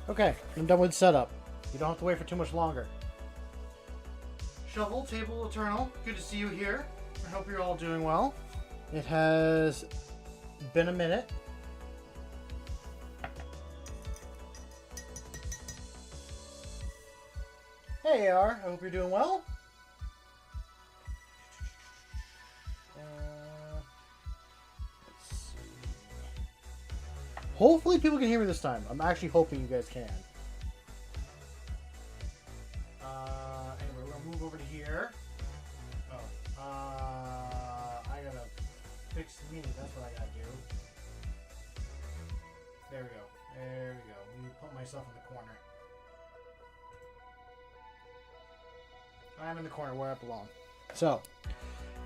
Okay, I'm done with setup. You don't have to wait for too much longer. Shovel, Table Eternal, good to see you here. I hope you're all doing well. It has been a minute. Hey AR, I hope you're doing well. Let's see. Hopefully people can hear me this time. I'm actually hoping you guys can. Anyway, we're gonna move over to here. Oh, I gotta fix me. That's what I gotta do. There we go. There we go. Let me put myself in the corner. I'm in the corner where I belong. So,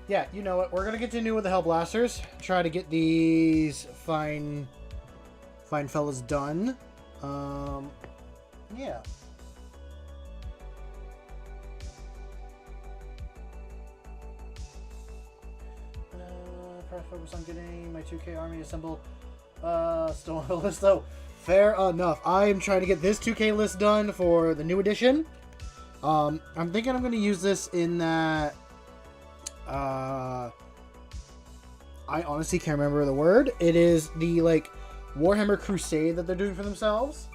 yeah, you know what? We're gonna continue with the Hellblasters. Try to get these fine fellas done. Yeah. Press focus on getting my 2K army assembled. Still on the list though. Fair enough. I am trying to get this 2K list done for the new edition. I'm thinking I'm going to use this in that, I honestly can't remember the word. It is the, like, Warhammer Crusade that they're doing for themselves.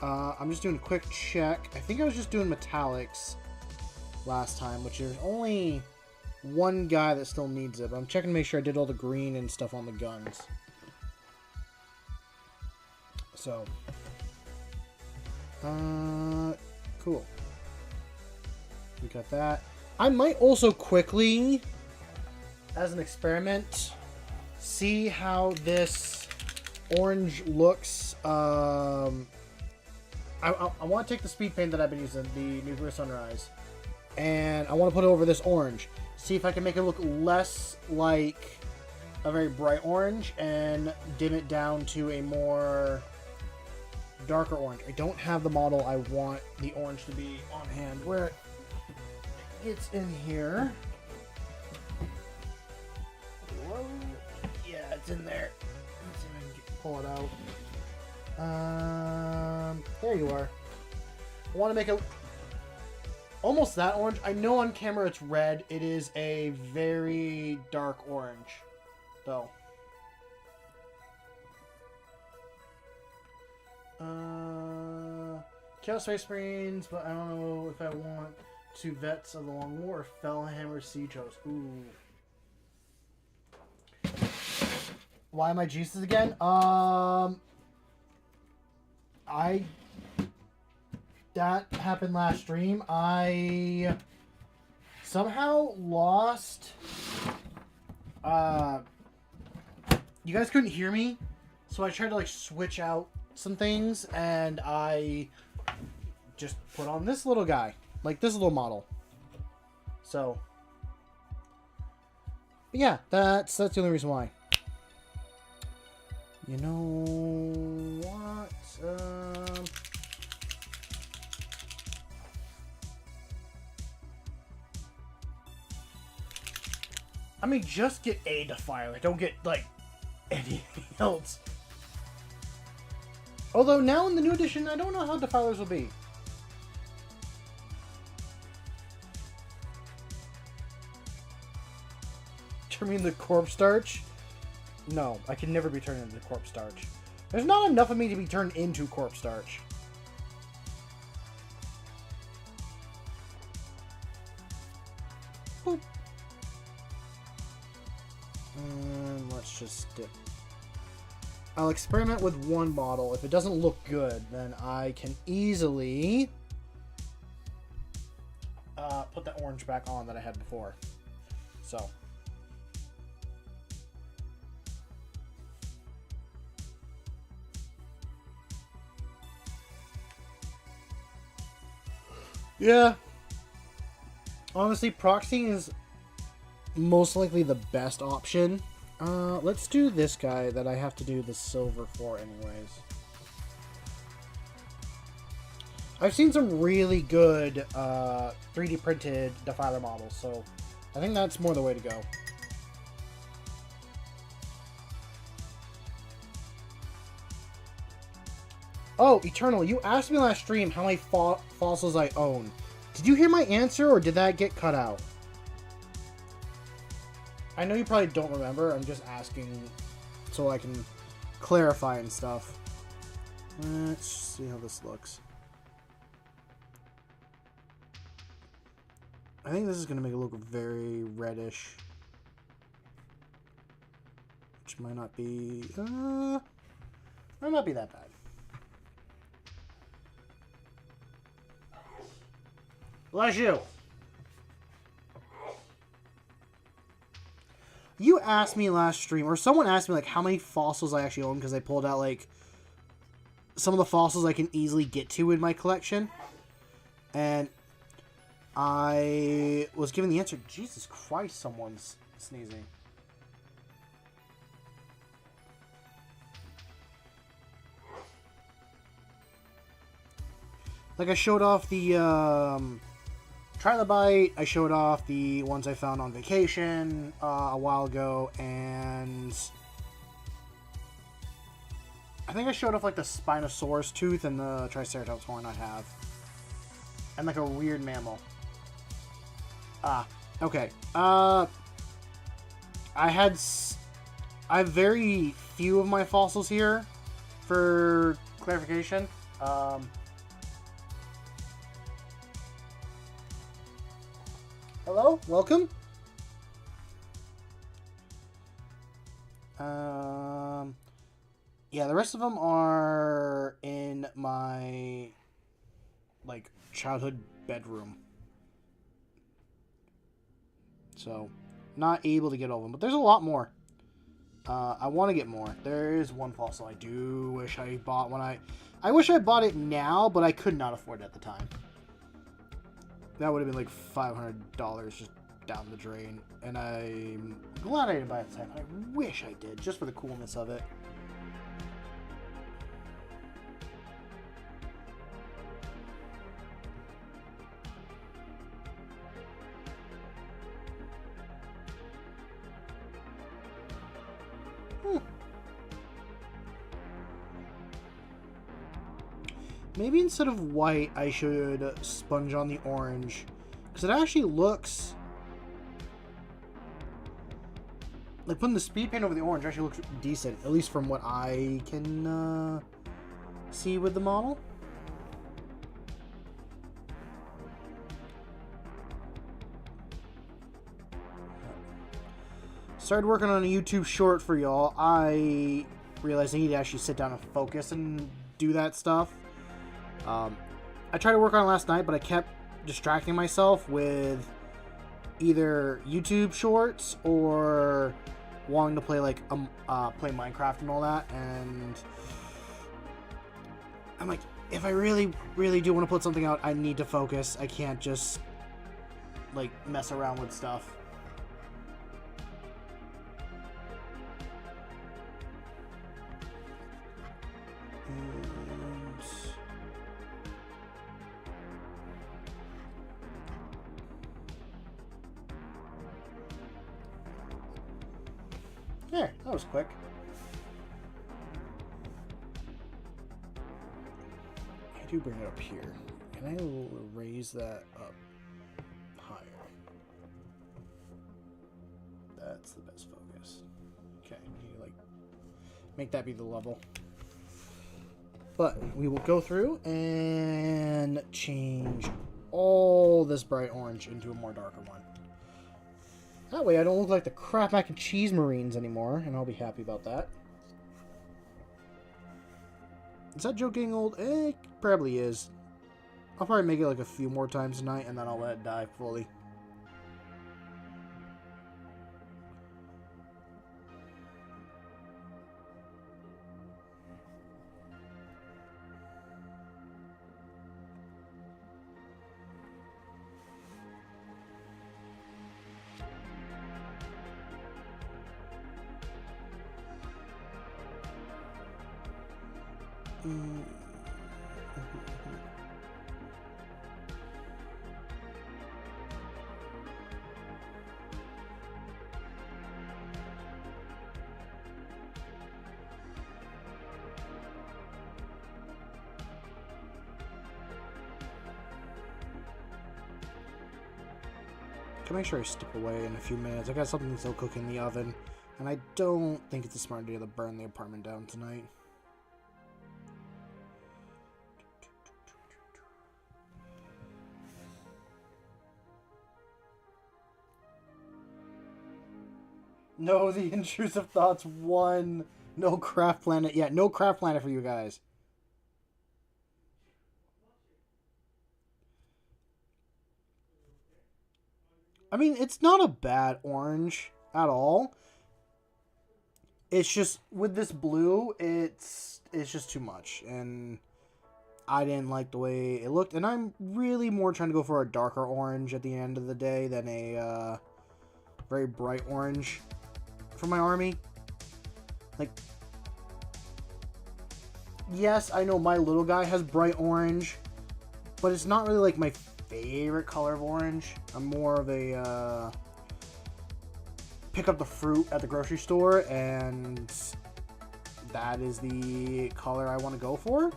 I'm just doing a quick check. I think I was just doing metallics last time, which is only one guy that still needs it. But I'm checking to make sure I did all the green and stuff on the guns. So, cool. We got that. I might also quickly, as an experiment, see how this orange looks. I want to take the speed paint that I've been using, the Nuclear Sunrise, and I want to put it over this orange. See if I can make it look less like a very bright orange and dim it down to a more darker orange. I don't have the model I want the orange to be on hand. Where it's in here. Whoa. Yeah, it's in there. Let's see if I can pull it out. There you are. I want to make it almost that orange. I know on camera it's red. It is a very dark orange, though. Chaos Space Marines, but I don't know if I want two Vets of the Long War or Fellhammer Siege Host. Ooh. Why am I Jesus again? That happened last stream. I somehow lost. You guys couldn't hear me, so I tried to like switch out some things, and I just put on this little guy, like this little model. So, but yeah, that's the only reason why. You know what? I mean, just get a Defiler. Don't get, like, anything else. Although, now in the new edition, I don't know how Defilers will be. Turning the Corpse Starch? No, I can never be turned into Corpse Starch. There's not enough of me to be turned into Corpse Starch. Boop. And let's just dip. I'll experiment with one model. If it doesn't look good, then I can easily put that orange back on that I had before. So. Yeah. Honestly, proxying is most likely the best option. Let's do this guy that I have to do the silver for anyways. I've seen some really good 3D printed Defiler models, so I think that's more the way to go. Oh, Eternal, you asked me last stream how many fossils I own. Did you hear my answer, or did that get cut out? I know you probably don't remember. I'm just asking so I can clarify and stuff. Let's see how this looks. I think this is going to make it look very reddish. Which might not be... might not be that bad. Bless you! You asked me last stream, or someone asked me, like, how many fossils I actually own, because I pulled out, like, some of the fossils I can easily get to in my collection. And I was given the answer. Jesus Christ, someone's sneezing. Like, I showed off the, Trilobite, I showed off the ones I found on vacation a while ago, and I think I showed off like the Spinosaurus tooth and the Triceratops horn I have, and like a weird mammal. Okay. I have very few of my fossils here for clarification. Hello, welcome. Yeah, the rest of them are in my, like, childhood bedroom. So, not able to get all of them, but there's a lot more. I want to get more. There is one fossil I do wish I bought when I wish I bought it now, but I could not afford it at the time. That would have been like $500 just down the drain. And I'm glad I didn't buy it at the time. I wish I did, just for the coolness of it. Maybe instead of white, I should sponge on the orange. Because it actually looks... like, putting the speed paint over the orange actually looks decent. At least from what I can see with the model. Started working on a YouTube short for y'all. I realized I need to actually sit down and focus and do that stuff. I tried to work on it last night, but I kept distracting myself with either YouTube shorts or wanting to play like play Minecraft and all that. And I'm like, if I really do want to put something out, I need to focus. I can't just like mess around with stuff. There, that was quick. I do bring it up here. Can I raise that up higher? That's the best focus. Okay, you like make that be the level. But we will go through and change all this bright orange into a more darker one. That way I don't look like the crap mac and cheese Marines anymore, and I'll be happy about that. Is that joke getting old? It probably is. I'll probably make it like a few more times tonight, and then I'll let it die fully. Can make sure I step away in a few minutes. I got something still cooking in the oven, and I don't think it's a smart idea to burn the apartment down tonight. No, the intrusive thoughts won. No craft planet yet. No craft planet for you guys. I mean, it's not a bad orange at all. It's just, with this blue, it's just too much. And I didn't like the way it looked. And I'm really more trying to go for a darker orange at the end of the day than a very bright orange for my army. Like, yes, I know my little guy has bright orange, but it's not really like my favorite color of orange. I'm more of a pick up the fruit at the grocery store, and that is the color I want to go for.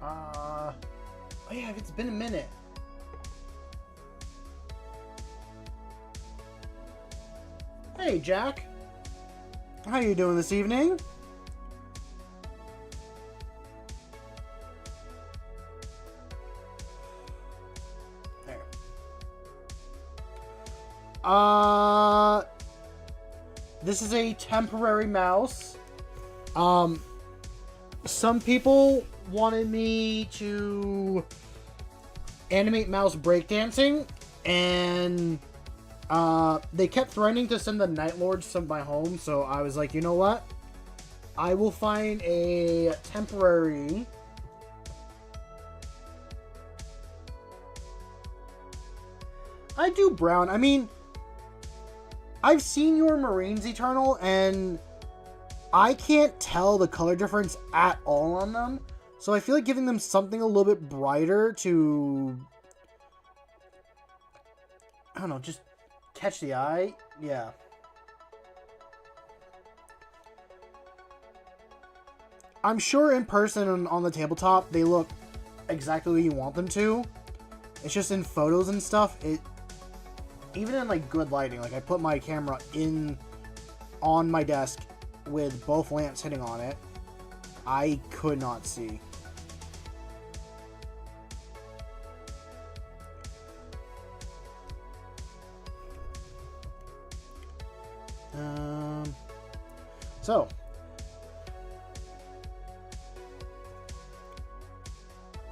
Oh yeah, it's been a minute. Hey, Jack. How you doing this evening? There. This is a temporary mouse. Some people wanted me to animate mouse breakdancing, and they kept threatening to send the Night Lords to my home, so I was like, you know what? I will find a temporary I do brown. I mean, I've seen your Marines Eternal, and I can't tell the color difference at all on them. So I feel like giving them something a little bit brighter to, I don't know, just catch the eye. Yeah. I'm sure in person and on the tabletop, they look exactly the way you want them to. It's just in photos and stuff, even in like good lighting, like I put my camera on my desk with both lamps hitting on it, I could not see. So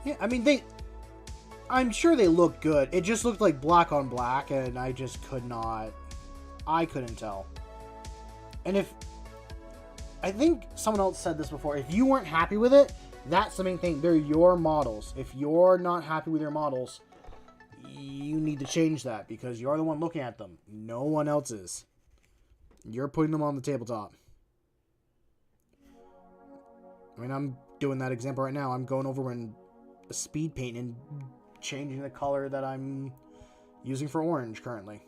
yeah, I mean, I'm sure they look good. It just looked like black on black, and I just couldn't tell. And I think someone else said this before, if you weren't happy with it, that's the main thing. They're your models. If you're not happy with your models, you need to change that, because you're the one looking at them. No one else is. You're putting them on the tabletop. I mean, I'm doing that example right now. I'm going over and speed paint and changing the color that I'm using for orange currently.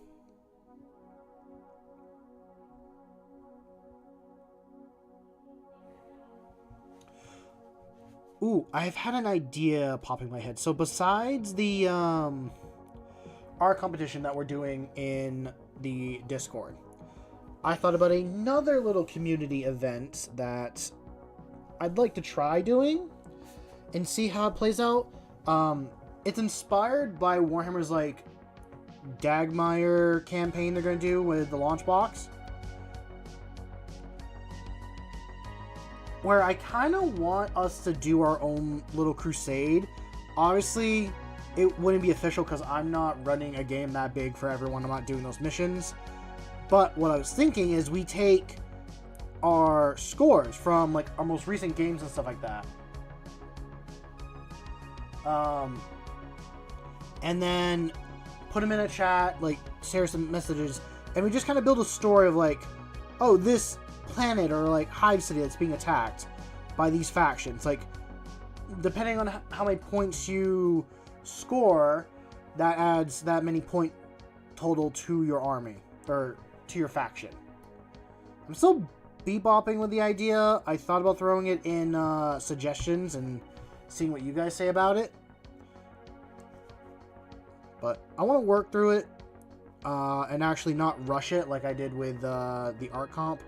Ooh, I've had an idea popping in my head. So besides the our competition that we're doing in the Discord, I thought about another little community event that I'd like to try doing and see how it plays out. It's inspired by Warhammer's like Dagmire campaign they're going to do with the launch box, where I kind of want us to do our own little crusade. Obviously, it wouldn't be official because I'm not running a game that big for everyone. I'm not doing those missions. But what I was thinking is we take our scores from like our most recent games and stuff like that. And then put them in a chat, like share some messages, and we just kind of build a story of like, oh, this planet or like Hive City that's being attacked by these factions. Like, depending on how many points you score, that adds that many point total to your army, or to your faction. I'm still bebopping with the idea. I thought about throwing it in suggestions and seeing what you guys say about it. But I want to work through it and actually not rush it like I did with the art comp.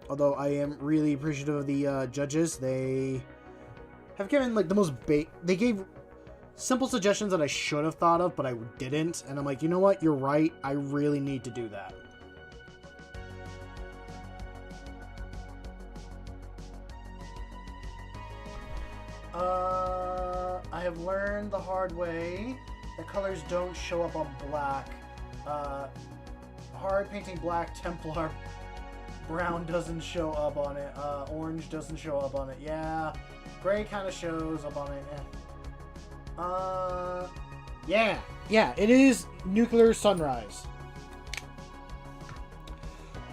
Although I am really appreciative of the judges. They have given like the most they gave simple suggestions that I should have thought of, but I didn't. And I'm like, you know what? You're right. I really need to do that. I have learned the hard way that colors don't show up on black. Hard painting black Templar. Brown doesn't show up on it. Orange doesn't show up on it. Yeah. Gray kind of shows up on it. Yeah, it is Nuclear Sunrise.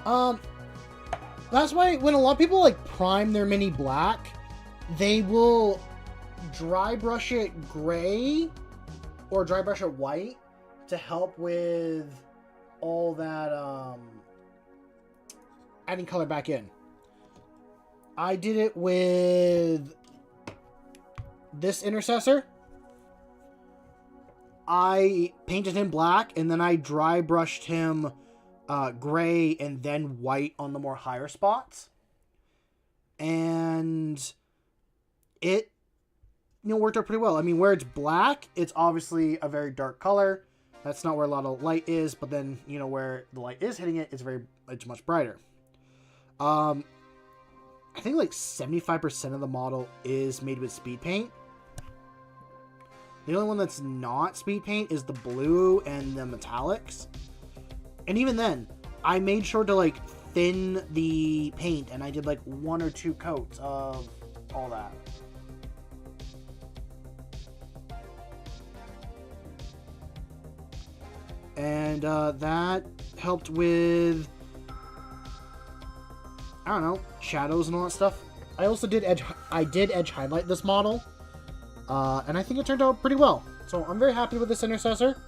That's why when a lot of people like prime their mini black, they will dry brush it gray or dry brush it white to help with all that adding color back in. I did it with this intercessor. I painted him black and then I dry brushed him gray and then white on the more higher spots. And it, worked out pretty well. I mean, where it's black, it's obviously a very dark color. That's not where a lot of light is, but then, where the light is hitting it, it's much brighter. I think like 75% of the model is made with speed paint. The only one that's not speed paint is the blue and the metallics. And even then, I made sure to like thin the paint and I did like 1 or 2 coats of all that. And that helped with, I don't know, shadows and all that stuff. I also did edge highlight this model. And I think it turned out pretty well. So I'm very happy with this intercessor.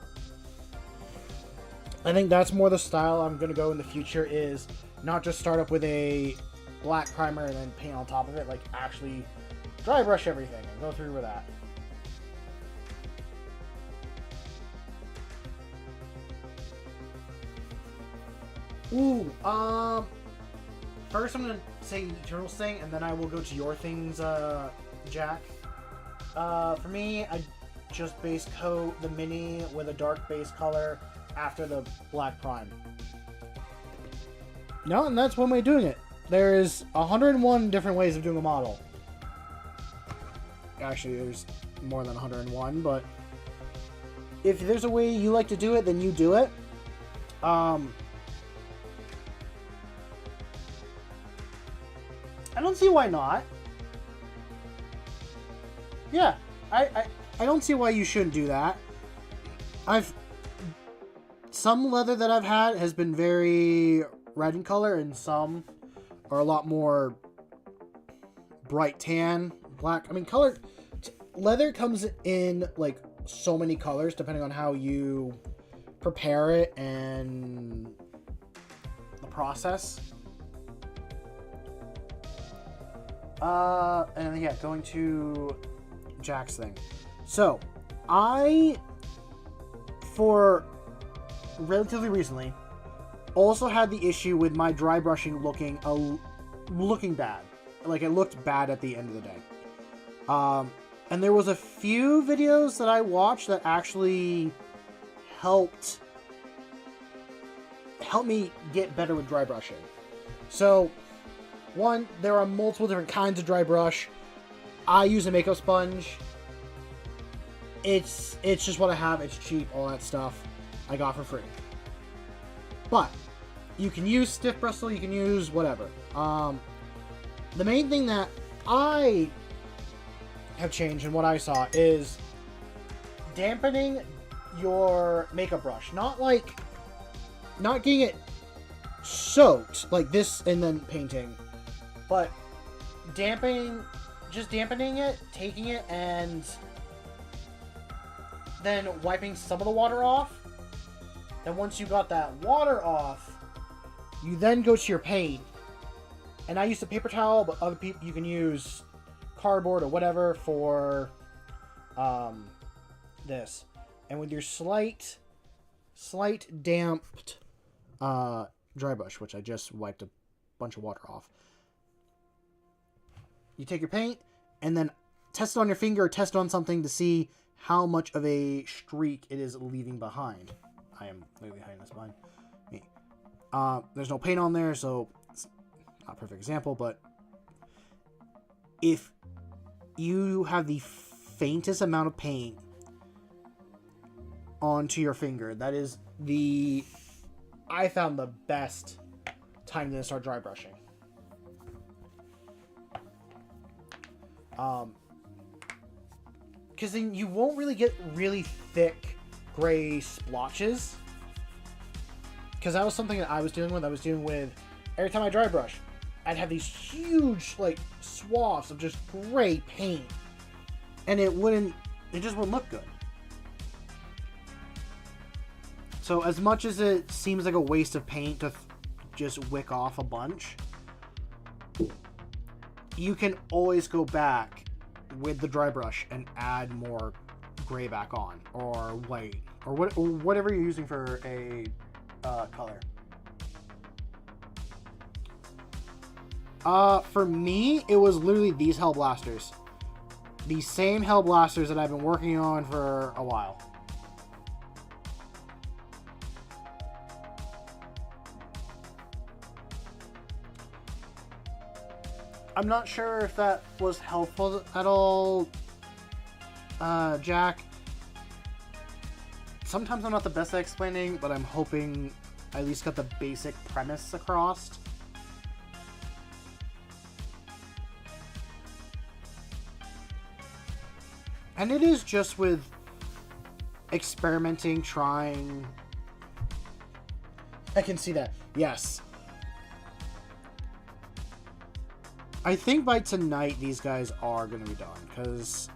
I think that's more the style I'm going to go in the future, is not just start up with a black primer and then paint on top of it. Like actually dry brush everything and go through with that. Ooh, first I'm going to say Eternals thing, and then I will go to your things, Jack. For me, I just base coat the mini with a dark base color after the black prime. No, and that's one way of doing it. There's 101 different ways of doing a model. Actually, there's more than 101, but if there's a way you like to do it, then you do it. I don't see why not. Yeah, I don't see why you shouldn't do that. Some leather that I've had has been very red in color, and some are a lot more bright tan, black. I mean, leather comes in like so many colors depending on how you prepare it and the process. And yeah, going to Jack's thing. So, for relatively recently, also had the issue with my dry brushing looking bad. Like, it looked bad at the end of the day. And there was a few videos that I watched that actually helped me get better with dry brushing. So, one, there are multiple different kinds of dry brush. I use a makeup sponge. It's just what I have. It's cheap, all that stuff I got for free. But you can use stiff bristle, you can use whatever. The main thing that I have changed and what I saw is dampening your makeup brush. Not getting it soaked like this and then painting, but dampening it, taking it, and then wiping some of the water off. And once you got that water off, you then go to your paint. And I use a paper towel, but other people, you can use cardboard or whatever for this. And with your slight damped dry brush, which I just wiped a bunch of water off, you take your paint and then test it on your finger or test it on something to see how much of a streak it is leaving behind. I am literally hiding this behind me. There's no paint on there, so it's not a perfect example, but if you have the faintest amount of paint onto your finger, that is I found the best time to start dry brushing. Because then you won't really get really thick gray splotches. Because that was something that I was dealing with. Every time I dry brush, I'd have these huge, like, swaths of just gray paint. And it just wouldn't look good. So as much as it seems like a waste of paint to just wick off a bunch, you can always go back with the dry brush and add more gray back on, or white, or whatever you're using for a color. For me, it was literally these Hell Blasters. These same Hell Blasters that I've been working on for a while. I'm not sure if that was helpful at all, Jack. Sometimes I'm not the best at explaining, but I'm hoping I at least got the basic premise across. And it is just with experimenting, trying. I can see that. Yes. I think by tonight these guys are going to be done, because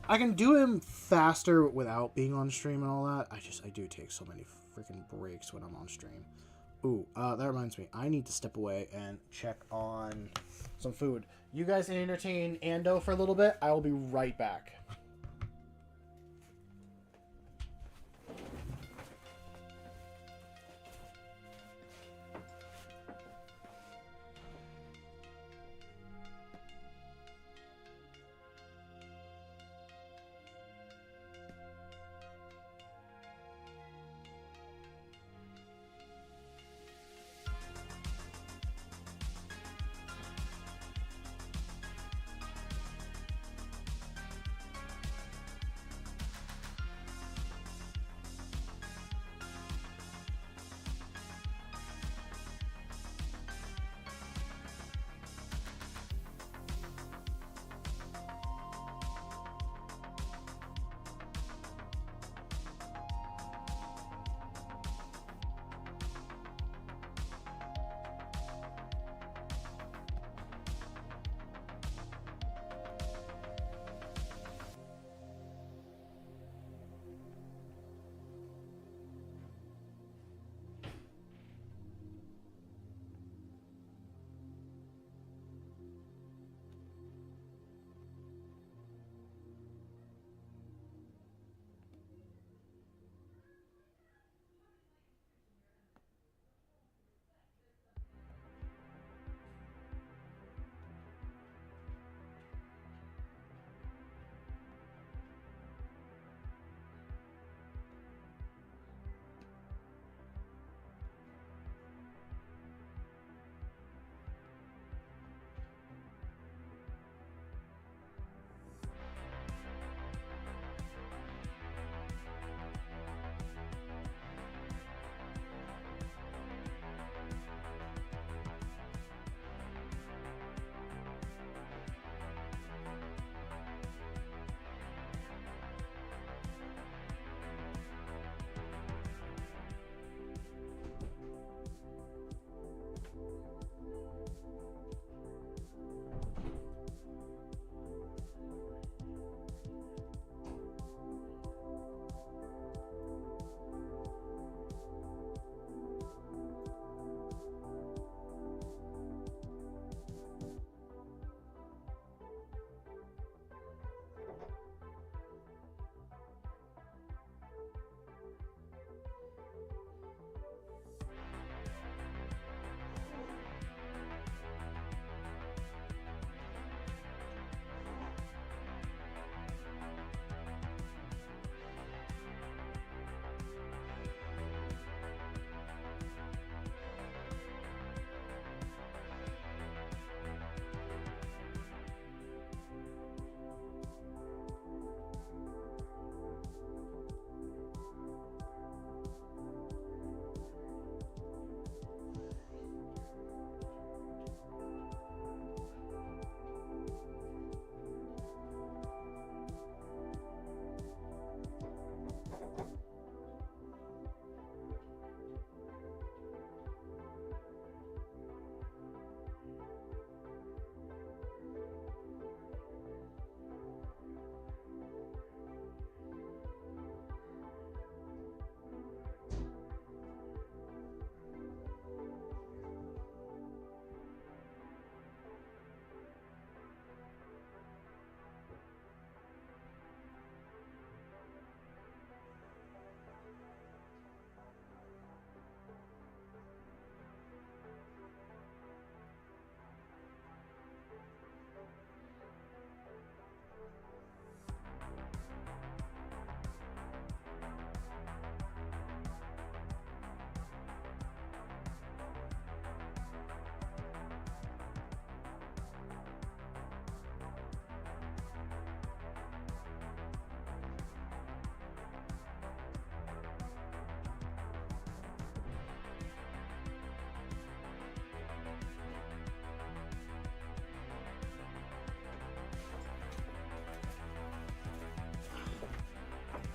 I can do him faster without being on stream and all that. I do take so many freaking breaks when I'm on stream. Ooh, that reminds me. I need to step away and check on some food. You guys can entertain Ando for a little bit. I will be right back.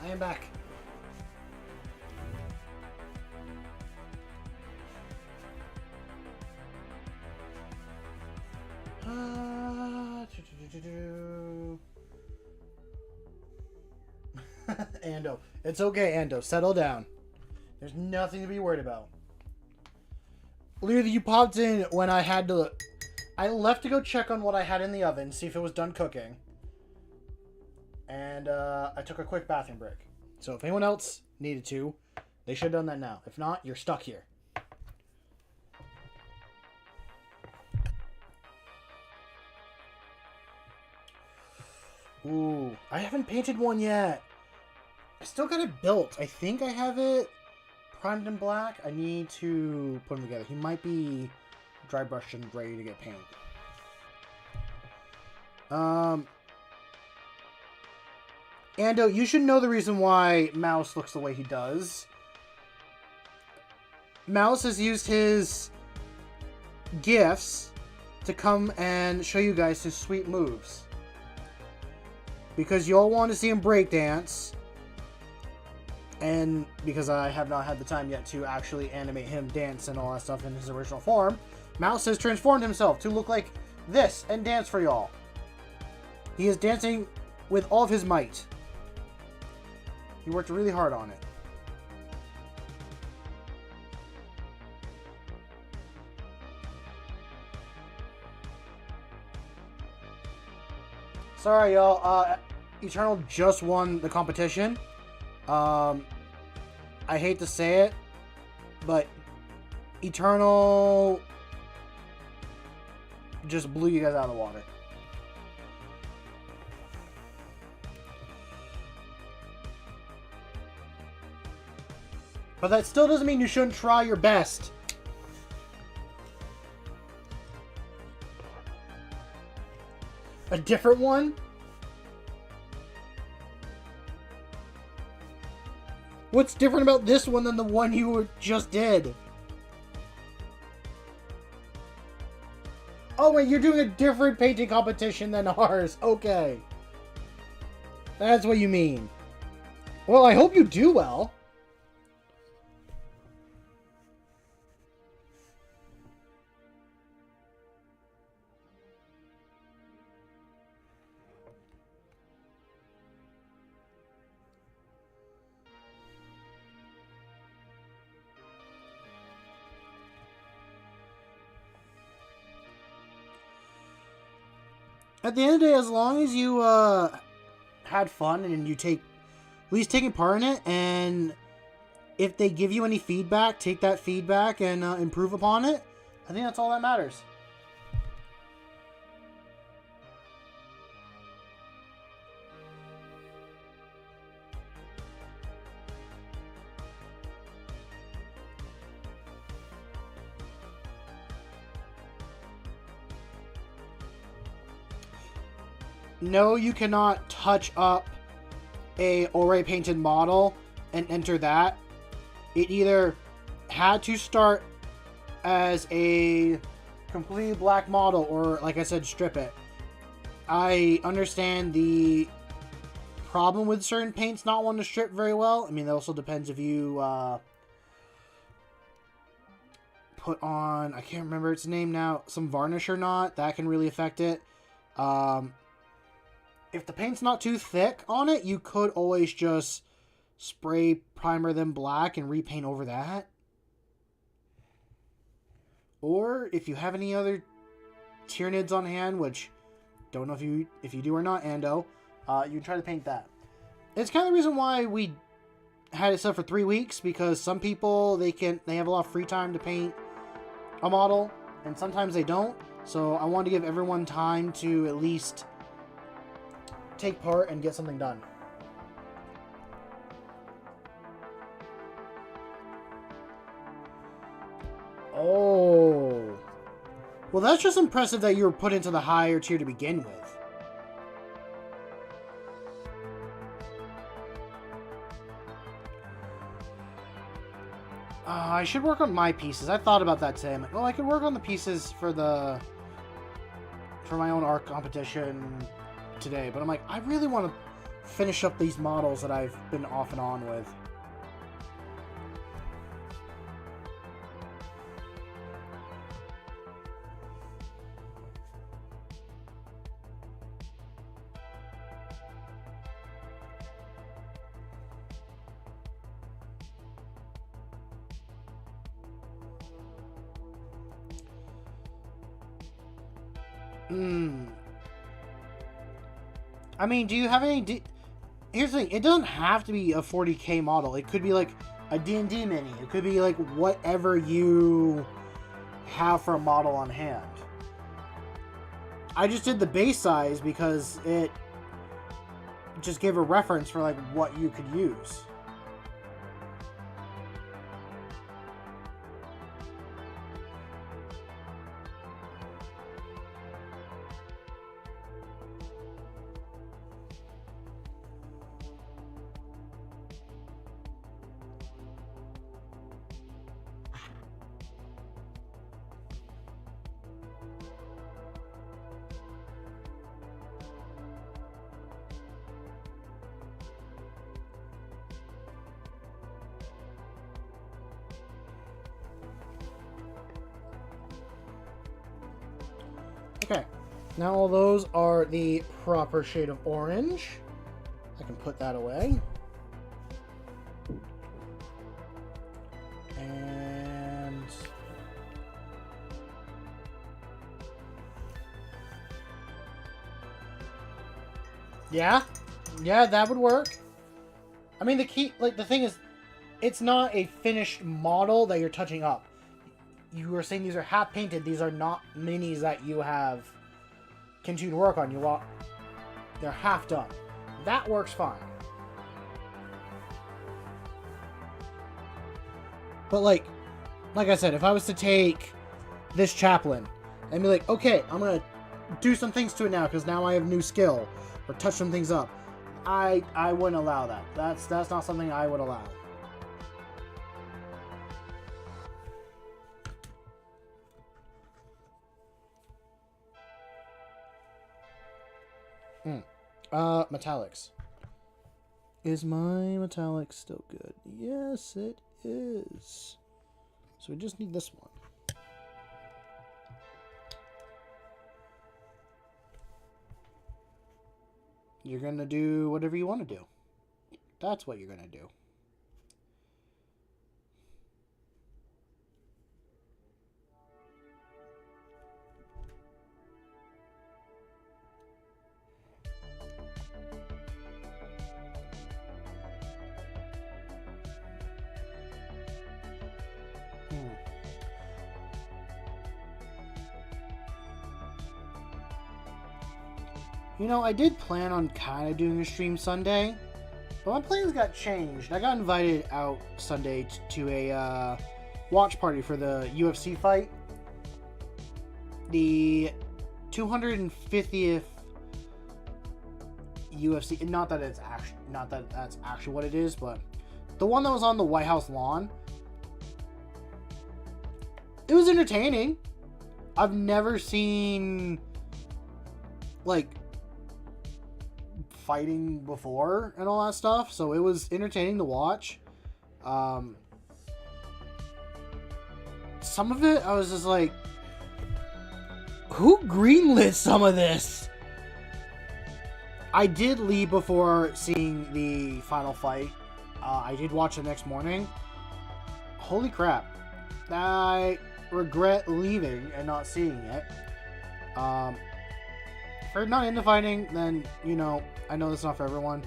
I am back. Ando. It's okay, Ando. Settle down. There's nothing to be worried about. Literally, you popped in when I had to... I left to go check on what I had in the oven, see if it was done cooking. And I took a quick bathroom break. So if anyone else needed to, they should have done that now. If not, you're stuck here. Ooh, I haven't painted one yet. I still got it built. I think I have it primed in black. I need to put them together. He might be dry brushed and ready to get paint. Ando, you should know the reason why Mouse looks the way he does. Mouse has used his gifts to come and show you guys his sweet moves. Because you all want to see him breakdance. And because I have not had the time yet to actually animate him dance and all that stuff in his original form, Mouse has transformed himself to look like this and dance for y'all. He is dancing with all of his might. He worked really hard on it. Sorry, y'all. Eternal just won the competition. I hate to say it, but Eternal just blew you guys out of the water. But that still doesn't mean you shouldn't try your best. A different one? What's different about this one than the one you just did? Oh wait, you're doing a different painting competition than ours. Okay. That's what you mean. Well, I hope you do well. At the end of the day, as long as you had fun and you at least taking part in it, and if they give you any feedback, take that feedback and improve upon it, I think that's all that matters. No, you cannot touch up a already painted model and enter that. It either had to start as a completely black model or, like I said, strip it. I understand the problem with certain paints not wanting to strip very well. I mean, that also depends if you put on, I can't remember its name now, some varnish or not. That can really affect it. If the paint's not too thick on it, you could always just spray primer them black and repaint over that. Or if you have any other Tyranids on hand, which don't know if you do or not, Ando, you can try to paint that. It's kind of the reason why we had it set for 3 weeks, because some people they have a lot of free time to paint a model, and sometimes they don't. So I wanted to give everyone time to at least take part and get something done. Oh. Well, that's just impressive that you were put into the higher tier to begin with. I should work on my pieces. I thought about that today. I'm like, well, I could work on the pieces for my own art competition today, but I'm like, I really want to finish up these models that I've been off and on with. I mean, do you have any... Here's the thing. It doesn't have to be a 40k model. It could be like a D&D mini. It could be like whatever you have for a model on hand. I just did the base size because it just gave a reference for like what you could use. Okay, now all those are the proper shade of orange. I can put that away. And... yeah, that would work. I mean, the key, like, the thing is, it's not a finished model that you're touching up. You were saying these are half painted. These are not minis that you have continued to work on. They're half done. That works fine. But like I said, if I was to take this chaplain and be like, okay, I'm gonna do some things to it now because now I have new skill, or touch some things up, I wouldn't allow that. That's not something I would allow. Metallics. Is my metallic still good? Yes, it is. So we just need this one. You're gonna do whatever you want to do. That's what you're gonna do. You know, I did plan on kind of doing a stream Sunday, but my plans got changed. I got invited out Sunday to a watch party for the UFC fight. The 250th UFC, not that that's actually what it is, but the one that was on the White House lawn. It was entertaining. I've never seen like fighting before and all that stuff, so it was entertaining to watch. Some of it I was just like, who greenlit some of this? I did leave before seeing the final fight. I did watch the next morning. Holy crap, I regret leaving and not seeing it. If you're not into fighting, then, you know, I know that's not for everyone.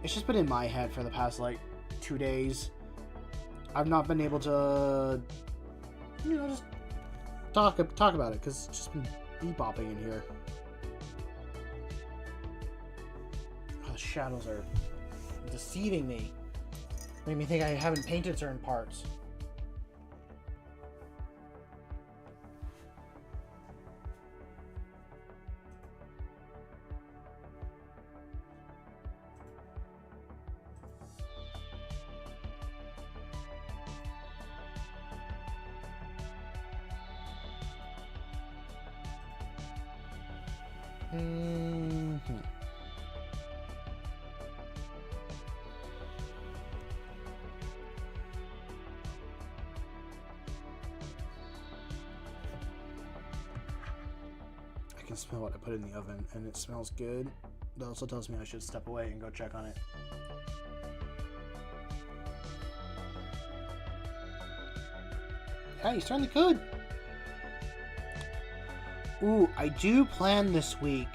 It's just been in my head for the past, like, 2 days. I've not been able to, you know, just talk about it, because it's just been bebopping in here. Oh, the shadows are deceiving me. Make me think I haven't painted certain parts. can smell what I put in the oven, and it smells good. That also tells me I should step away and go check on it. Hey, he's starting to good. Ooh, I do plan this week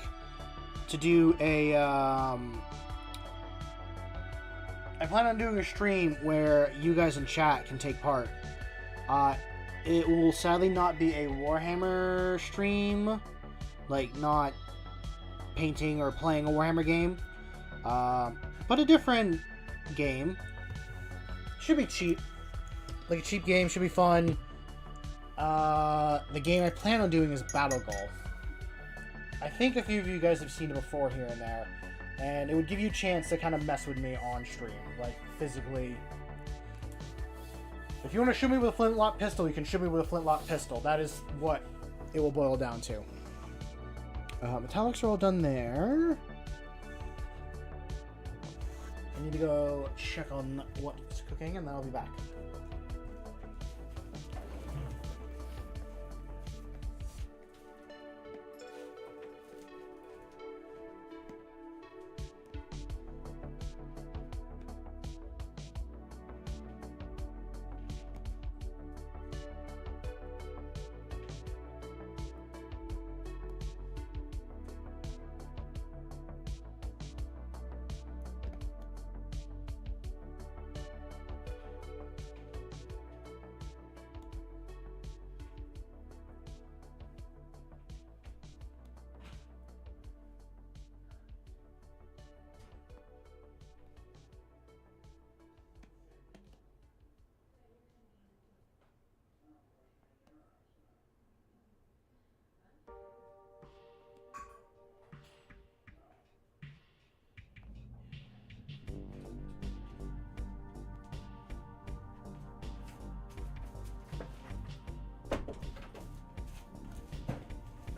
to do a, I plan on doing a stream where you guys in chat can take part. It will sadly not be a Warhammer stream, like not painting or playing a Warhammer game, but a different game. Should be cheap, like a cheap game, should be fun. The game I plan on doing is Battle Golf. I think a few of you guys have seen it before here and there, and it would give you a chance to kind of mess with me on stream, like physically. If you want to shoot me with a flintlock pistol, you can shoot me with a flintlock pistol. That is what it will boil down to. Metallics are all done there. I need to go check on what's cooking, and then I'll be back.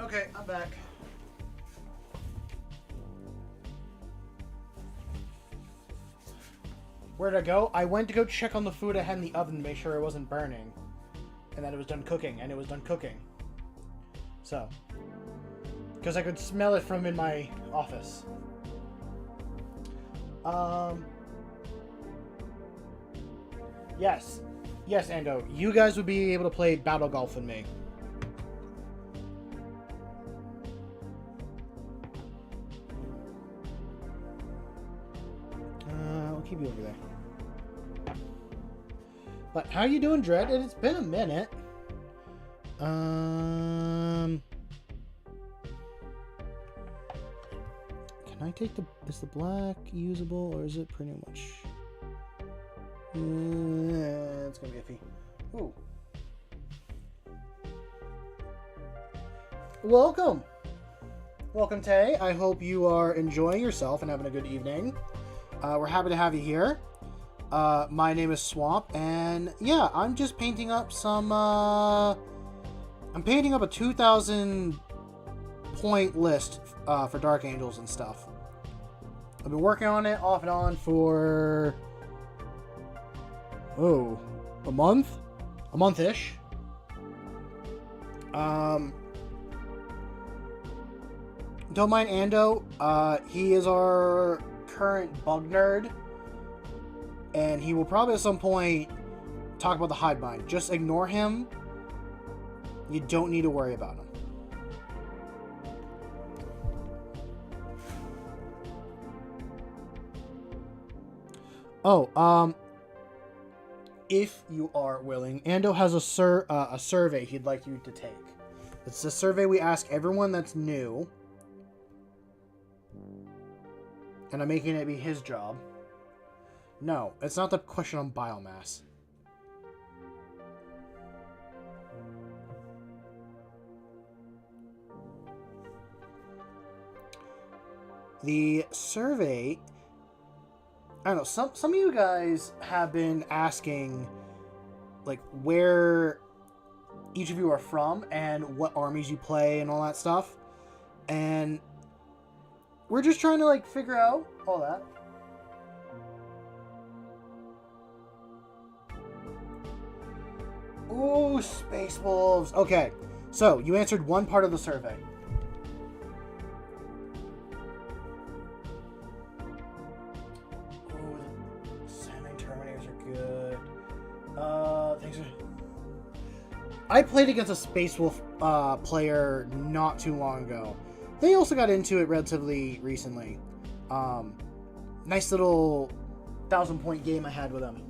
Okay, I'm back. Where'd I go? I went to go check on the food I had in the oven to make sure it wasn't burning. And that it was done cooking, and it was done cooking. So. Because I could smell it from in my office. Yes. Yes, Ando. You guys would be able to play Battle Golf with me. Keep you over there. But how you doing, Dread? It's been a minute. Can I take is the black usable, or is it pretty much? It's gonna be iffy. Ooh. Welcome. Welcome, Tay. I hope you are enjoying yourself and having a good evening. We're happy to have you here. My name is Swamp, and yeah, I'm just painting up some, I'm painting up a 2,000 point list, for Dark Angels and stuff. I've been working on it off and on for, a month? A month-ish. Don't mind Ando, he is our current bug nerd, and he will probably at some point talk about the hidebind. Just ignore him. You don't need to worry about him. Oh, if you are willing, Ando has a survey he'd like you to take. It's a survey we ask everyone that's new. And I'm making it be his job. No, it's not the question on biomass. The survey, I don't know, some of you guys have been asking, like, where each of you are from and what armies you play and all that stuff. And we're just trying to, like, figure out all that. Ooh, Space Wolves. Okay, so you answered one part of the survey. I played against a Space Wolf player not too long ago. They also got into it relatively recently. Nice little 1,000-point game I had with them.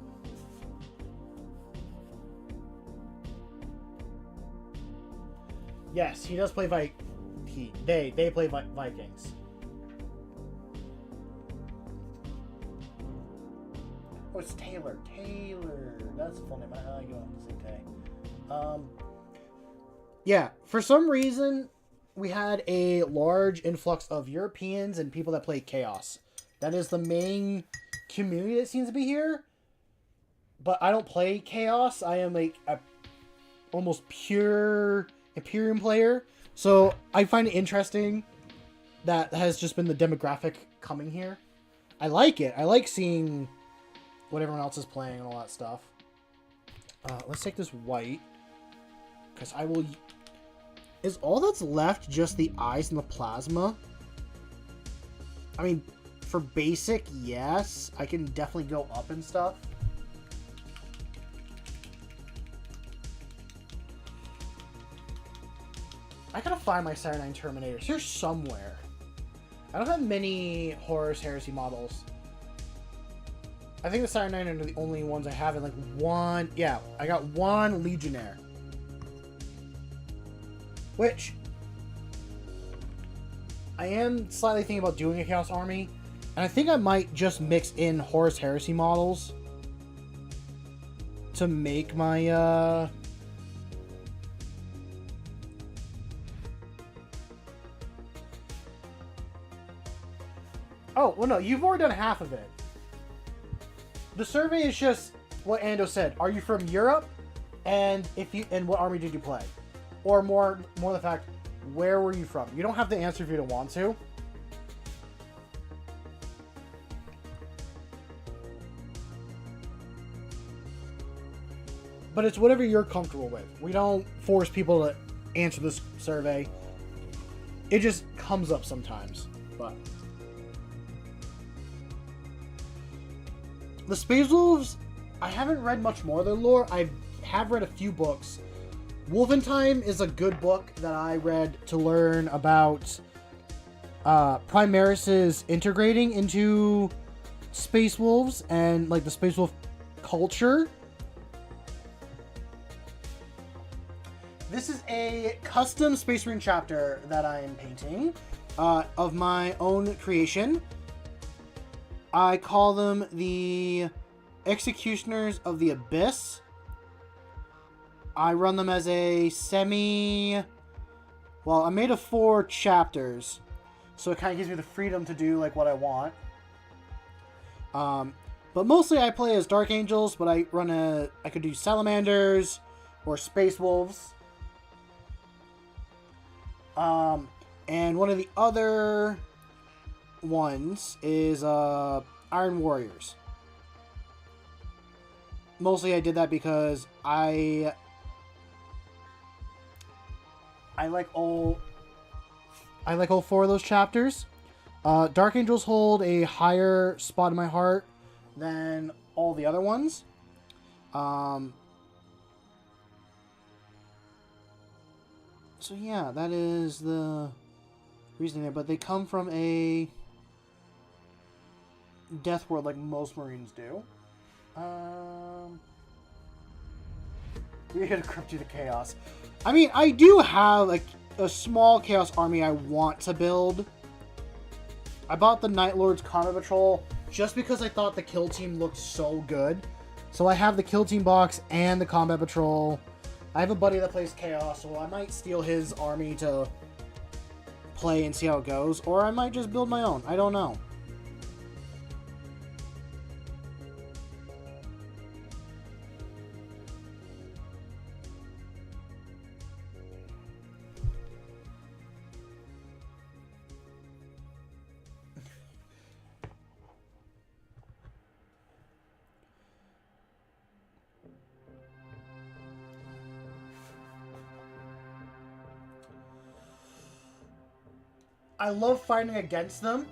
Yes, he does play They play Vikings. Oh, it's Taylor. Taylor. That's a full name. You don't have to say Tay. Yeah, for some reason, we had a large influx of Europeans and people that play Chaos. That is the main community that seems to be here. But I don't play Chaos. I am like a almost pure Imperium player. So I find it interesting that has just been the demographic coming here. I like it. I like seeing what everyone else is playing and all that stuff. Let's take this white. Because I will... Is all that's left just the eyes and the plasma? I mean, for basic, yes. I can definitely go up and stuff. I gotta find my Saturnine Terminators. They're somewhere. I don't have many Horus Heresy models. I think the Saturnine are the only ones I have in like one... Yeah, I got one Legionnaire. Which... I am slightly thinking about doing a Chaos Army. And I think I might just mix in Horus Heresy models to make my... Oh, well no, you've already done half of it. The survey is just what Ando said. Are you from Europe? And what army did you play? Or more the fact, where were you from? You don't have to answer if you don't want to. But it's whatever you're comfortable with. We don't force people to answer this survey. It just comes up sometimes. But the Space Wolves, I haven't read much more of their lore. I have read a few books. Wolfenheim is a good book that I read to learn about Primaris's integrating into Space Wolves and like the Space Wolf culture. This is a custom Space Marine chapter that I am painting of my own creation. I call them the Executioners of the Abyss. I run them as a well, I made 4 chapters, so it kind of gives me the freedom to do like what I want. But mostly I play as Dark Angels, but I could do Salamanders or Space Wolves. And one of the other ones is Iron Warriors. Mostly I did that because I like all 4 of those chapters. Dark Angels hold a higher spot in my heart than all the other ones. So yeah, that is the reason there. But they come from a death world like most Marines do. We're gonna crypt you to Chaos. I mean, I do have like a small Chaos army I want to build. I bought the Night Lord's Combat Patrol just because I thought the kill team looked so good. So I have the kill team box and the Combat Patrol. I have a buddy that plays Chaos, so I might steal his army to play and see how it goes. Or I might just build my own. I don't know. I love fighting against them.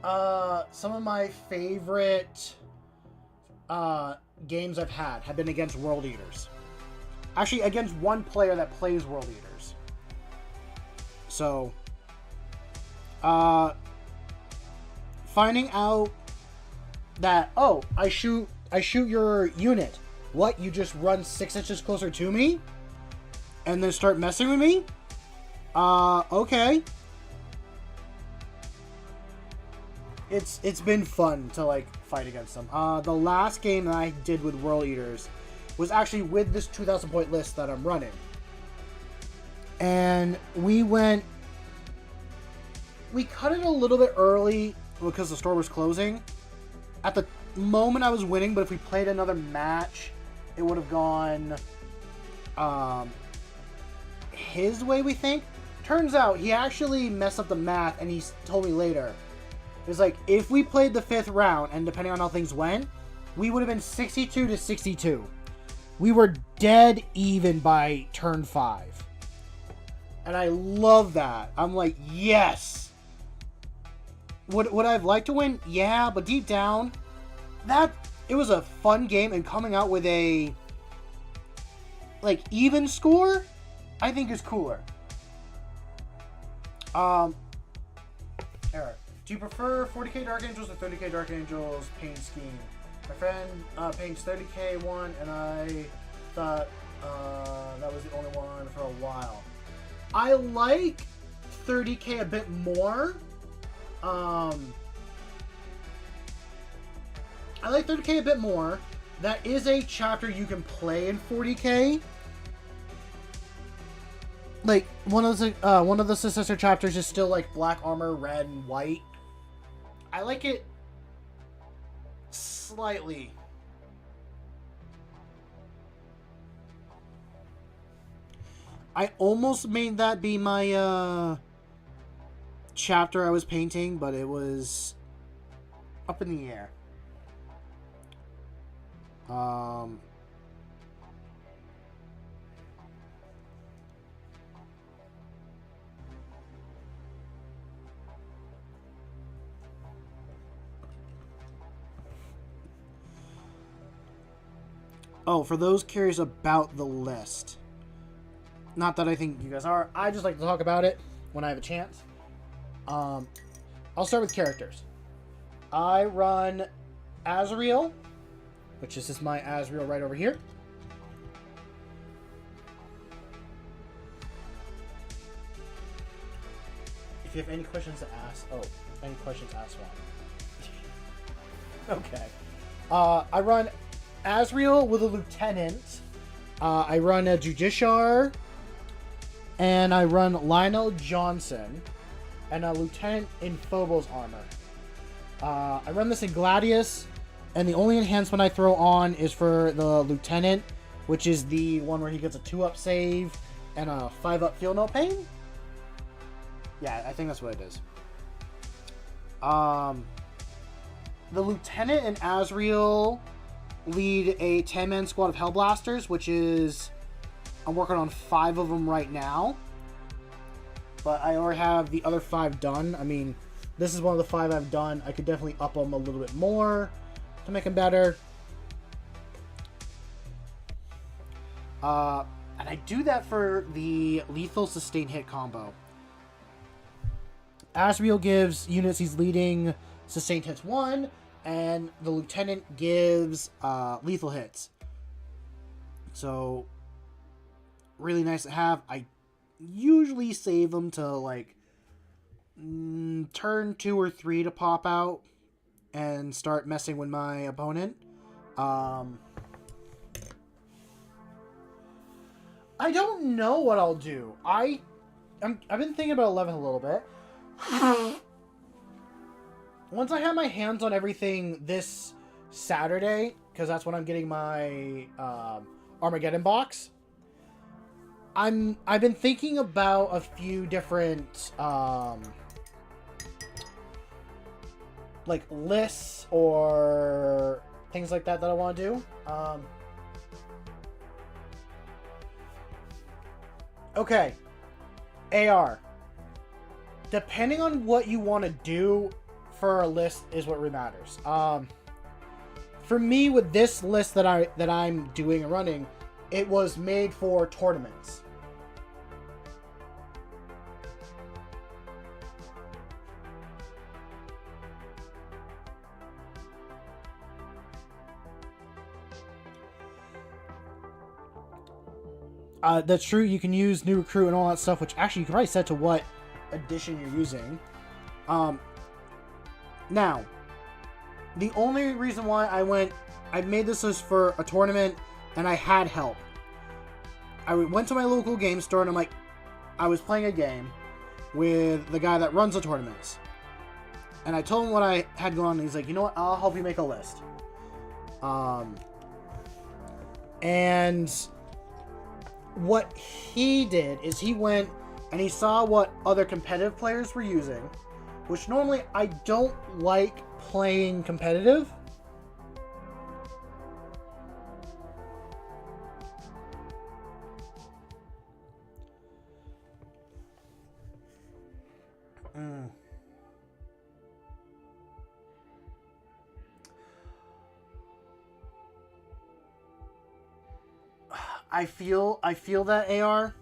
Some of my favorite games I've had have been against World Eaters. Actually, against one player that plays World Eaters. So, finding out that, oh, I shoot your unit. What? You just run 6 inches closer to me? And then start messing with me? Okay. It's been fun to, like, fight against them. The last game that I did with World Eaters was actually with this 2,000 point list that I'm running. And we cut it a little bit early because the store was closing. At the moment I was winning, but if we played another match, it would have gone his way, we think. Turns out he actually messed up the math, and he told me later. It was like, if we played the 5th round, and depending on how things went, we would have been 62 to 62. We were dead even by turn 5. And I love that. I'm like, yes! Would I have liked to win? Yeah, but deep down, it was a fun game, and coming out with a, like, even score, I think is cooler. Eric, do you prefer 40k Dark Angels or 30k Dark Angels paint scheme? My friend paints 30k one, and I thought that was the only one for a while. I like 30k a bit more. I like 30k a bit more. That is a chapter you can play in 40k. Like, one of the successor chapters is still like black armor, red and white. I like it slightly. I almost made that be my chapter I was painting, but it was up in the air. Oh, for those curious about the list. Not that I think you guys are. I just like to talk about it when I have a chance. I'll start with characters. I run Azrael, which is just my Azrael right over here. If you have any questions to ask... Oh, any questions, ask one. Okay. I run Azrael with a lieutenant. I run a Judiciar. And I run Lionel Johnson. And a lieutenant in Phobos armor. I run this in Gladius. And the only enhancement I throw on is for the lieutenant, which is the one where he gets a 2-up save and a 5-up feel no pain. Yeah, I think that's what it is. The lieutenant and Azrael lead a 10-man squad of Hellblasters, which is... I'm working on 5 of them right now. But I already have the other 5 done. I mean, this is one of the 5 I've done. I could definitely up them a little bit more to make them better. And I do that for the lethal sustain hit combo. Azrael gives units he's leading sustained hits 1, and the lieutenant gives lethal hits. So, really nice to have. I usually save them to like turn 2 or 3 to pop out and start messing with my opponent. I don't know what I'll do. I've been thinking about 11 a little bit. Once I have my hands on everything this Saturday, because that's when I'm getting my Armageddon box, I've been thinking about a few different like lists or things like that I want to do. Okay, AR. Depending on what you want to do for a list is what really matters. For me, with this list that I'm doing and running, it was made for tournaments. That's true. You can use new recruit and all that stuff, which actually you can probably set to what edition you're using. Now, the only reason why I made this list for a tournament, and I had help. I went to my local game store, and I was playing a game with the guy that runs the tournaments. And I told him what I had going on, and he's like, you know what, I'll help you make a list. And what he did is he went and he saw what other competitive players were using, which normally I don't like playing competitive. I feel that, AR.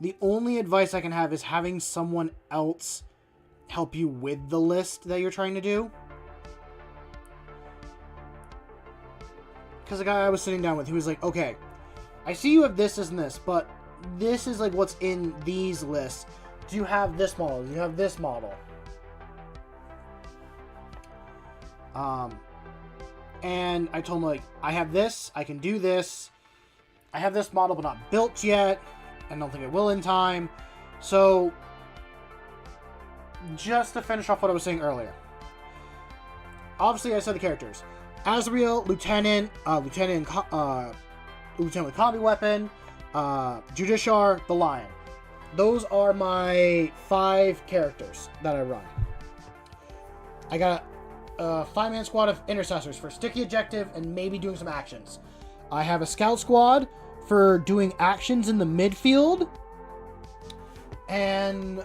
The only advice I can have is having someone else help you with the list that you're trying to do. Because the guy I was sitting down with, he was like, okay, I see you have this and this, but this is like what's in these lists. Do you have this model? Do you have this model? And I told him, like, I have this, I can do this. I have this model, but not built yet. I don't think it will in time. So, just to finish off what I was saying earlier. Obviously, I said the characters. Azrael, Lieutenant with combi weapon, Judiciar, the Lion. Those are my 5 characters that I run. I got a 5-man squad of intercessors for sticky objective and maybe doing some actions. I have a scout squad for doing actions in the midfield and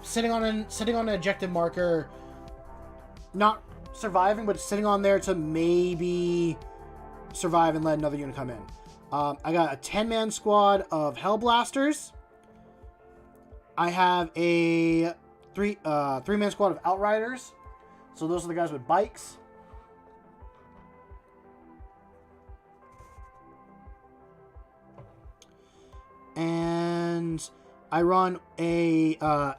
sitting on an objective marker, not surviving, but sitting on there to maybe survive and let another unit come in. I got a 10-man squad of Hellblasters. I have a 3-man squad of Outriders. So those are the guys with bikes. And I run an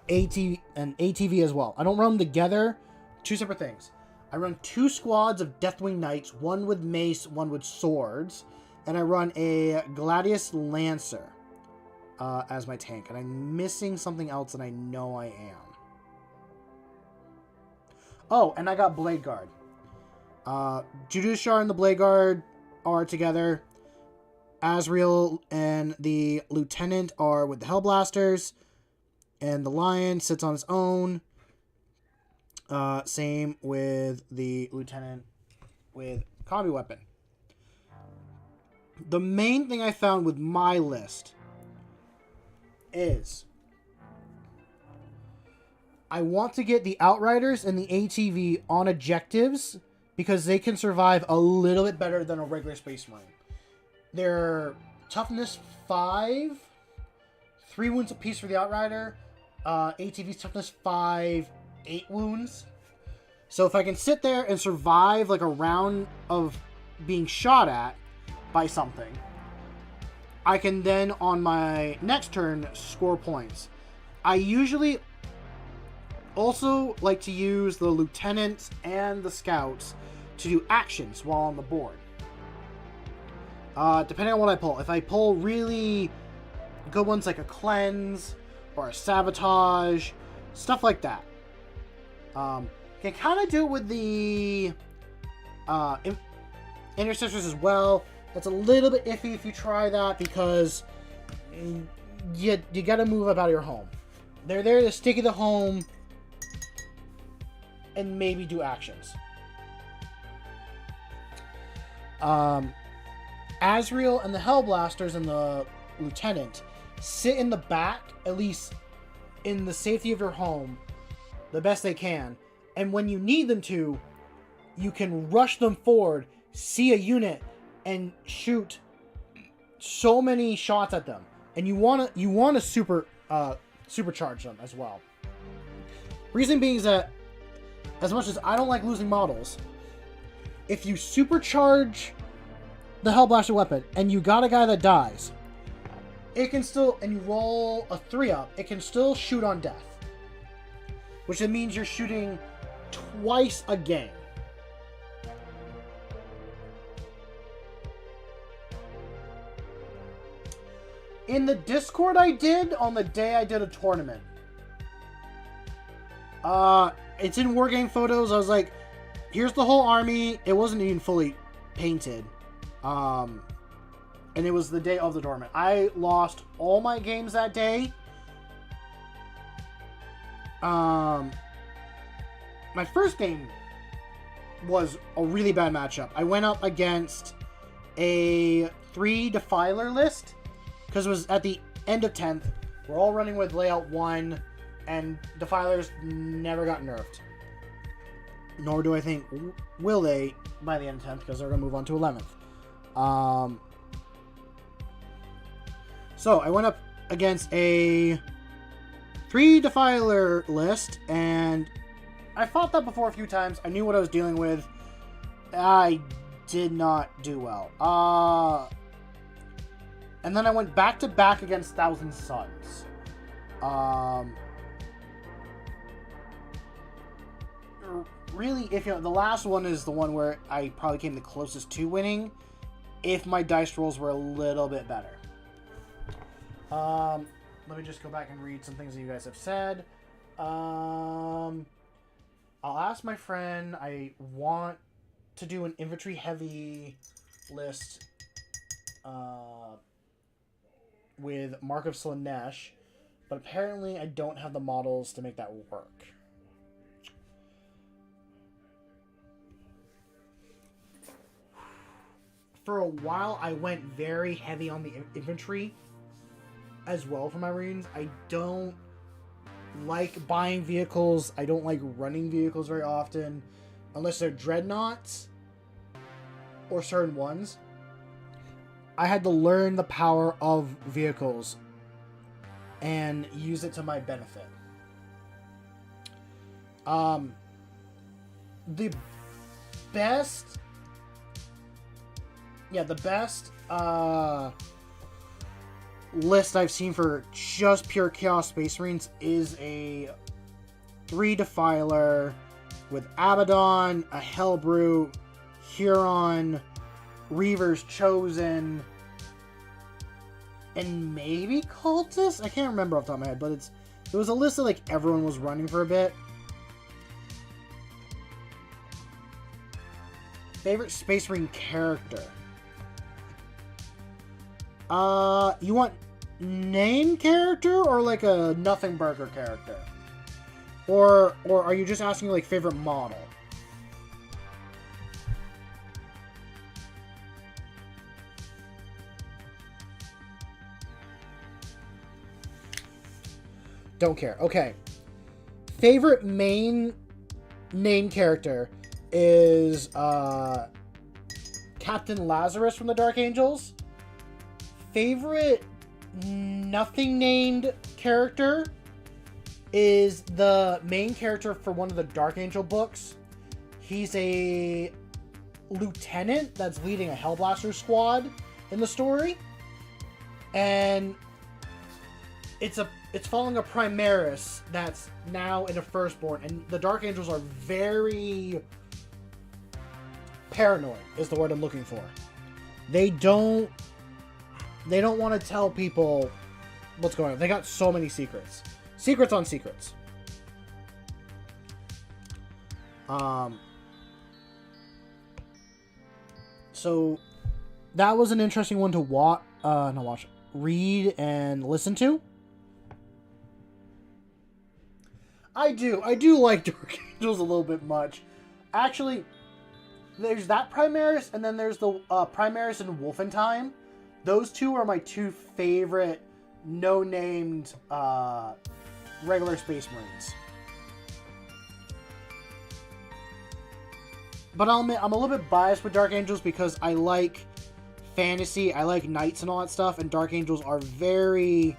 ATV as well. I don't run them together. 2 separate things. I run 2 squads of Deathwing Knights, one with mace, one with swords. And I run a Gladius Lancer as my tank. And I'm missing something else that I know I am. Oh, and I got Blade Guard. Judiciar and the Blade Guard are together. Azrael and the Lieutenant are with the Hellblasters. And the Lion sits on his own. Same with the Lieutenant with combi weapon. The main thing I found with my list is I want to get the Outriders and the ATV on objectives because they can survive a little bit better than a regular Space Marine. They're toughness 5, 3 wounds apiece for the Outrider. ATV's toughness 5, 8 wounds. So if I can sit there and survive like a round of being shot at by something, I can then on my next turn score points. I usually also like to use the lieutenants and the scouts to do actions while on the board. Depending on what I pull. If I pull really good ones like a cleanse or a sabotage, stuff like that. Can kind of do it with the intercessors as well. That's a little bit iffy if you try that because you got to move up out of your home. They're there to stick at the home and maybe do actions. Azrael and the Hellblasters and the Lieutenant sit in the back, at least in the safety of your home, the best they can. And when you need them to, you can rush them forward, see a unit, and shoot so many shots at them, and you want to supercharge them as well. Reason being is that, as much as I don't like losing models, if you supercharge the Hellblaster weapon and you got a guy that dies, it can still, and you roll a 3-up, it can still shoot on death. Which means you're shooting twice a game. In the Discord I did on the day I did a tournament. It's in Wargame photos. I was like, here's the whole army. It wasn't even fully painted. And it was the day of the tournament. I lost all my games that day. My first game was a really bad matchup. I went up against a 3 Defiler list because it was at the end of 10th. We're all running with layout 1, and Defilers never got nerfed. Nor do I think will they by the end of 10th, because they're going to move on to 11th. So I went up against a 3 Defiler list, and I fought that before a few times. I knew what I was dealing with. I did not do well. And then I went back-to-back against Thousand Suns. Really, if you know, the last one is the one where I probably came the closest to winning, if my dice rolls were a little bit better. Let me just go back and read some things that you guys have said. I'll ask my friend. I want to do an infantry heavy list with Mark of Slanesh, but apparently I don't have the models to make that work. For a while, I went very heavy on the infantry as well for my Marines. I don't like buying vehicles. I don't like running vehicles very often, unless they're dreadnoughts or certain ones. I had to learn the power of vehicles and use it to my benefit. The best list I've seen for just pure Chaos Space Marines is a 3 Defiler with Abaddon, a Hellbrute, Huron, Reaver's Chosen, and maybe Cultist? I can't remember off the top of my head, but it was a list that like everyone was running for a bit. Favorite Space Marine character? You want name character or like a nothing burger character? Or are you just asking like favorite model? Don't care. Okay. Favorite main name character is Captain Lazarus from the Dark Angels. Favorite nothing named character is the main character for one of the Dark Angel books. He's a lieutenant that's leading a Hellblaster squad in the story. And it's following a Primaris that's now in a Firstborn, and the Dark Angels are very paranoid, is the word I'm looking for. They don't want to tell people what's going on. They got so many secrets. Secrets on secrets. So that was an interesting one to read and listen to. I do like Dark Angels a little bit much. Actually, there's that Primaris, and then there's the Primaris and Wolfenheim. Those two are my two favorite no-named regular Space Marines. But I'll admit, I'm a little bit biased with Dark Angels because I like fantasy. I like knights and all that stuff, and Dark Angels are very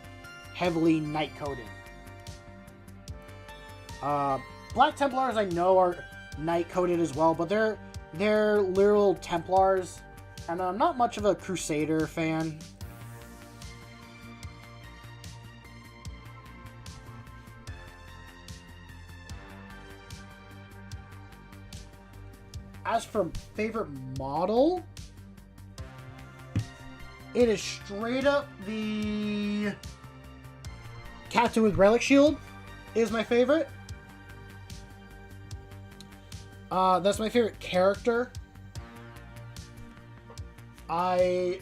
heavily knight coded. Black Templars I know are knight coded as well, but they're literal Templars, and I'm not much of a Crusader fan. As for favorite model, it is straight up the Captain with Relic Shield is my favorite. That's my favorite character. I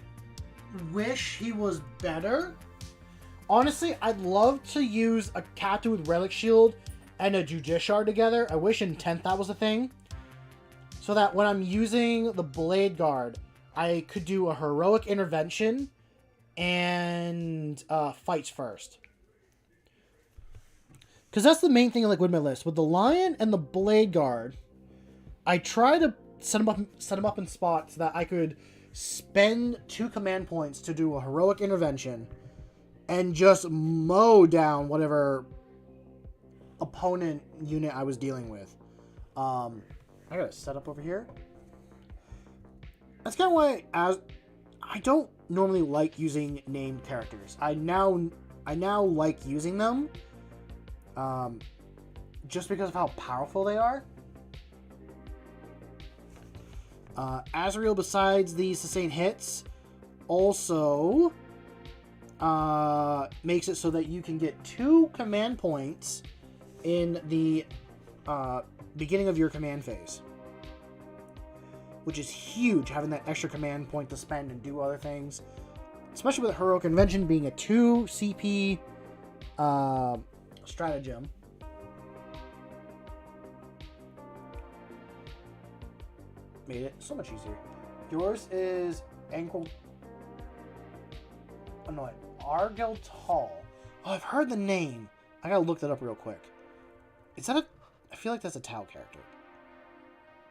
wish he was better. Honestly, I'd love to use a Captain with Relic Shield and a Judiciar together. I wish in 10th that was a thing. So that when I'm using the Blade Guard, I could do a Heroic Intervention and fights first. Because that's the main thing I like with my list. With the Lion and the Blade Guard, I try to set them up in spots that I could spend 2 command points to do a Heroic Intervention and just mow down whatever opponent unit I was dealing with. I gotta set up over here. That's kind of why I don't normally like using named characters. I now like using them, just because of how powerful they are. Azrael, besides the sustained hits, also makes it so that you can get 2 command points in the beginning of your command phase, which is huge, having that extra command point to spend and do other things, especially with Heroic Intervention being a 2 CP stratagem. Made it so much easier. Yours is Ankle. Oh no, Argel Tall. Oh, I've heard the name. I gotta look that up real quick. Is that a? I feel like that's a Tau character.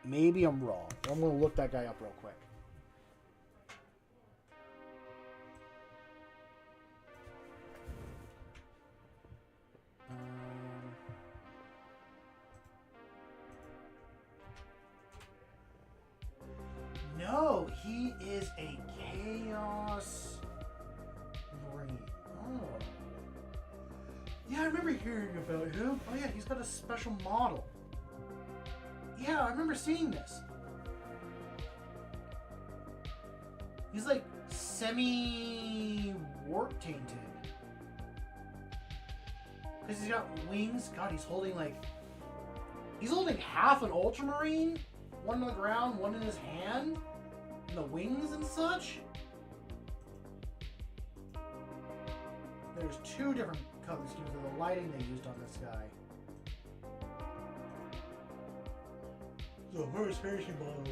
Maybe I'm wrong. I'm gonna look that guy up real quick. No, he is a Chaos Marine. Oh. Yeah, I remember hearing about him. Oh yeah, he's got a special model. Yeah, I remember seeing this. He's like semi-warp tainted. Because he's got wings. God, he's holding like... He's holding half an Ultramarine. One on the ground, one in his hand. And the wings and such. There's 2 different color schemes of the lighting they used on this guy. The first fantasy model.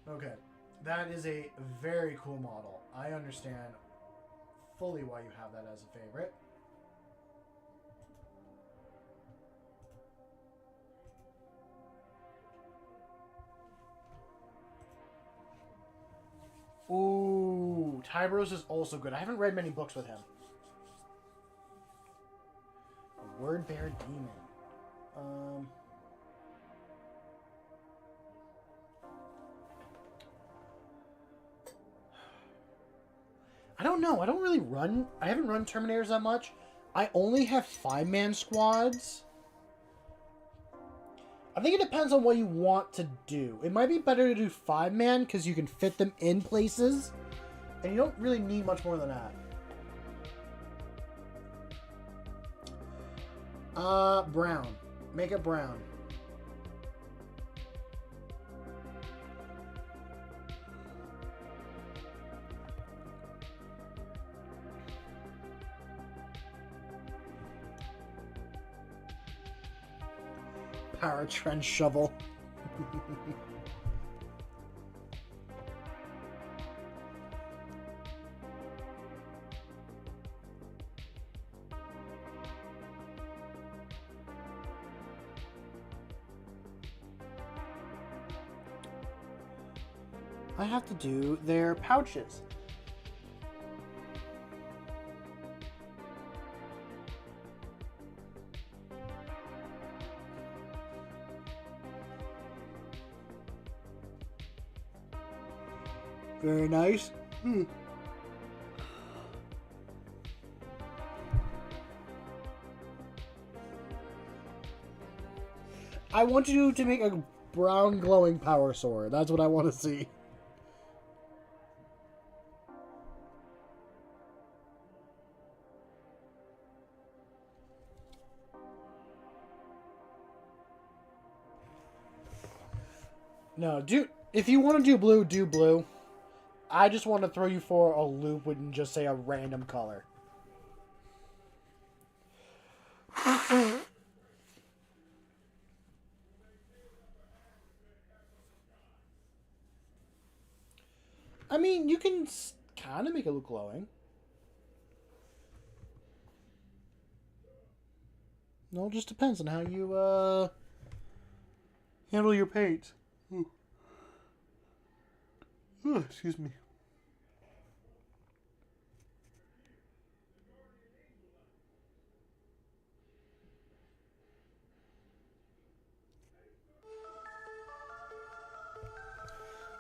Okay, that is a very cool model. I understand fully why you have that as a favorite. Ooh, Tybros is also good. I haven't read many books with him. A Word-Bearer Demon. I don't know. I don't really run... I haven't run Terminators that much. I only have 5-man squads. I think it depends on what you want to do. It might be better to do 5-man because you can fit them in places. And you don't really need much more than that. Brown. Make it brown. Power Trench Shovel. I have to do their pouches. Very nice. I want you to make a brown glowing power sword. That's what I want to see. No, dude, if you want to do blue, do blue. I just want to throw you for a loop and just say a random color. I mean, you can kind of make it look glowing. No, it just depends on how you handle your paint. Ooh, excuse me.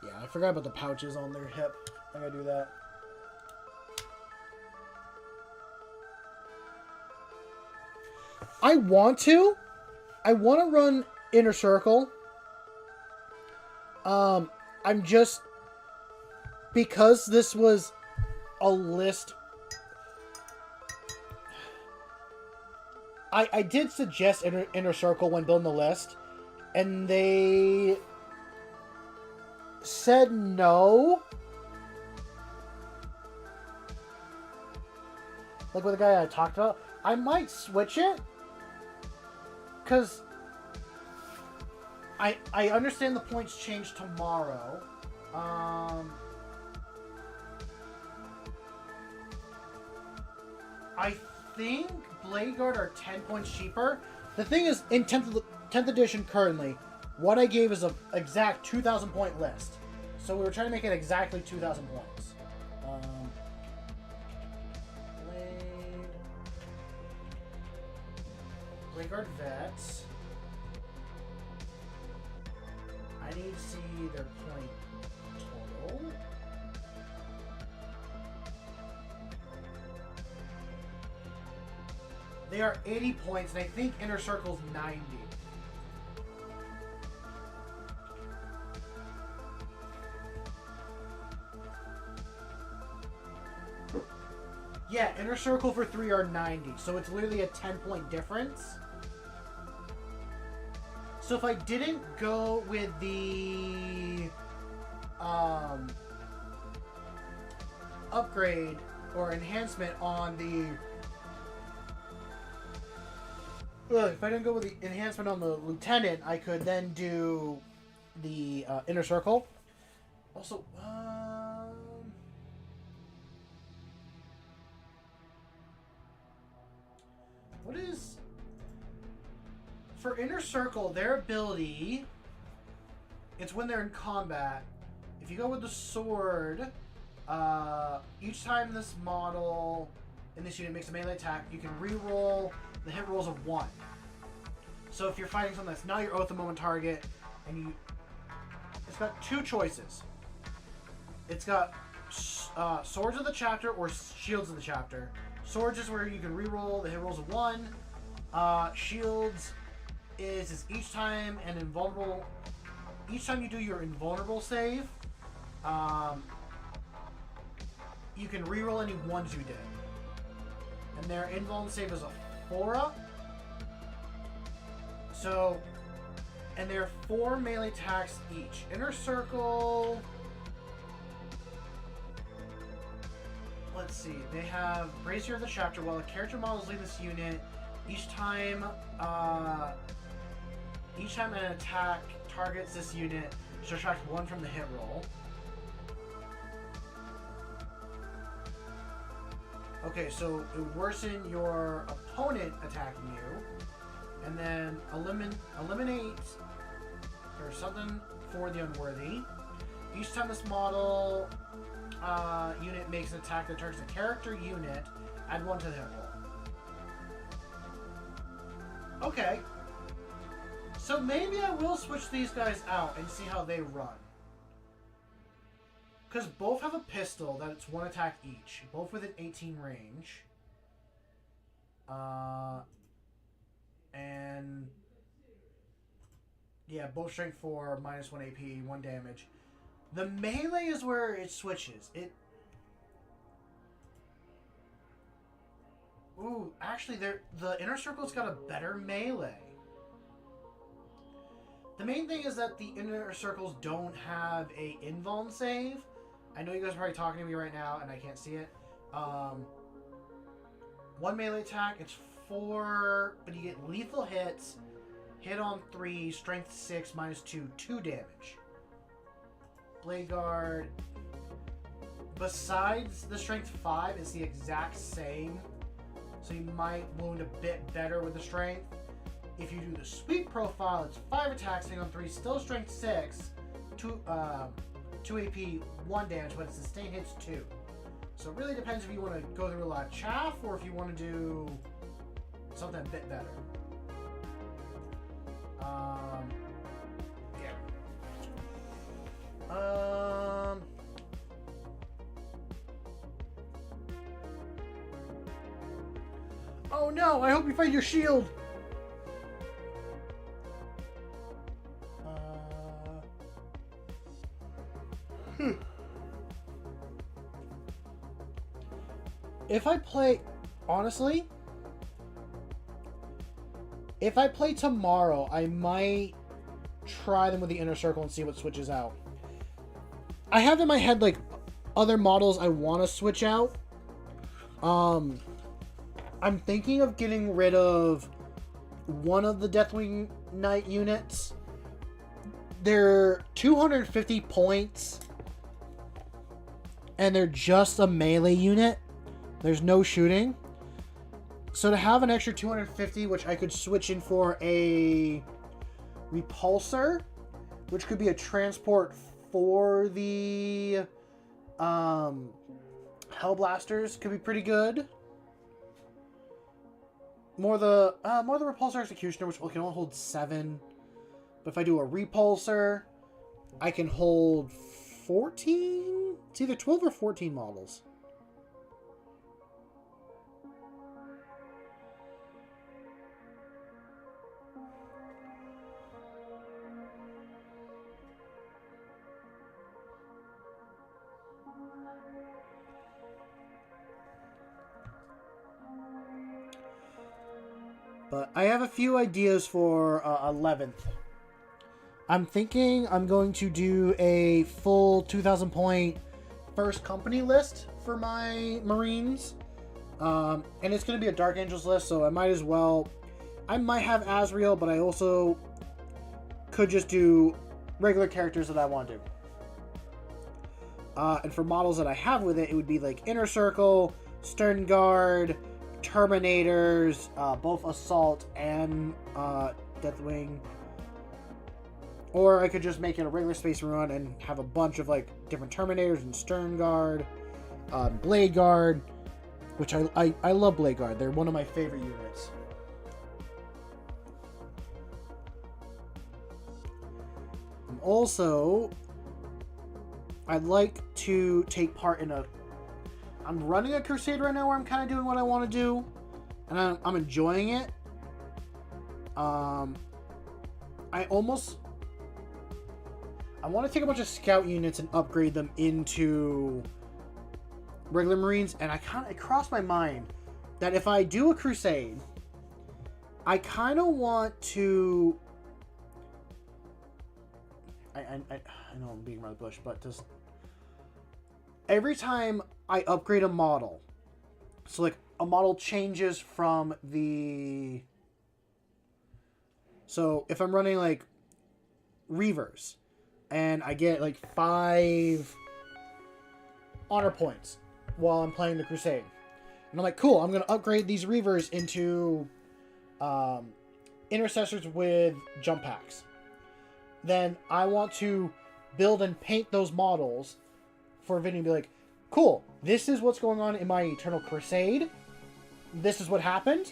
Yeah, I forgot about the pouches on their hip. I gotta do that. I want to run Inner Circle. I'm just... Because this was a list... I did suggest Inner Circle when building the list, and they said no. Like with the guy I talked about. I might switch it, because I understand the points change tomorrow. I think Blade Guard are 10 points cheaper. The thing is, in 10th edition currently, what I gave is an exact 2,000 point list. So we were trying to make it exactly 2,000 points. Blade Guard Vets. I need to see their point total. They are 80 points, and I think Inner Circle's 90. Yeah, Inner Circle for 3 are 90, so it's literally a 10-point difference. So if I didn't go with the upgrade or enhancement on the... if I didn't go with the enhancement on the Lieutenant, I could then do the Inner Circle. Also, what is... For Inner Circle, their ability, it's when they're in combat. If you go with the sword, each time this model in this unit makes a melee attack, you can re-roll the hit rolls of 1. So if you're fighting something that's not your Oath of Moment target, and it's got 2 choices. It's got Swords of the Chapter or Shields of the Chapter. Swords is where you can re-roll the hit rolls of 1. Shields is each time an invulnerable. Each time you do your invulnerable save, you can re-roll any ones you did. And their invulnerable save is a 4-up. So, and there are 4 melee attacks each. Inner Circle. Let's see. They have Brazier of the Chapter. While a character model is leading this unit, each time an attack targets this unit, subtract 1 from the hit roll. Okay, so it would worsen your opponent attacking you, and then eliminate or something for the unworthy. Each time this model unit makes an attack that targets a character unit, add 1 to the hit roll. Okay. So maybe I will switch these guys out and see how they run. Because both have a pistol that it's 1 attack each. Both within 18 range. And... yeah, both strength 4, minus 1 AP, 1 damage. The melee is where it switches. Ooh, actually, the Inner Circle's got a better melee. The main thing is that the Inner Circles don't have a invuln save. I know you guys are probably talking to me right now, and I can't see it. 1 melee attack, it's 4, but you get lethal hits, hit on 3, strength 6, minus 2, 2 damage. Blade Guard, besides the strength 5, it's the exact same, so you might wound a bit better with the strength. If you do the sweep profile, it's 5 attacks, hitting on 3, still strength 6, 2 AP, 1 damage, but its sustain hits 2. So it really depends if you want to go through a lot of chaff or if you want to do something a bit better. Yeah. Oh no, I hope you find your shield! If I play... honestly... if I play tomorrow, I might try them with the Inner Circle and see what switches out. I have in my head, like, other models I want to switch out. I'm thinking of getting rid of one of the Deathwing Knight units. They're 250 points. And they're just a melee unit. There's no shooting. So to have an extra 250, which I could switch in for a repulsor, which could be a transport for the Hellblasters, could be pretty good. More the repulsor executioner, which can only hold 7. But if I do a repulsor, I can hold 14. It's either 12 or 14 models. But I have a few ideas for 11th. I'm thinking I'm going to do a full 2,000 point first company list for my Marines. And it's going to be a Dark Angels list, so I might as well... I might have Azrael, but I also could just do regular characters that I want to do. And for models that I have with it, it would be like Inner Circle, Stern Guard, Terminators, both Assault and Deathwing. Or I could just make it a regular Space Marine and have a bunch of like different Terminators and Stern Guard, Blade Guard, which I love Blade Guard. They're one of my favorite units. And also, I'd like to take part in I'm running a crusade right now where I'm kind of doing what I want to do, and I'm enjoying it. I want to take a bunch of scout units and upgrade them into regular Marines, and it crossed my mind that if I do a crusade, I kind of want to... I know I'm beating around the bush, but just every time I upgrade a model, so like a model changes from the... So if I'm running like Reavers, and I get like 5 honor points while I'm playing the Crusade, and I'm like, cool, I'm going to upgrade these Reavers into Intercessors with jump packs. Then I want to build and paint those models for a video and be like, cool, this is what's going on in my Eternal Crusade. This is what happened.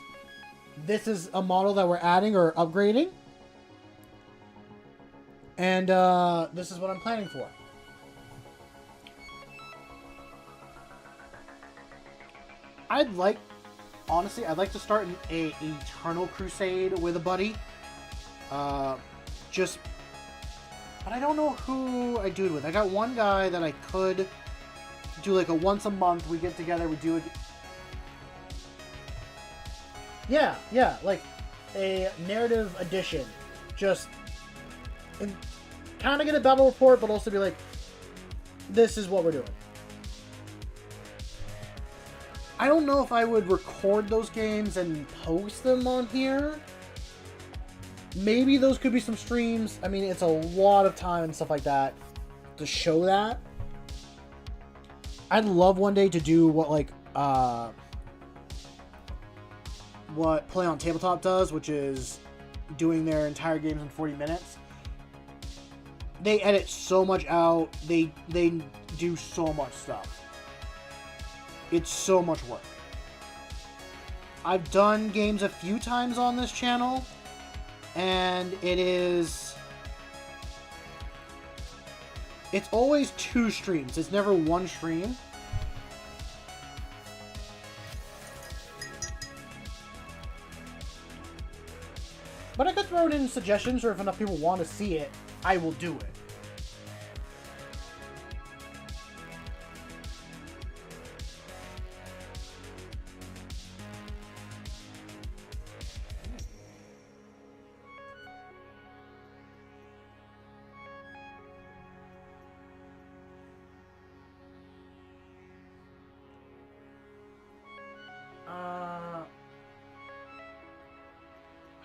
This is a model that we're adding or upgrading. And this is what I'm planning for. Honestly, I'd like to start an Eternal Crusade with a buddy. But I don't know who I do it with. I got one guy that I could do like a once a month. We get together, we do it. Yeah, like a narrative edition. Just kind of get a battle report, but also be like, this is what we're doing. I don't know if I would record those games and post them on here. Maybe those could be some streams. I mean, it's a lot of time and stuff like that to show that. I'd love one day to do what Play on Tabletop does, which is doing their entire games in 40 minutes. They edit so much out. They do so much stuff. It's so much work. I've done games a few times on this channel, and it's always 2 streams. It's never 1 stream. But I could throw it in suggestions, or if enough people want to see it, I will do it.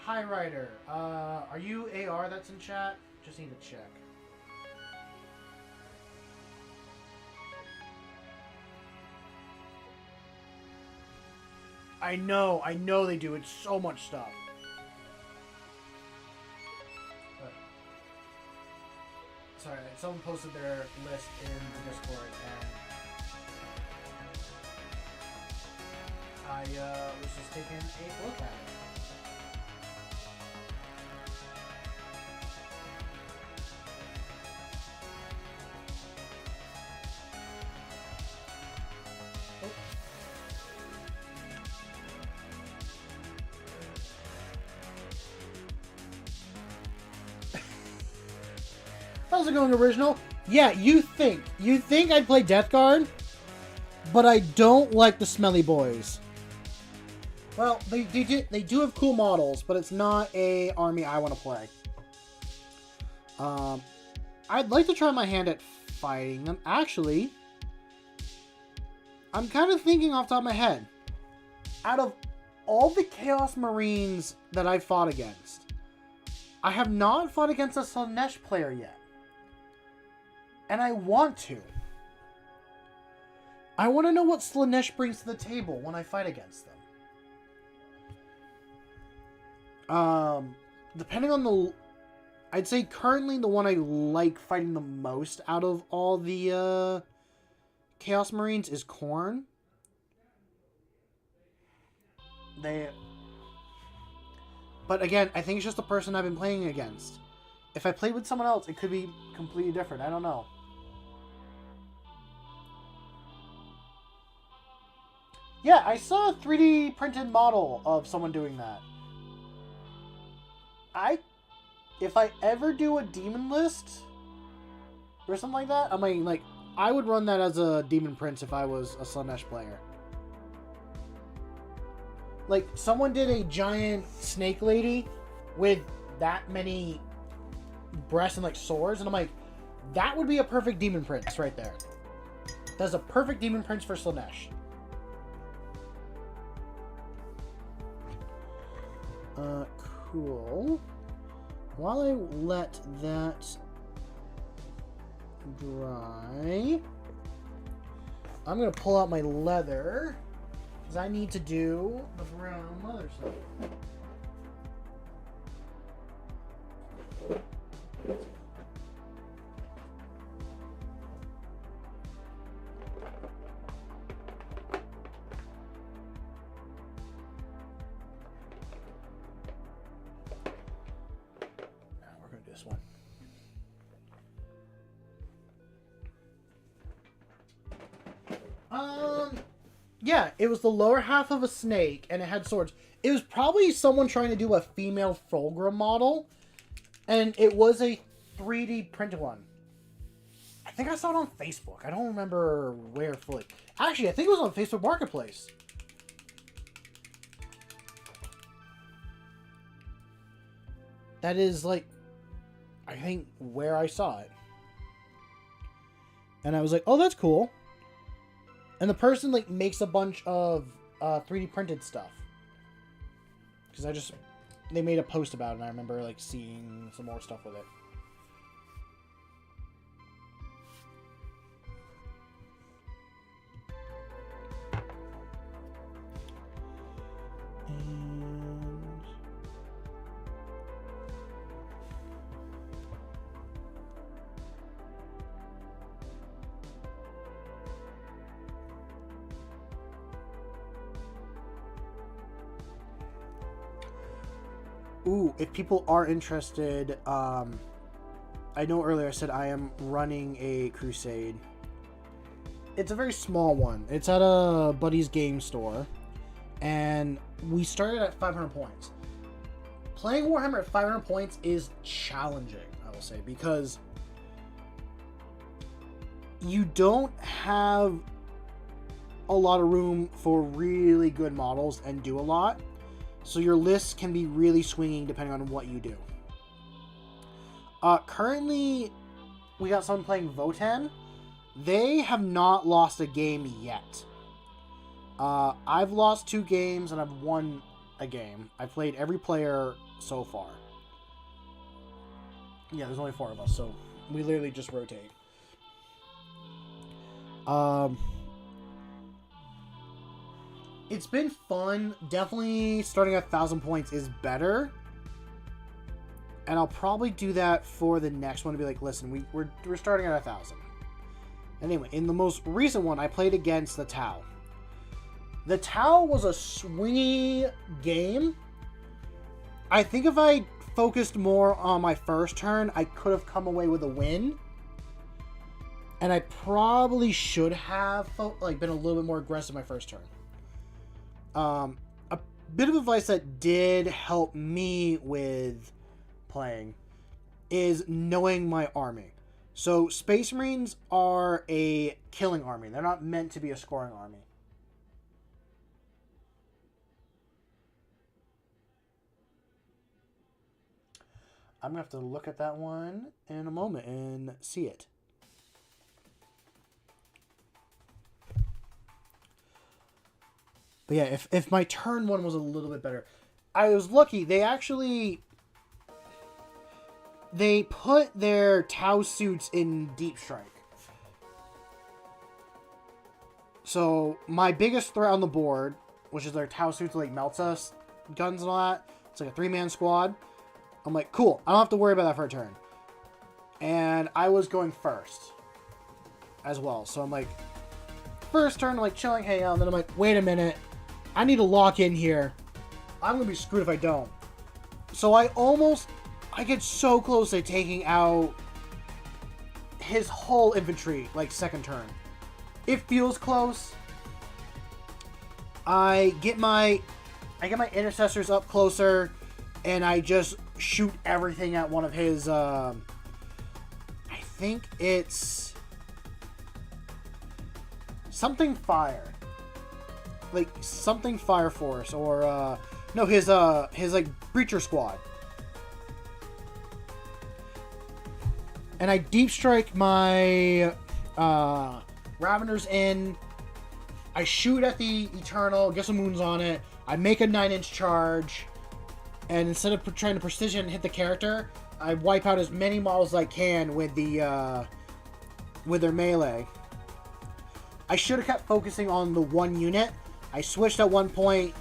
Hi, Ryder. Are you AR that's in chat? Just need to check. I know they do. It's so much stuff. But, sorry, someone posted their list in the Discord, and I was just taking a look at it. How's it going, original? Yeah, you think I'd play Death Guard, but I don't like the smelly boys. Well, they do have cool models, but it's not a army I want to play. I'd like to try my hand at fighting them. Actually, I'm kind of thinking off the top of my head. Out of all the Chaos Marines that I've fought against, I have not fought against a Slaanesh player yet. And I want to. I want to know what Slaanesh brings to the table when I fight against them. Depending on I'd say currently the one I like fighting the most out of all the Chaos Marines is Khorne. But again, I think it's just the person I've been playing against. If I played with someone else, it could be completely different. I don't know. Yeah, I saw a 3D printed model of someone doing that. If I ever do a demon list or something like that, I mean, like, I would run that as a demon prince if I was a Slaanesh player. Like, someone did a giant snake lady with that many breasts and, like, swords, and I'm like, that would be a perfect demon prince right there. That's a perfect demon prince for Slaanesh. Cool. While I let that dry, I'm going to pull out my leather, because I need to do the brown leather stuff. Yeah, it was the lower half of a snake, and it had swords. It was probably someone trying to do a female Fulgrim model, and it was a 3D printed one. I think I saw it on Facebook. I don't remember where fully. Actually, I think it was on Facebook Marketplace. That is, like, I think where I saw it. And I was like, oh, that's cool. And the person, like, makes a bunch of 3D printed stuff. Because they made a post about it, and I remember, like, seeing some more stuff with it. Ooh, if people are interested, I know earlier I said I am running a crusade. It's a very small one. It's at a buddy's game store, and we started at 500 points. Playing Warhammer at 500 points is challenging, I will say, because you don't have a lot of room for really good models and do a lot. So your lists can be really swinging depending on what you do. Currently, we got someone playing Votan. They have not lost a game yet. I've lost 2 games and I've won a game. I've played every player so far. Yeah, there's only 4 of us, so we literally just rotate. It's been fun. Definitely starting at 1,000 points is better. And I'll probably do that for the next one to be like, listen, we're starting at 1,000. Anyway, in the most recent one, I played against the Tau. The Tau was a swingy game. I think if I focused more on my first turn, I could have come away with a win. And I probably should have been a little bit more aggressive my first turn. A bit of advice that did help me with playing is knowing my army. So Space Marines are a killing army. They're not meant to be a scoring army. I'm going to have to look at that one in a moment and see it. But yeah, if my turn 1 was a little bit better. I was lucky. They put their Tau suits in Deep Strike. So my biggest threat on the board, which is their Tau suits like melts us, guns and all that, it's like a 3-man squad. I'm like, cool, I don't have to worry about that for a turn. And I was going first as well. So I'm like, first turn, I'm like chilling, hey, and then I'm like, wait a minute. I need to lock in here. I'm going to be screwed if I don't. So I get so close to taking out his whole infantry, like, second turn. It feels close. I get my intercessors up closer, and I just shoot everything at one of his, I think it's something fire. Like, something Fire Force, or, no, his, like, Breacher Squad. And I Deep Strike my, Raveners in. I shoot at the Eternal, get some wounds on it. I make a 9-inch charge. And instead of trying to precision hit the character, I wipe out as many models as I can with the, with their melee. I should have kept focusing on the one unit. I switched at one point.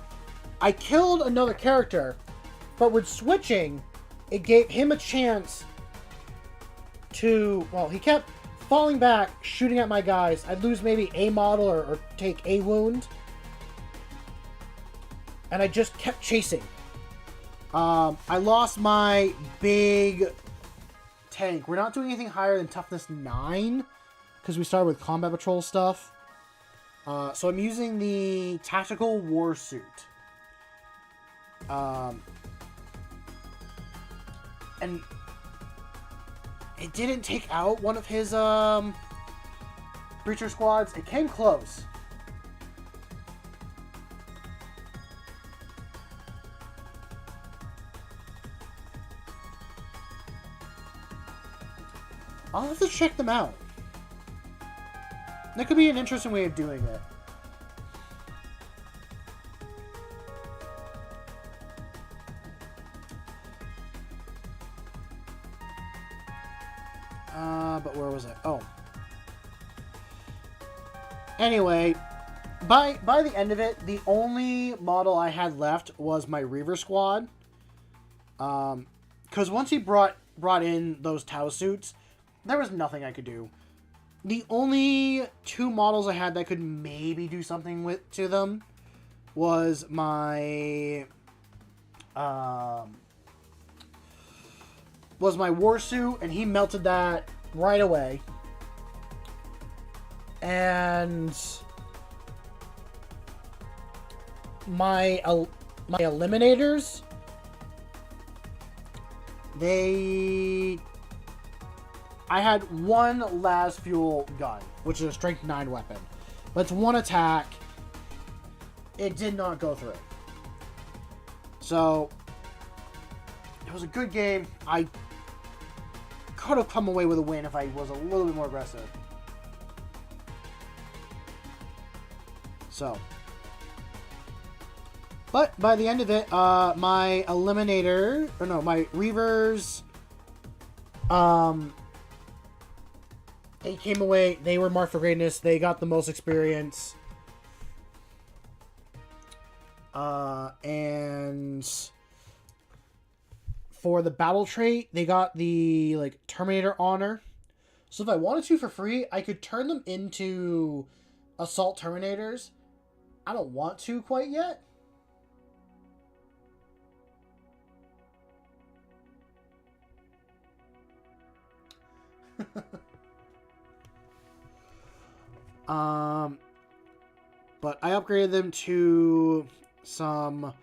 I killed another character, but with switching, it gave him a chance to, well, he kept falling back, shooting at my guys. I'd lose maybe a model or take a wound. And I just kept chasing. I lost my big tank. We're not doing anything higher than toughness 9, because we started with combat patrol stuff. So I'm using the Tactical War Suit. And it didn't take out one of his Breacher squads. It came close. I'll have to check them out. That could be an interesting way of doing it. But where was it? Oh. Anyway, by the end of it, the only model I had left was my Reaver squad. Because once he brought in those Tau suits, there was nothing I could do. The only two models I had that could maybe do something to them was my war suit, and he melted that right away. And my eliminators, I had one las fuel gun, which is a strength 9 weapon. But it's one attack. It did not go through. So, it was a good game. I could have come away with a win if I was a little bit more aggressive. So. But by the end of it, my Reavers, they came away, they were marked for greatness, they got the most experience. And for the battle trait, they got the, like, Terminator honor. So if I wanted to for free, I could turn them into Assault Terminators. I don't want to quite yet. But I upgraded them to some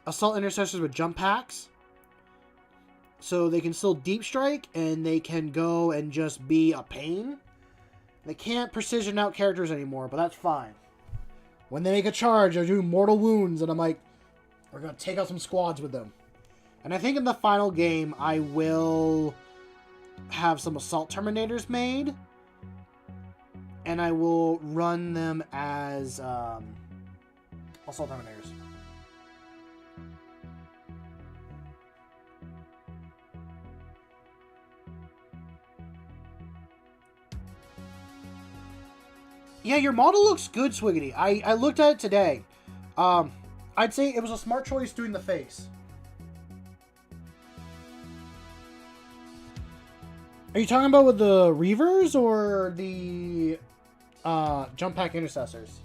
Assault Intercessors with jump packs. So they can still deep strike, and they can go and just be a pain. They can't precision out characters anymore, but that's fine. When they make a charge, they're doing mortal wounds, and I'm like, we're going to take out some squads with them. And I think in the final game, I will have some Assault Terminators made, and I will run them as Assault Terminators. Yeah, your model looks good, Swiggity. I looked at it today. I'd say it was a smart choice doing the face. Are you talking about with the Reavers or the Jump Pack Intercessors?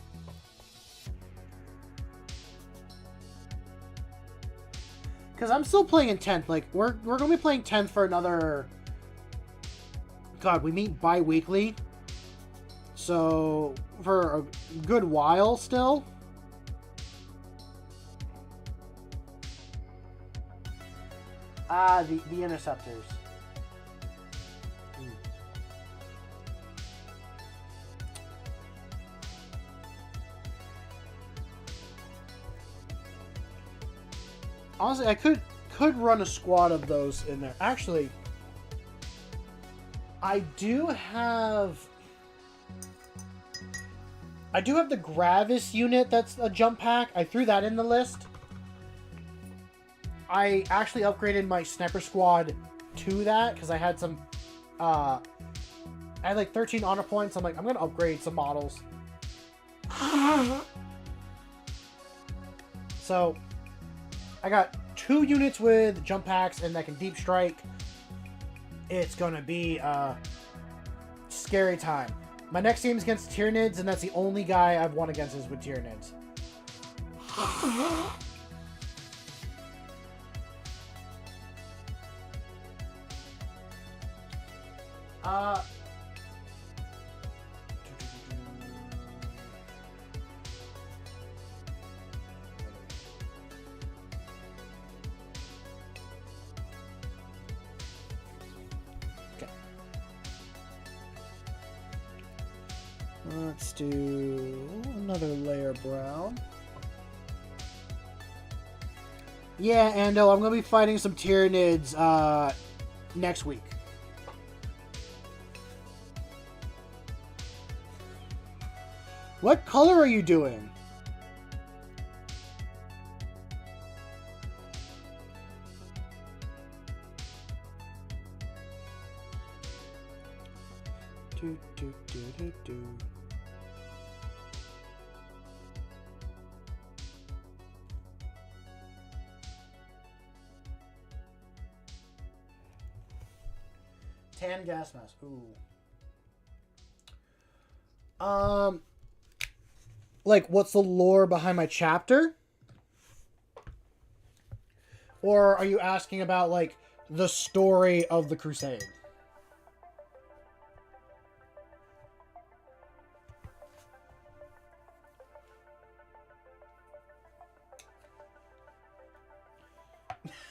Because I'm still playing in 10th. Like, we're going to be playing 10th for another... God, we meet bi-weekly. So, for a good while still. The Interceptors. Honestly, I could run a squad of those in there. Actually, I do have the Gravis unit that's a jump pack. I threw that in the list. I actually upgraded my sniper squad to that because I had some I had like 13 honor points. I'm like, I'm gonna upgrade some models. So I got 2 units with jump packs and that can deep strike. It's gonna be a scary time. My next game is against Tyranids, and that's the only guy I've won against is with Tyranids. Let's do another layer brown. Yeah, and I'm going to be fighting some Tyranids next week. What color are you doing? Do, do, do, do, do. Tan gas mask. Ooh. Like, what's the lore behind my chapter? Or are you asking about, like, the story of the Crusade?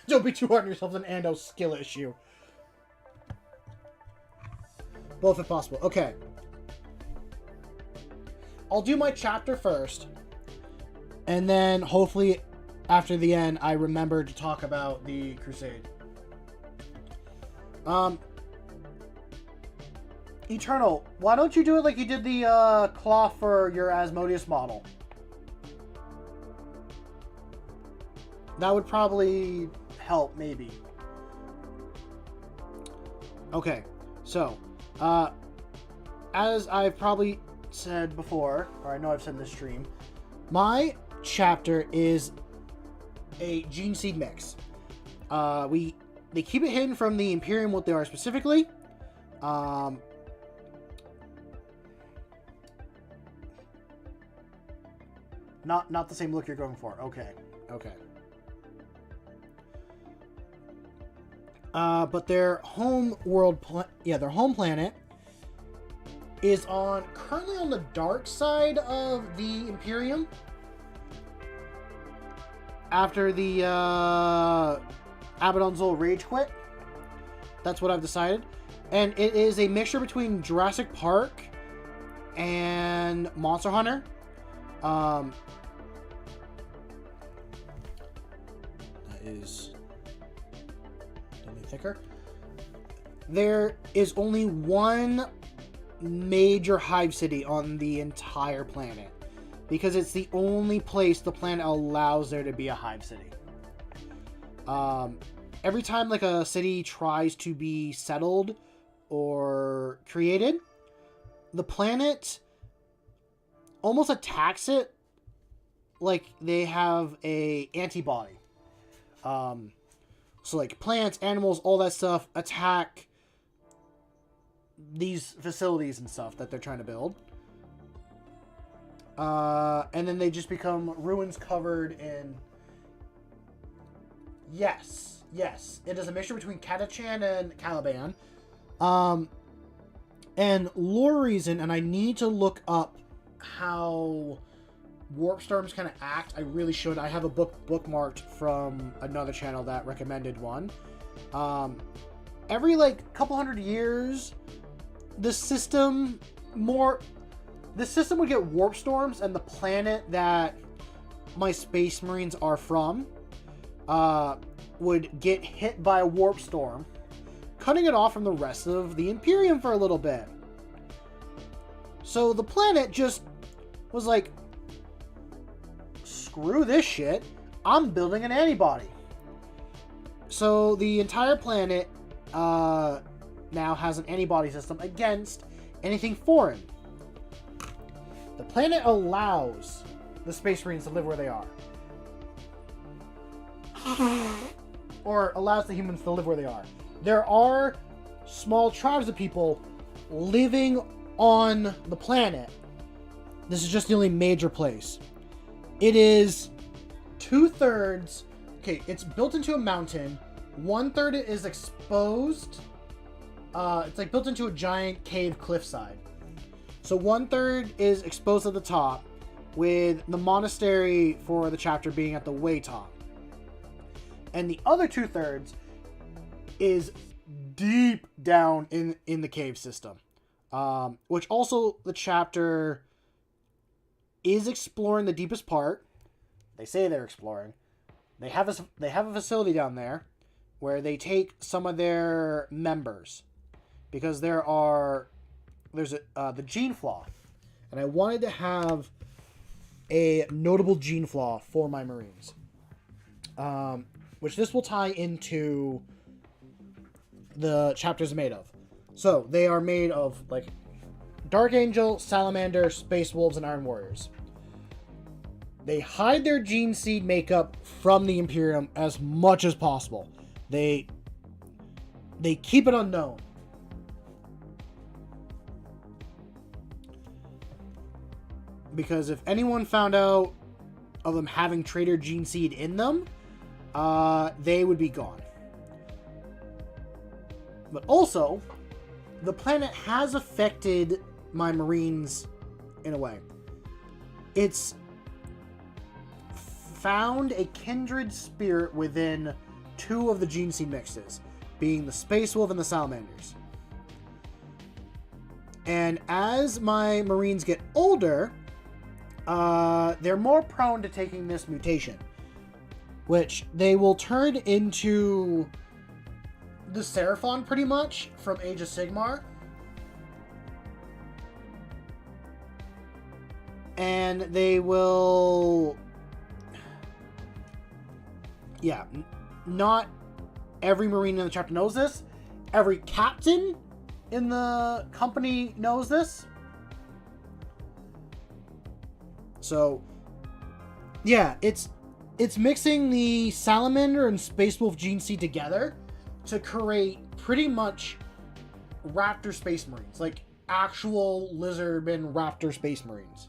Don't be too hard on yourself, an Ando skill issue. Both if possible. Okay. I'll do my chapter first. And then, hopefully, after the end, I remember to talk about the Crusade. Eternal, why don't you do it like you did the cloth for your Asmodeus model? That would probably help, maybe. Okay, so, as I've probably said before, or I know I've said in this stream, my chapter is a gene seed mix. They keep it hidden from the Imperium what they are specifically. Not the same look you're going for. Okay. But their home world, their home planet is currently on the dark side of the Imperium. After the Abaddon Zol rage quit. That's what I've decided. And it is a mixture between Jurassic Park and Monster Hunter. That is definitely thicker. There is only one major hive city on the entire planet, because it's the only place the planet allows there to be a hive city. Every time like a city tries to be settled or created, the planet almost attacks it like they have a antibody. So like plants, animals, all that stuff attack these facilities and stuff that they're trying to build. And then they just become ruins covered in... Yes. It is a mixture between Catachan and Caliban. And lore reason, and I need to look up how warp storms kind of act. I really should. I have a book bookmarked from another channel that recommended one. Every like couple hundred years, the system would get warp storms, and the planet that my Space Marines are from would get hit by a warp storm, cutting it off from the rest of the Imperium for a little bit. So the planet just was like, screw this shit, I'm building an antibody. So the entire planet now has an antibody system against anything foreign. The planet allows the Space Marines to live where they are. Or allows the humans to live where they are. There are small tribes of people living on the planet. This is just the only major place. It is 2/3... Okay, it's built into a mountain. 1/3 is exposed. It's like built into a giant cave cliffside. So 1/3 is exposed at the top, with the monastery for the chapter being at the way top. And the other 2/3 is deep down in the cave system. which also the chapter is exploring the deepest part. They say they're exploring. They have a facility down there where they take some of their members because there's the gene flaw, and I wanted to have a notable gene flaw for my Marines, which this will tie into the chapters made of. So they are made of like Dark Angel, Salamander, Space Wolves, and Iron Warriors. They hide their gene seed makeup from the Imperium as much as possible. They keep it unknown. Because if anyone found out of them having traitor gene seed in them, they would be gone. But also, the planet has affected my Marines in a way. It's found a kindred spirit within two of the gene seed mixes, being the Space Wolf and the Salamanders. And as my Marines get older, they're more prone to taking this mutation, which they will turn into the Seraphon pretty much from Age of Sigmar. And they will... Yeah, not every Marine in the chapter knows this. Every captain in the company knows this. So, yeah, it's mixing the Salamander and Space Wolf gene seed together to create pretty much Raptor Space Marines, like actual Lizardman Raptor Space Marines.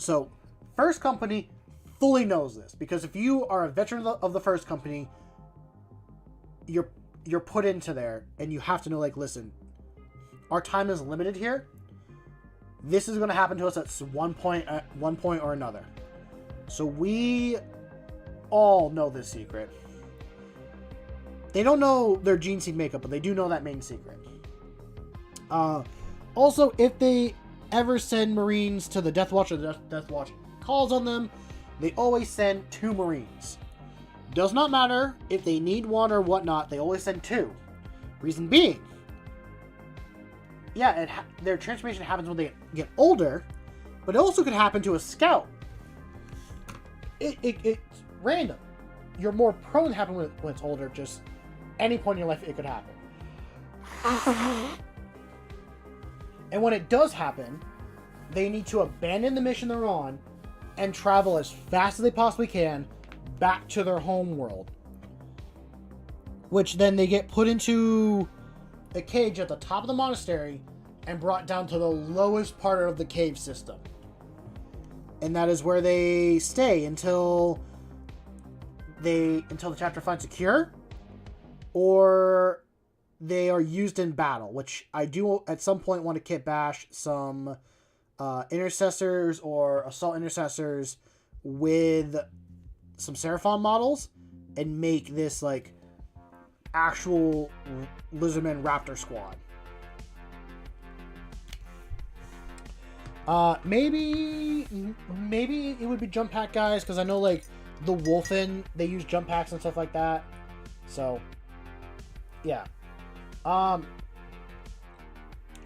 So, First Company fully knows this, because if you are a veteran of the First Company, you're put into there, and you have to know, like, listen, our time is limited here. This is going to happen to us at one point or another. So we all know this secret. They don't know their gene seed makeup, but they do know that main secret. Also, if they ever send Marines to the Death Watch, or the Death Watch calls on them, they always send 2 Marines. Does not matter if they need 1 or whatnot, they always send 2. Reason being, yeah, their transformation happens when they get older, but it also could happen to a scout. It's random. You're more prone to happen when it's older. Just any point in your life, it could happen. And when it does happen, they need to abandon the mission they're on and travel as fast as they possibly can back to their home world. Which then they get put into a cage at the top of the monastery and brought down to the lowest part of the cave system. And that is where they stay until the chapter finds a cure, or they are used in battle, which I do at some point want to kit bash some intercessors or assault intercessors with some Seraphon models and make this like actual Lizardman Raptor squad. Maybe it would be jump pack guys, because I know like the Wolfen, they use jump packs and stuff like that. So yeah.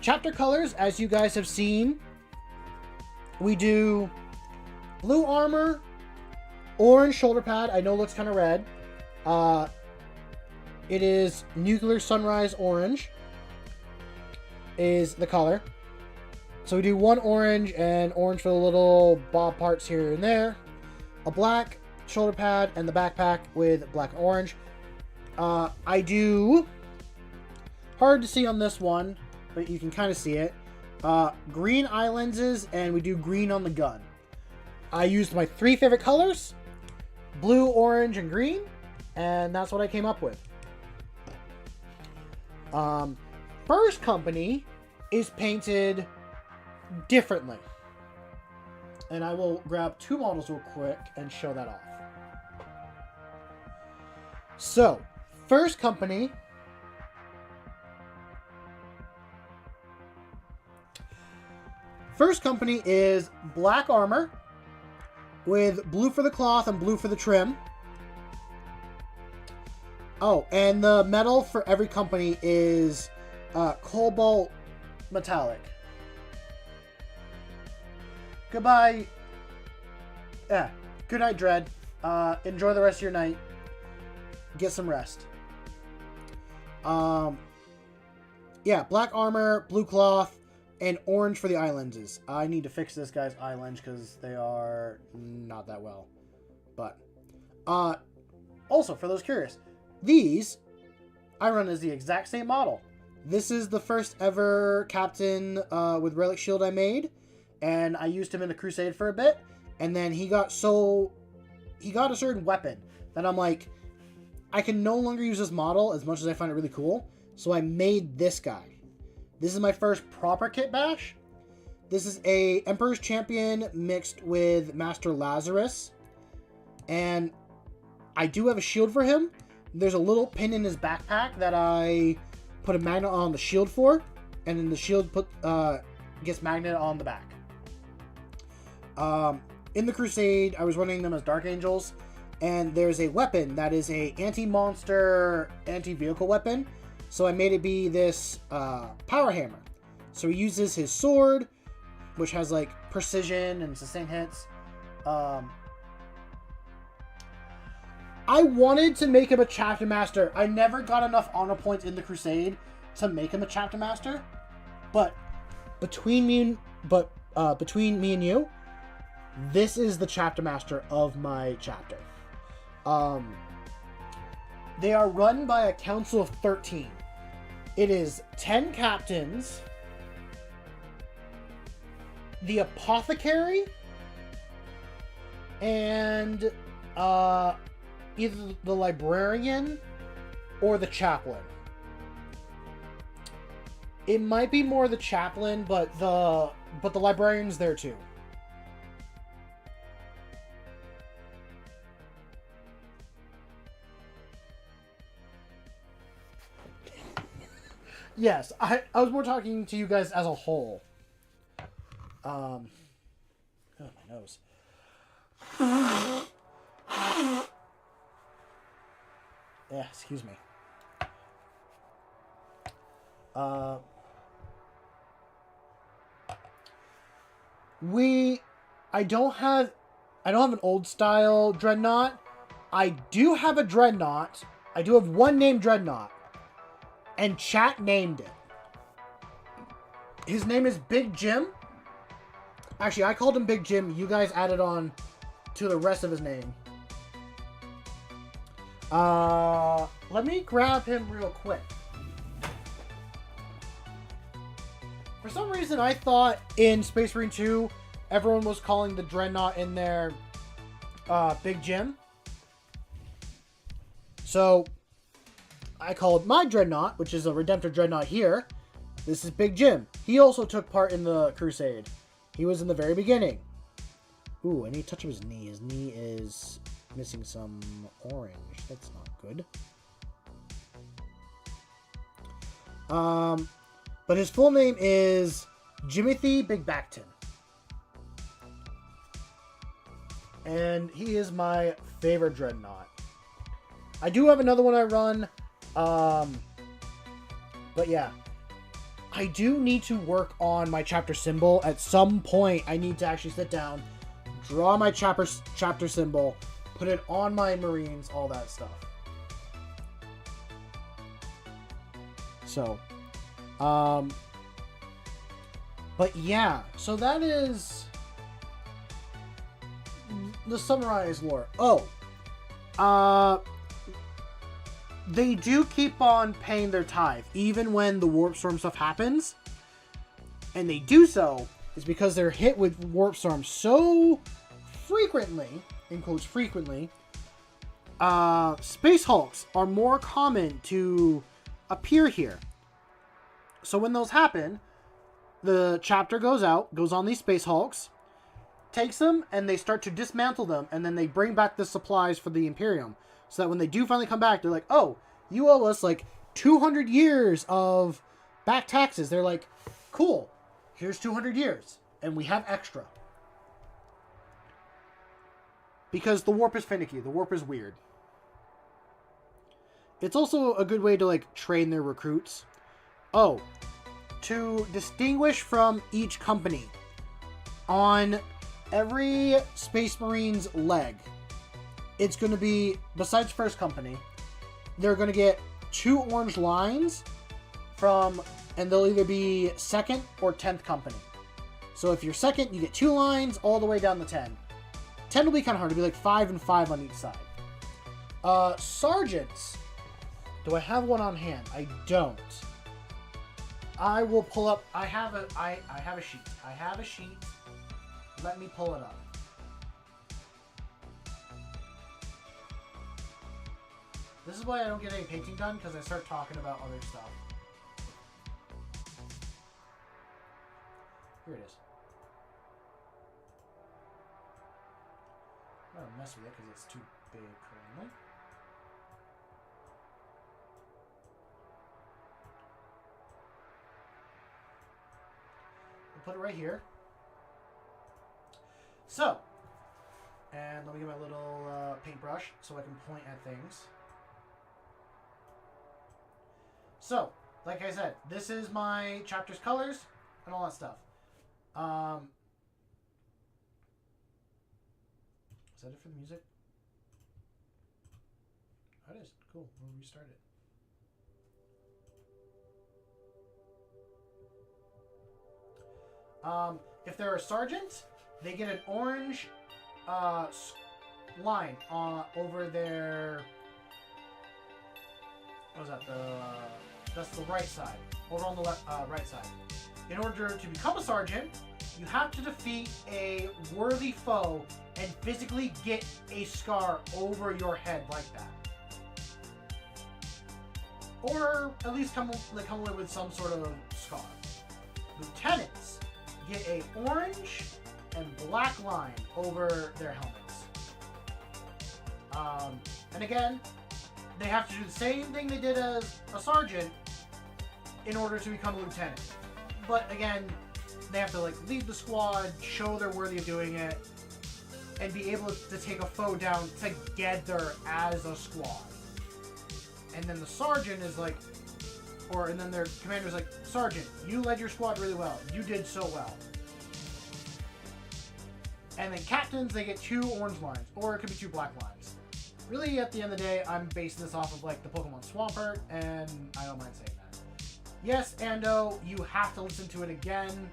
Chapter colors, as you guys have seen, we do blue armor, orange shoulder pad. I know it looks kind of red. It is Nuclear Sunrise orange is the color. So we do 1 orange and orange for the little bob parts here and there. A black shoulder pad and the backpack with black and orange. I do, hard to see on this one, but you can kind of see it. Green eye lenses, and we do green on the gun. I used my 3 favorite colors, blue, orange, and green, and that's what I came up with. First Company is painted differently. And I will grab 2 models real quick and show that off. So, first company is black armor with blue for the cloth and blue for the trim. Oh, and the metal for every company is cobalt metallic. Goodbye. Yeah. Good night, Dread. Enjoy the rest of your night. Get some rest. Yeah, black armor, blue cloth, and orange for the eye lenses. I need to fix this guy's eye lens because they are not that well. But, also, for those curious, these I run as the exact same model. This is the first ever Captain with Relic Shield I made, and I used him in the Crusade for a bit, and then he got a certain weapon that I'm like, I can no longer use this model as much as I find it really cool, so I made this guy. This is my first proper kit bash. This is a Emperor's Champion mixed with Master Lazarus, and I do have a shield for him. There's a little pin in his backpack that I put a magnet on the shield for, and then the shield gets magneted on the back. In the Crusade, I was running them as Dark Angels, and there's a weapon that is a anti-monster, anti-vehicle weapon. So I made it be this power hammer. So he uses his sword, which has like precision and sustained hits. I wanted to make him a chapter master. I never got enough honor points in the Crusade to make him a chapter master. But between me and you, this is the chapter master of my chapter. They are run by a council of 13. It is 10 captains, the apothecary, and either the librarian or the chaplain. It might be more the chaplain, but the librarian's there too. Yes, I was more talking to you guys as a whole. Oh, my nose. Yeah, excuse me. I don't have an old style dreadnought. I do have a dreadnought. I do have one named dreadnought. And chat named it. His name is Big Jim. Actually, I called him Big Jim. You guys added on to the rest of his name. Let me grab him real quick. For some reason, I thought in Space Marine 2, everyone was calling the Dreadnought in there Big Jim. So I called my Dreadnought, which is a Redemptor Dreadnought here. This is Big Jim. He also took part in the Crusade. He was in the very beginning. Ooh, I need a touch of his knee. His knee is missing some orange. That's not good. But his full name is Jimothy Big Backton. And he is my favorite Dreadnought. I do have another one I run. But yeah. I do need to work on my chapter symbol. At some point, I need to actually sit down, draw my chapter symbol, put it on my Marines, all that stuff. So, but yeah, so that is the summarized lore. They do keep on paying their tithe, even when the Warp Storm stuff happens. And they do so is because they're hit with Warp Storm so frequently, in quotes frequently, Space Hulks are more common to appear here. So when those happen, the chapter goes out, goes on these Space Hulks, takes them, and they start to dismantle them, and then they bring back the supplies for the Imperium. So that when they do finally come back, they're like, oh, you owe us like 200 years of back taxes. They're like, cool, here's 200 years. And we have extra. Because the warp is finicky. The warp is weird. It's also a good way to like train their recruits. Oh, to distinguish from each company, on every Space Marine's leg, it's going to be, besides first company, they're going to get 2 orange lines from, and they'll either be second or 10th company. So if you're second, you get 2 lines all the way down to 10. 10 will be kind of hard. It'll be like 5 and 5 on each side. Sergeants. Do I have one on hand? I don't. I will pull up. I have a sheet. I have a sheet. Let me pull it up. This is why I don't get any painting done, because I start talking about other stuff. Here it is. I'm not gonna mess with it because it's too big currently. Put it right here. So, and let me get my little paintbrush so I can point at things. So, like I said, this is my chapter's colors and all that stuff. Is that it for the music? That is cool. We'll restart it. If they're a sergeant, they get an orange line over their. What was that? That's the right side. Over on the left, right side. In order to become a sergeant, you have to defeat a worthy foe and physically get a scar over your head like that, or at least come away with some sort of scar. Lieutenants get a orange and black line over their helmets. And again, they have to do the same thing they did as a sergeant in order to become a lieutenant. But again, they have to like lead the squad, show they're worthy of doing it, and be able to take a foe down together as a squad. And then the sergeant is like, and then their commander's like, Sergeant, you led your squad really well. You did so well. And then captains, they get 2 orange lines, or it could be 2 black lines. Really, at the end of the day, I'm basing this off of like the Pokemon Swampert, and I don't mind saying that. Yes, Ando, you have to listen to it again.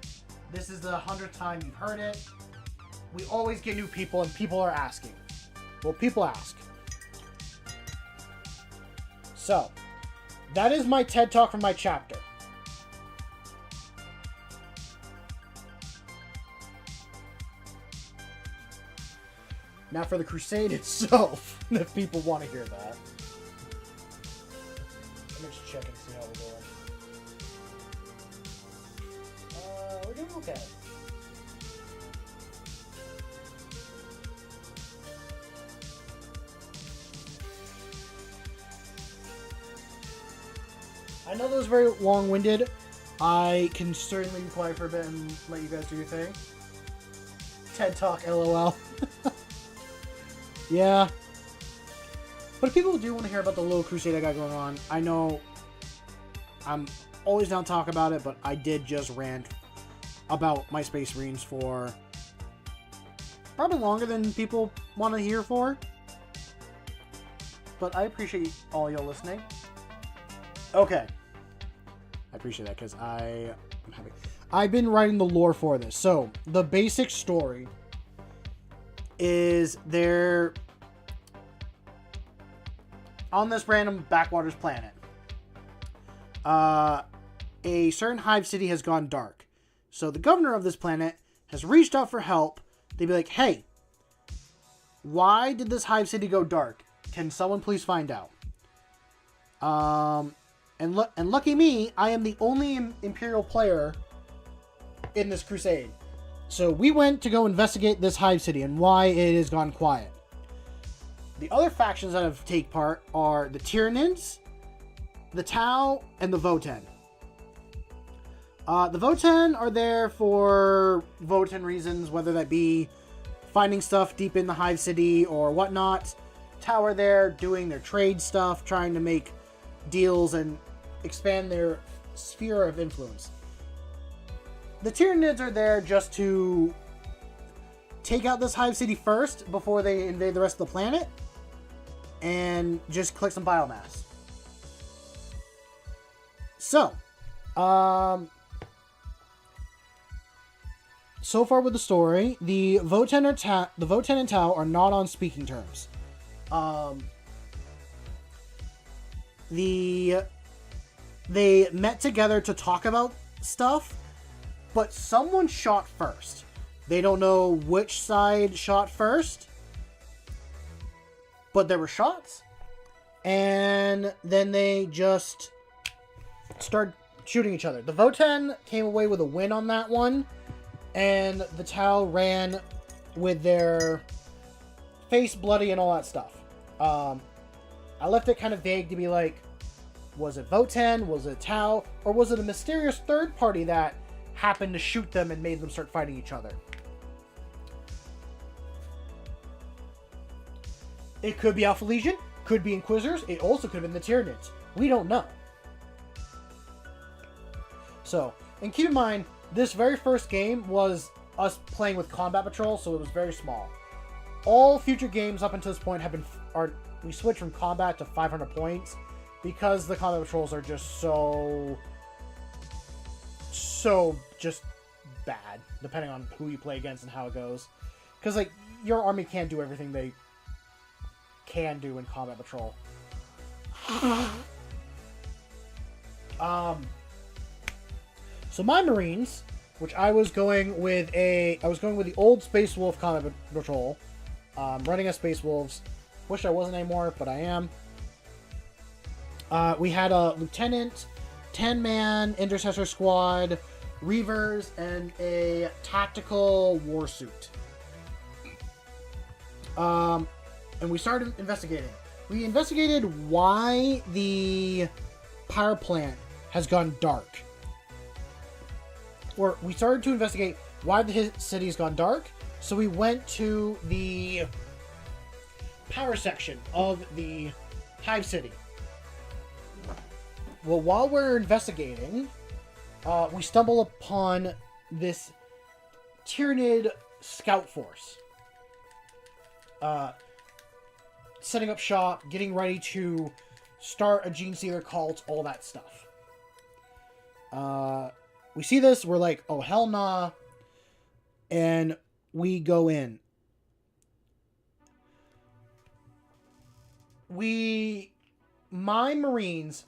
This is the 100th time you've heard it. We always get new people, and people are asking. Well, people ask. So, that is my TED Talk from my chapter. Now for the Crusade itself, if people want to hear that. Let me just check and see how we're doing. We're doing okay. I know that was very long-winded. I can certainly be quiet for a bit and let you guys do your thing. TED Talk, LOL. Yeah. But if people do want to hear about the little crusade I got going on, I know I'm always down to talk about it, but I did just rant about my Space Marines for probably longer than people want to hear for. But I appreciate all y'all listening. Okay. I appreciate that because I'm happy. I've been writing the lore for this. So, the basic story is they're on this random backwaters planet. A certain hive city has gone dark. So, the governor of this planet has reached out for help. They'd be like, hey, why did this hive city go dark? Can someone please find out? And lucky me, I am the only Imperial player in this crusade. So we went to go investigate this hive city and why it has gone quiet. The other factions that have taken part are the Tyranids, the Tau and the Voten. The Voten are there for Voten reasons, whether that be finding stuff deep in the Hive City or whatnot. Tau are there doing their trade stuff, trying to make deals and expand their sphere of influence. The Tyranids are there just to take out this Hive City first before they invade the rest of the planet and just collect some biomass. So, so far with the story, the Voten and Tau are not on speaking terms. They met together to talk about stuff, but someone shot first. They don't know which side shot first, but there were shots, and then they just started shooting each other. The Voten came away with a win on that one, and the Tau ran with their face bloody and all that stuff. I left it kind of vague to be like, was it Voten, was it Tau, or was it a mysterious third party that happened to shoot them and made them start fighting each other? It could be Alpha Legion, could be Inquisitors, it also could have been the Tyranids. We don't know. So, and keep in mind, this very first game was us playing with Combat Patrol, so it was very small. All future games up until this point have been, we switched from combat to 500 points because the Combat Patrols are just so just bad, depending on who you play against and how it goes. Because, like, your army can't do everything they can do in Combat Patrol. So my Marines, which I was going with the old Space Wolf Combat Patrol, running as Space Wolves. Wish I wasn't anymore, but I am. We had a Lieutenant, 10-man Intercessor Squad, Reavers, and a Tactical Warsuit. And we started investigating. We investigated why the power plant has gone dark. Or we started to investigate why the city's gone dark. So we went to the power section of the Hive City. Well, while we're investigating, we stumble upon this Tyranid scout force. Setting up shop, getting ready to start a Gene Stealer cult, all that stuff. We see this, we're like, oh hell nah, and we go in. My Marines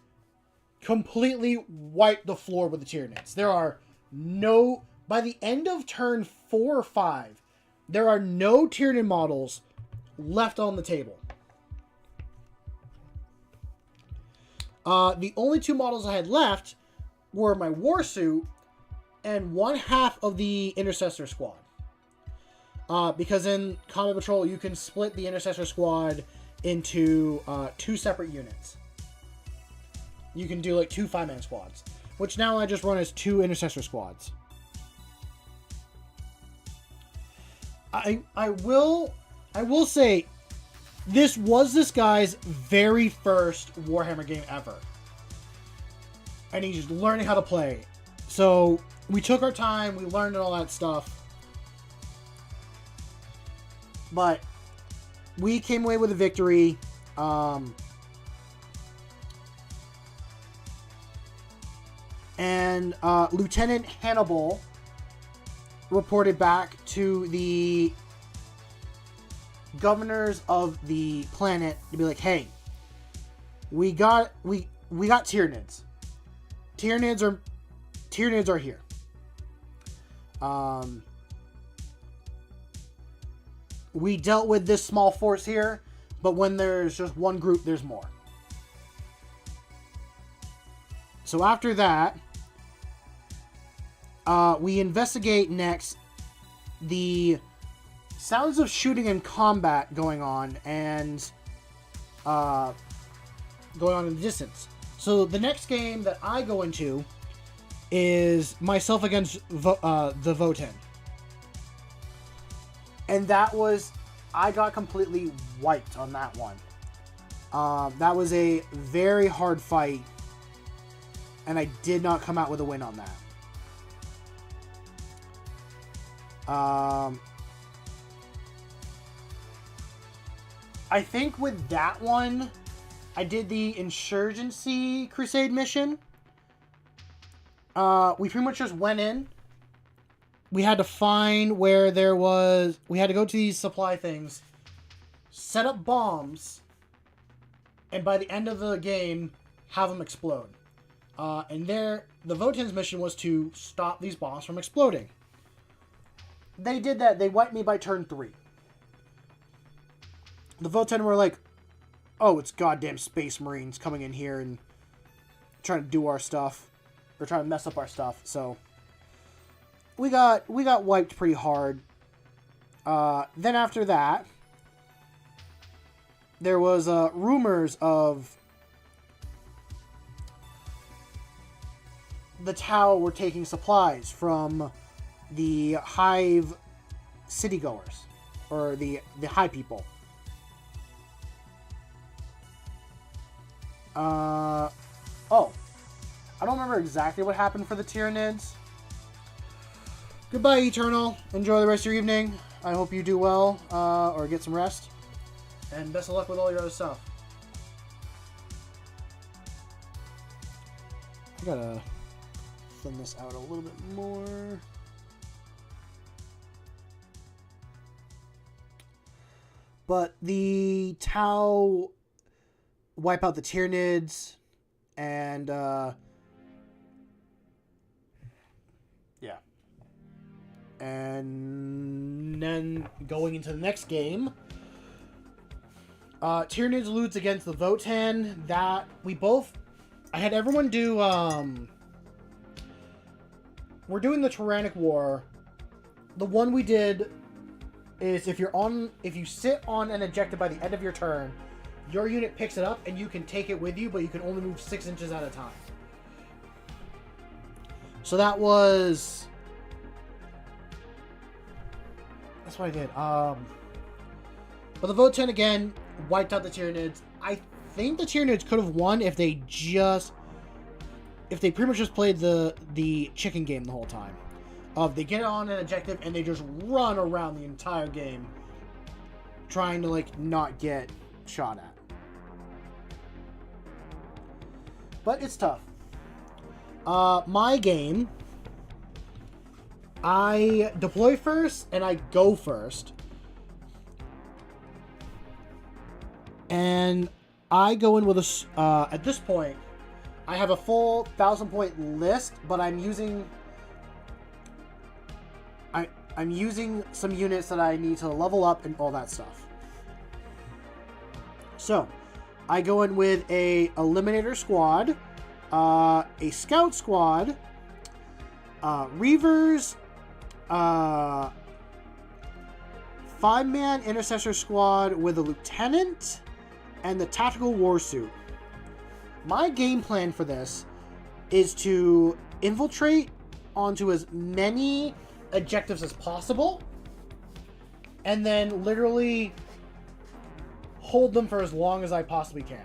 completely wipe the floor with the Tyranids. There are no, by the end of turn 4 or 5, there are no Tyranid models left on the table. The only 2 models I had left were my Warsuit and one half of the Intercessor Squad. Because in Combat Patrol, you can split the Intercessor Squad into 2 separate units. You can do like 2 5-man squads, which now I just run as 2 Intercessor Squads. I will say, this was this guy's very first Warhammer game ever. And he's learning how to play. So, we took our time, we learned all that stuff. But, we came away with a victory. And Lieutenant Hannibal reported back to the governors of the planet to be like, hey, we got Tyranids. Tyranids are here. We dealt with this small force here, but when there's just one group, there's more. So after that, we investigate next the sounds of shooting and combat going on and going on in the distance. So the next game that I go into is myself against the Voten. And that was... I got completely wiped on that one. That was a very hard fight. And I did not come out with a win on that. I think with that one, I did the Insurgency Crusade mission. We pretty much just went in. We had to find where there was... We had to go to these supply things, set up bombs, and by the end of the game, have them explode. And there, the Votan's mission was to stop these bombs from exploding. They did that. They wiped me by turn 3. The Votan were like, oh, it's goddamn Space Marines coming in here and trying to do our stuff. Or trying to mess up our stuff. So, we got wiped pretty hard. Then after that, there was rumors of the Tau were taking supplies from the Hive citygoers, or the High people. Oh, I don't remember exactly what happened for the Tyranids. Goodbye, Eternal. Enjoy the rest of your evening. I hope you do well, or get some rest. And best of luck with all your other stuff. I gotta thin this out a little bit more. But the Tau wipe out the Tyranids, and yeah. And then going into the next game, Tyranids lose against the Votan. That we both... I had everyone do... We're doing the Tyrannic War. The one we did is if you sit on an objective by the end of your turn, your unit picks it up and you can take it with you, but you can only move 6 inches at a time. So that was... That's what I did. But the Votan again wiped out the Tyranids. I think the Tyranids could have won if they pretty much just played the chicken game the whole time. They get on an objective and they just run around the entire game trying to, like, not get shot at. But it's tough. My game, I deploy first and I go first. And I go in with a, at this point, I have a full 1,000-point list, but I'm using some units that I need to level up and all that stuff. So, I go in with a Eliminator squad, a Scout squad, Reavers, 5-man Intercessor squad with a Lieutenant, and the Tactical Warsuit. My game plan for this is to infiltrate onto as many objectives as possible, and then literally hold them for as long as I possibly can.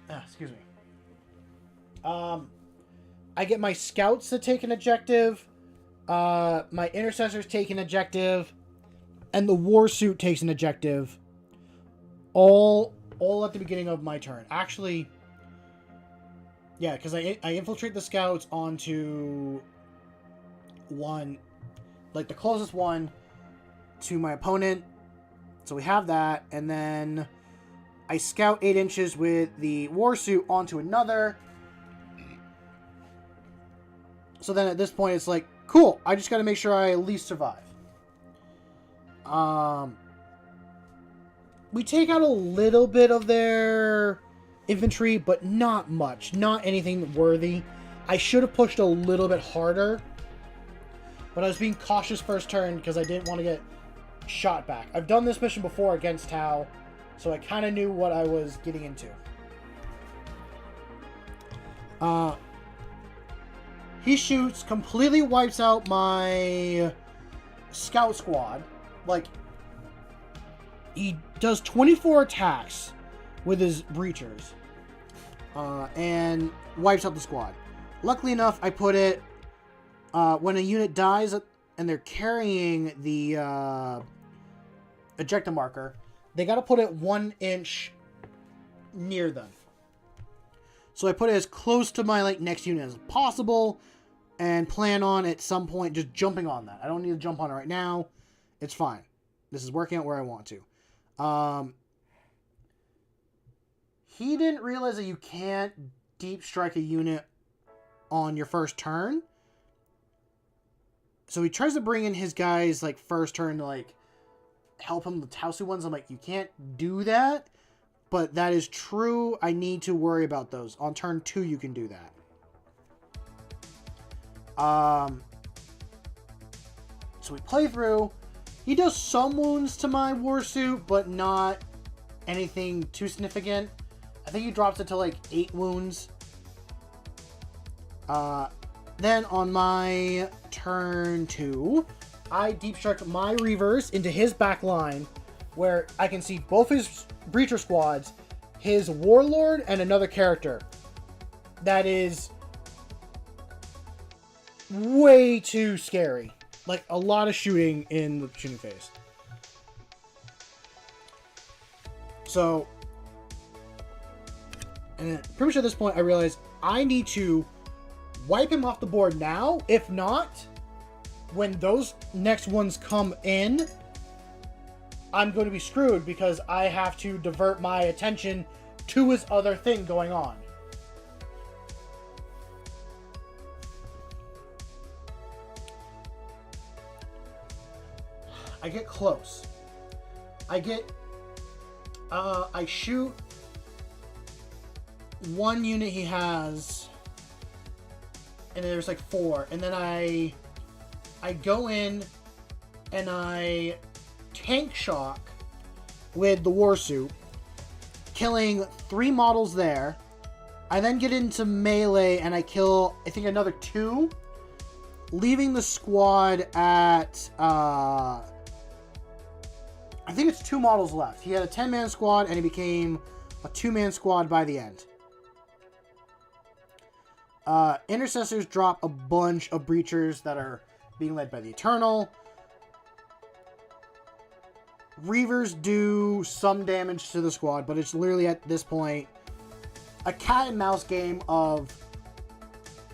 Excuse me. I get my scouts to take an objective, my intercessors take an objective, and the Warsuit takes an objective. All at the beginning of my turn. Actually, yeah, because I infiltrate the scouts onto one, like the closest one to my opponent. So we have that, and then I scout 8 inches with the Warsuit onto another. So then at this point it's like, cool, I just got to make sure I at least survive. We take out a little bit of their infantry, but not much. Not anything worthy. I should have pushed a little bit harder, but I was being cautious first turn because I didn't want to get shot back. I've done this mission before against Tau, So I kind of knew what I was getting into. He shoots, completely wipes out my scout squad. Like, he does 24 attacks with his breachers. And wipes out the squad. Luckily enough, I put it... when a unit dies and they're carrying the ejecta marker, they got to put it 1 inch near them. So I put it as close to my next unit as possible, and plan on at some point just jumping on that. I don't need to jump on it right now. It's fine. This is working out where I want to. He didn't realize that you can't deep strike a unit on your first turn. So he tries to bring in his guys first turn to help him with Tausu ones. I'm like, you can't do that. But that is true. I need to worry about those. On turn 2, you can do that. So we play through. He does some wounds to my warsuit, but not anything too significant. I think he drops it to 8 wounds. Then on my turn 2, I deep strike my Reavers into his back line, where I can see both his breacher squads, his warlord, and another character. That is way too scary. A lot of shooting in the shooting phase. So, and pretty much at this point, I realized I need to wipe him off the board now. If not, when those next ones come in, I'm going to be screwed because I have to divert my attention to his other thing going on. I get close. I shoot one unit he has, and there's 4, and then I go in and I tank shock with the warsuit, killing 3 models there. I then get into melee and I kill, I think, another 2, leaving the squad at I think it's 2 models left. He had a 10-man squad and he became a 2-man squad by the end. Intercessors drop a bunch of breachers that are being led by the Eternal. Reavers do some damage to the squad, but it's literally at this point a cat and mouse game of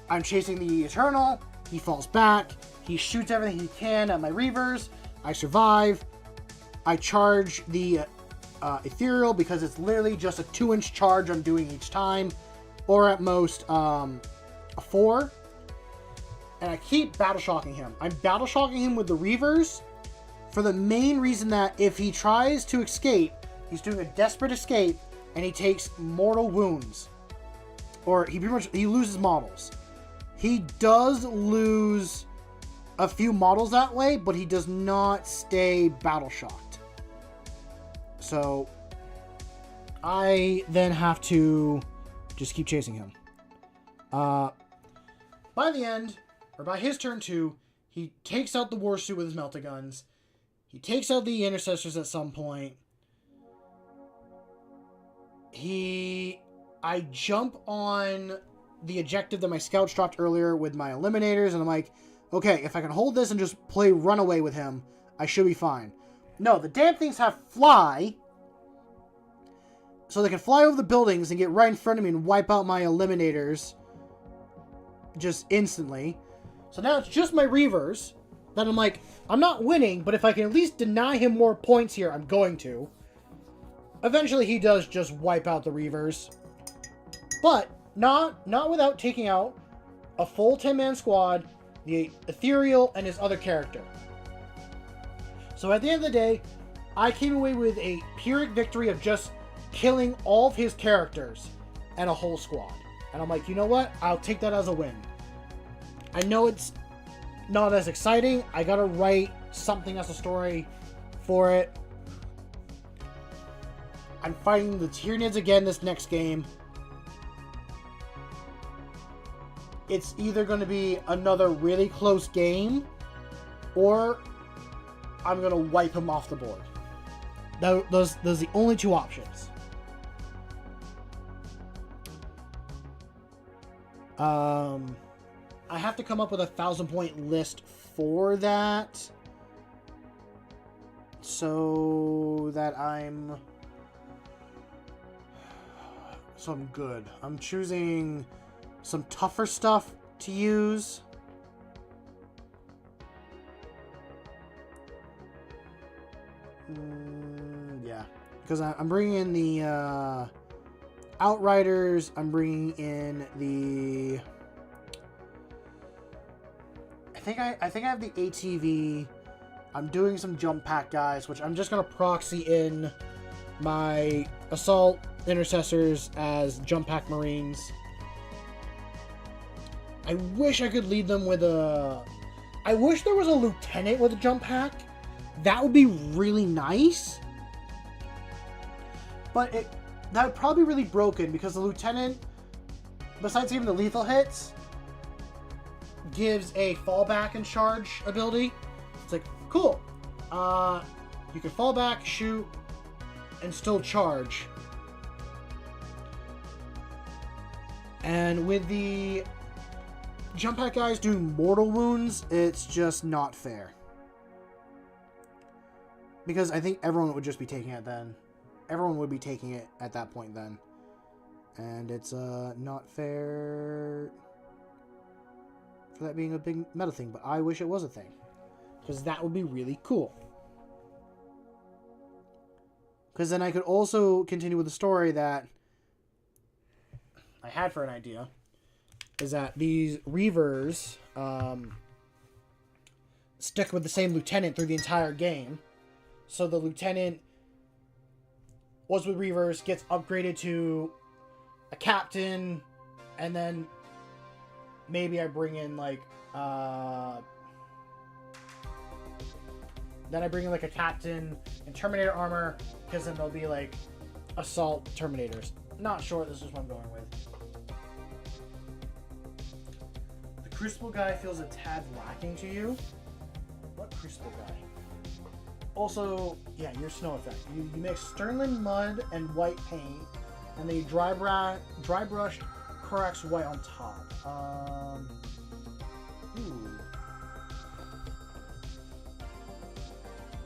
I'm chasing the Eternal, he falls back, he shoots everything he can at my Reavers, I survive, I charge the Ethereal because it's literally just a 2-inch charge I'm doing each time, or at most a 4, and I keep battle shocking him. I'm battle shocking him with the Reavers for the main reason that if he tries to escape, he's doing a desperate escape and he takes mortal wounds, or he loses models. He does lose a few models that way, but he does not stay battle shocked. So I then have to just keep chasing him. By the end, or by his turn 2, he takes out the warsuit with his melta guns. He takes out the intercessors at some point. I jump on the objective that my scouts dropped earlier with my eliminators, and I'm like, okay, if I can hold this and just play runaway with him, I should be fine. No, the damn things have fly, so they can fly over the buildings and get right in front of me and wipe out my eliminators just instantly. So now it's just my Reavers that I'm like, I'm not winning, but if I can at least deny him more points here, I'm going to. Eventually he does just wipe out the Reavers, but not without taking out a full 10-man squad, the Ethereal, and his other character. So at the end of the day, I came away with a Pyrrhic victory of just killing all of his characters and a whole squad. And I'm like, you know what? I'll take that as a win. I know it's not as exciting. I gotta write something as a story for it. I'm fighting the Tyranids again this next game. It's either going to be another really close game, or I'm going to wipe him off the board. Those are the only two options. I have to come up with a 1,000-point list for that, so that I'm good. I'm choosing some tougher stuff to use. Yeah, because I'm bringing in the Outriders. I'm bringing in the. I think I have the ATV. I'm doing some jump pack guys, which I'm just gonna proxy in my assault intercessors as jump pack marines. I wish I could lead them with a. I wish there was a lieutenant with a jump pack. That would be really nice. But that would probably be really broken because the lieutenant, besides giving the lethal hits, gives a fallback and charge ability. It's like, cool. You can fall back, shoot, and still charge. And with the jump pack guys doing mortal wounds, it's just not fair. Because I think everyone would just be taking it then. Everyone would be taking it at that point then. And it's not fair for that being a big meta thing, but I wish it was a thing. Because that would be really cool. Because then I could also continue with the story that I had for an idea. Is that these Reavers stick with the same lieutenant through the entire game. So the lieutenant was with Reavers, gets upgraded to a captain, and then maybe I bring in like a captain in Terminator armor, because then there'll be like assault Terminators. Not sure this is what I'm going with. The Crucible guy feels a tad lacking to you. What Crucible guy? Also, yeah, your snow effect. You mix Sternland mud and white paint, and then you dry brushed Corax white on top.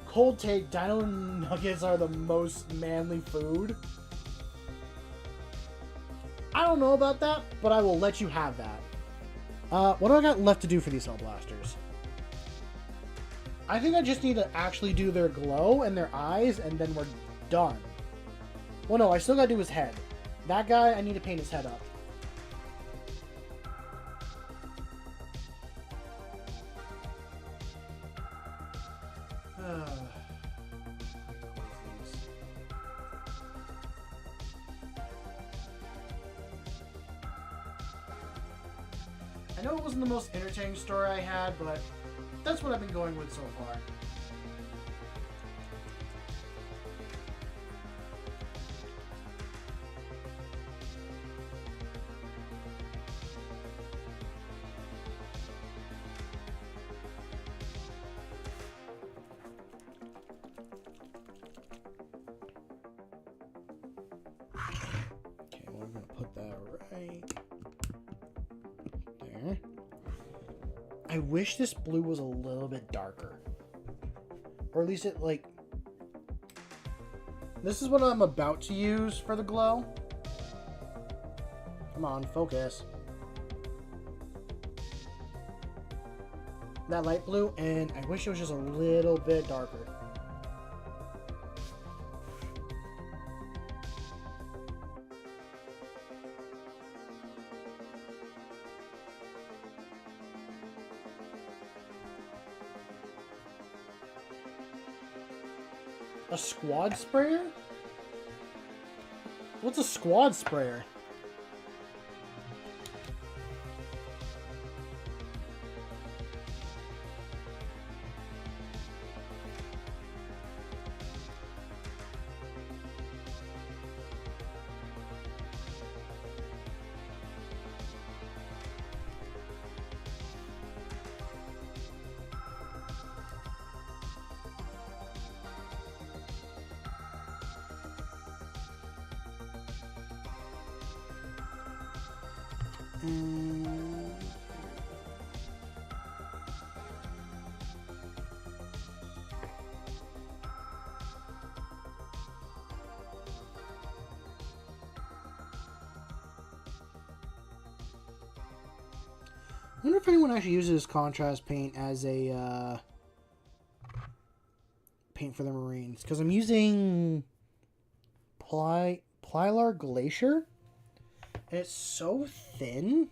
Cold take, Dino Nuggets are the most manly food. I don't know about that, but I will let you have that. What do I got left to do for these Hell Blasters? I think I just need to actually do their glow and their eyes, and then we're done. Well, no, I still gotta do his head. That guy, I need to paint his head up. I know it wasn't the most entertaining story I had, but that's what I've been going with so far. Okay, we're gonna put that right there. I wish this blue was a little bit darker. Or at least it, like... This is what I'm about to use for the glow. Come on, focus. That light blue, and I wish it was just a little bit darker. A squad sprayer? What's a squad sprayer? And I wonder if anyone actually uses contrast paint as a paint for the Marines. Because I'm using Plylar Glacier. And it's so thin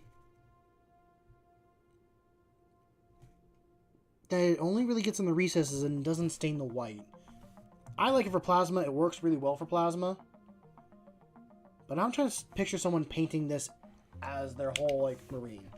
that it only really gets in the recesses and doesn't stain the white. I like it for plasma. It works really well for plasma. But I'm trying to picture someone painting this as their whole, like, Marine.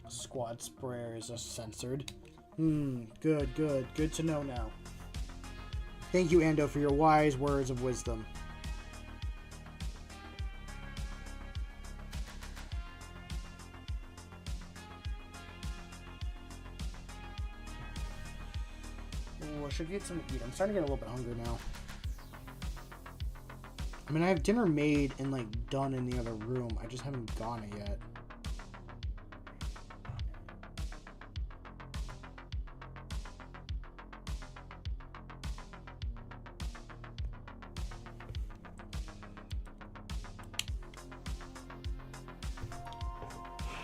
Squad sprayer is just censored. Good to know now. Thank you, Ando, for your wise words of wisdom. Oh, I should get some to eat. I'm starting to get a little bit hungry now. I mean, I have dinner made and, like, done in the other room. I just haven't gone it yet.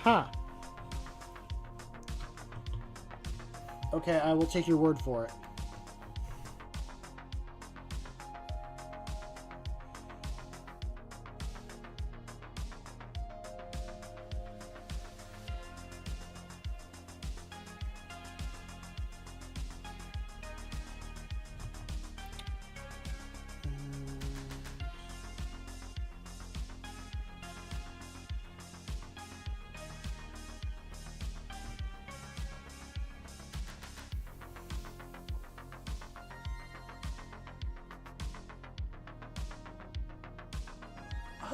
Huh. Okay, I will take your word for it.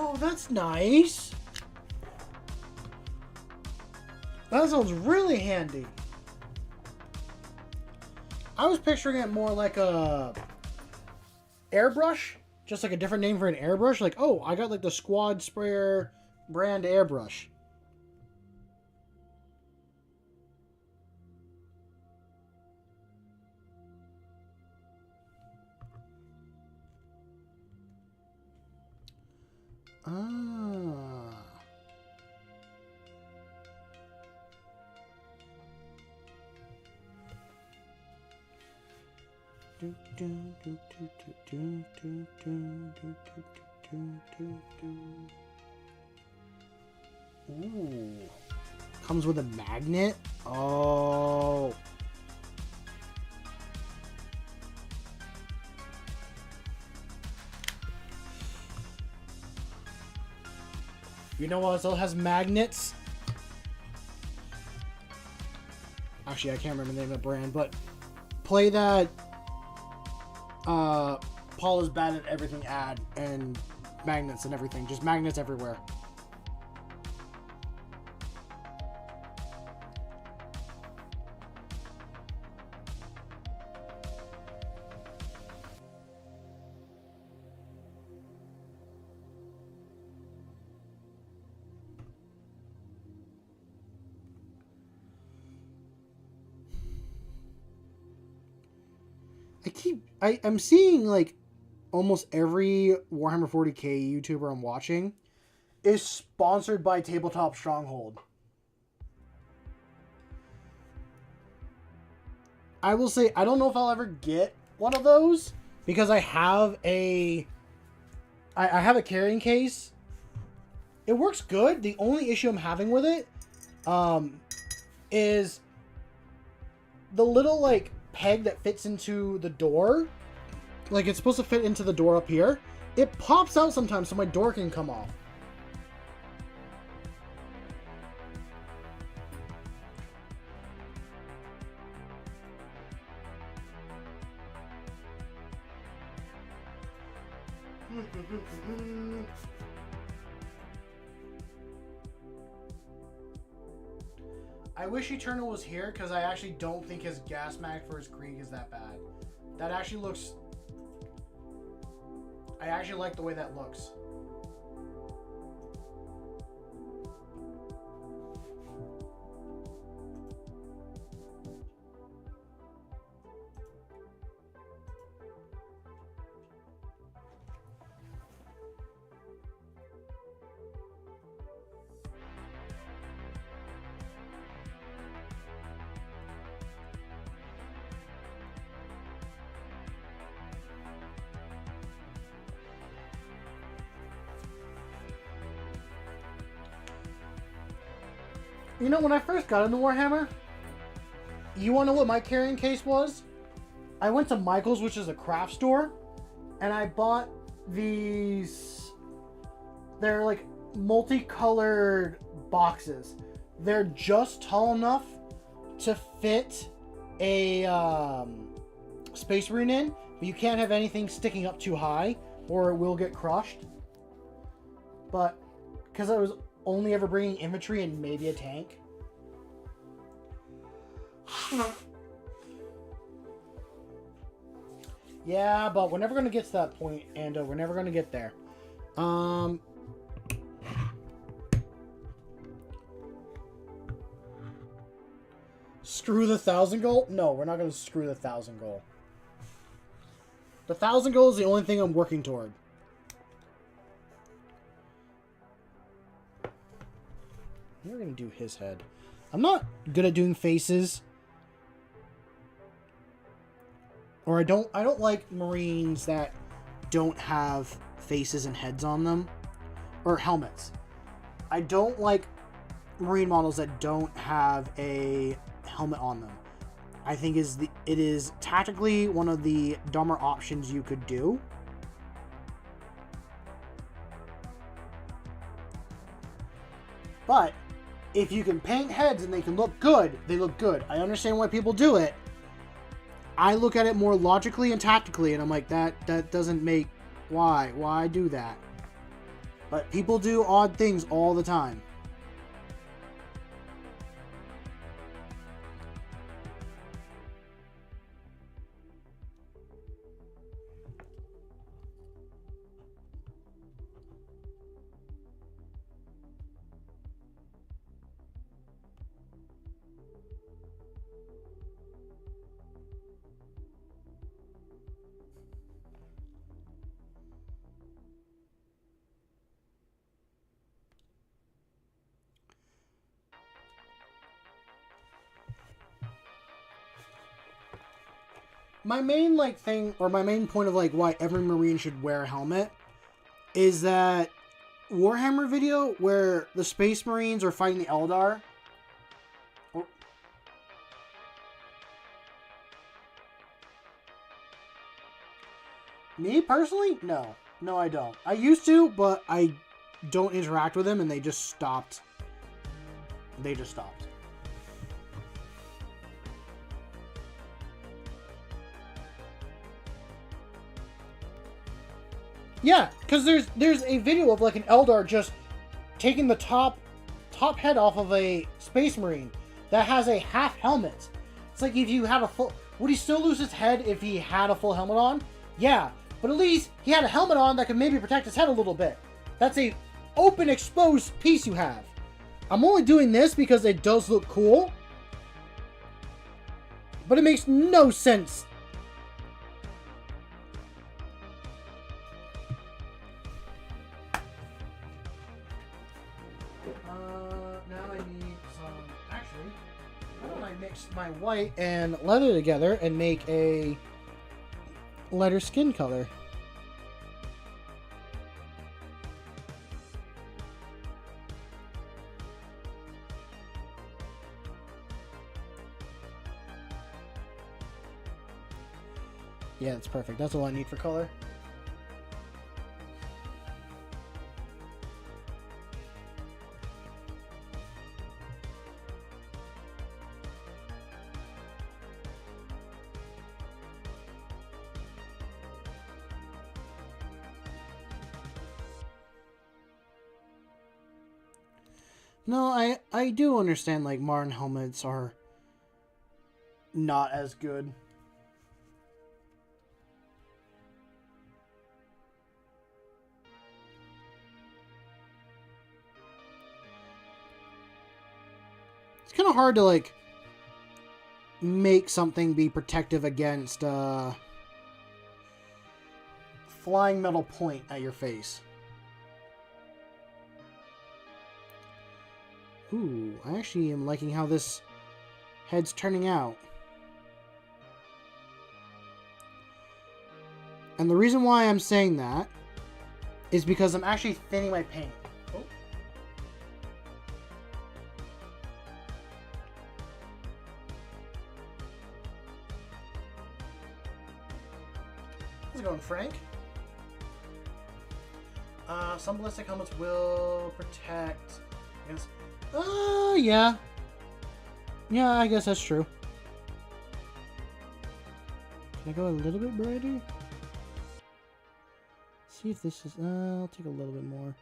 Oh, that's nice. That sounds really handy. I was picturing it more like a airbrush, just like a different name for an airbrush. Like, oh, I got like the Squad Sprayer brand airbrush. Ah. Ooh. Comes with a magnet? Oh. You know what else has magnets? Actually, I can't remember the name of the brand, but play that Paul is bad at everything ad and magnets and everything. Just magnets everywhere. I'm seeing like almost every Warhammer 40k YouTuber I'm watching is sponsored by Tabletop Stronghold. I will say I don't know if I'll ever get one of those because I have a carrying case. It works good. The only issue I'm having with it is the little like peg that fits into the door. Like, it's supposed to fit into the door up here. It pops out sometimes so my door can come off. I wish Eternal was here because I actually don't think his gas mag for his Krieg is that bad. That actually looks... I actually like the way that looks. You know, when I first got into Warhammer, you want to know what my carrying case was? I went to Michael's, which is a craft store, and I bought these... They're like multicolored boxes. They're just tall enough to fit a Space Marine in, but you can't have anything sticking up too high or it will get crushed. But because I was only ever bringing infantry and maybe a tank. Yeah, but we're never going to get to that point, and we're never going to get there. Screw the 1,000 goal? No, we're not going to screw the 1,000 goal. The 1,000 goal is the only thing I'm working toward. We're going to do his head. I'm not good at doing faces. Or I don't like Marines that don't have faces and heads on them. Or helmets. I don't like Marine models that don't have a helmet on them. I think it is tactically one of the dumber options you could do. But if you can paint heads and they can look good, they look good. I understand why people do it. I look at it more logically and tactically, and I'm like, that doesn't make... Why? Why do that? But people do odd things all the time. My main thing, or my main point of why every Marine should wear a helmet is that Warhammer video where the Space Marines are fighting the Eldar. Me personally? No. No, I don't. I used to, but I don't interact with them and they just stopped. They just stopped. Yeah, because there's a video of an Eldar just taking the top head off of a Space Marine that has a half helmet. It's like if you had a full... Would he still lose his head if he had a full helmet on? Yeah, but at least he had a helmet on that could maybe protect his head a little bit. That's a open, exposed piece you have. I'm only doing this because it does look cool. But it makes no sense. Now I need some... Actually, why don't I mix my white and leather together and make a lighter skin color? Yeah, that's perfect. That's all I need for color. No, I do understand, like, modern helmets are not as good. It's kind of hard to, like, make something be protective against flying metal point at your face. Ooh, I actually am liking how this head's turning out. And the reason why I'm saying that is because I'm actually thinning my paint. Oh. How's it going, Frank? Some ballistic helmets will protect against... yeah. Yeah, I guess that's true. Can I go a little bit brighter? See if this is... I'll take a little bit more.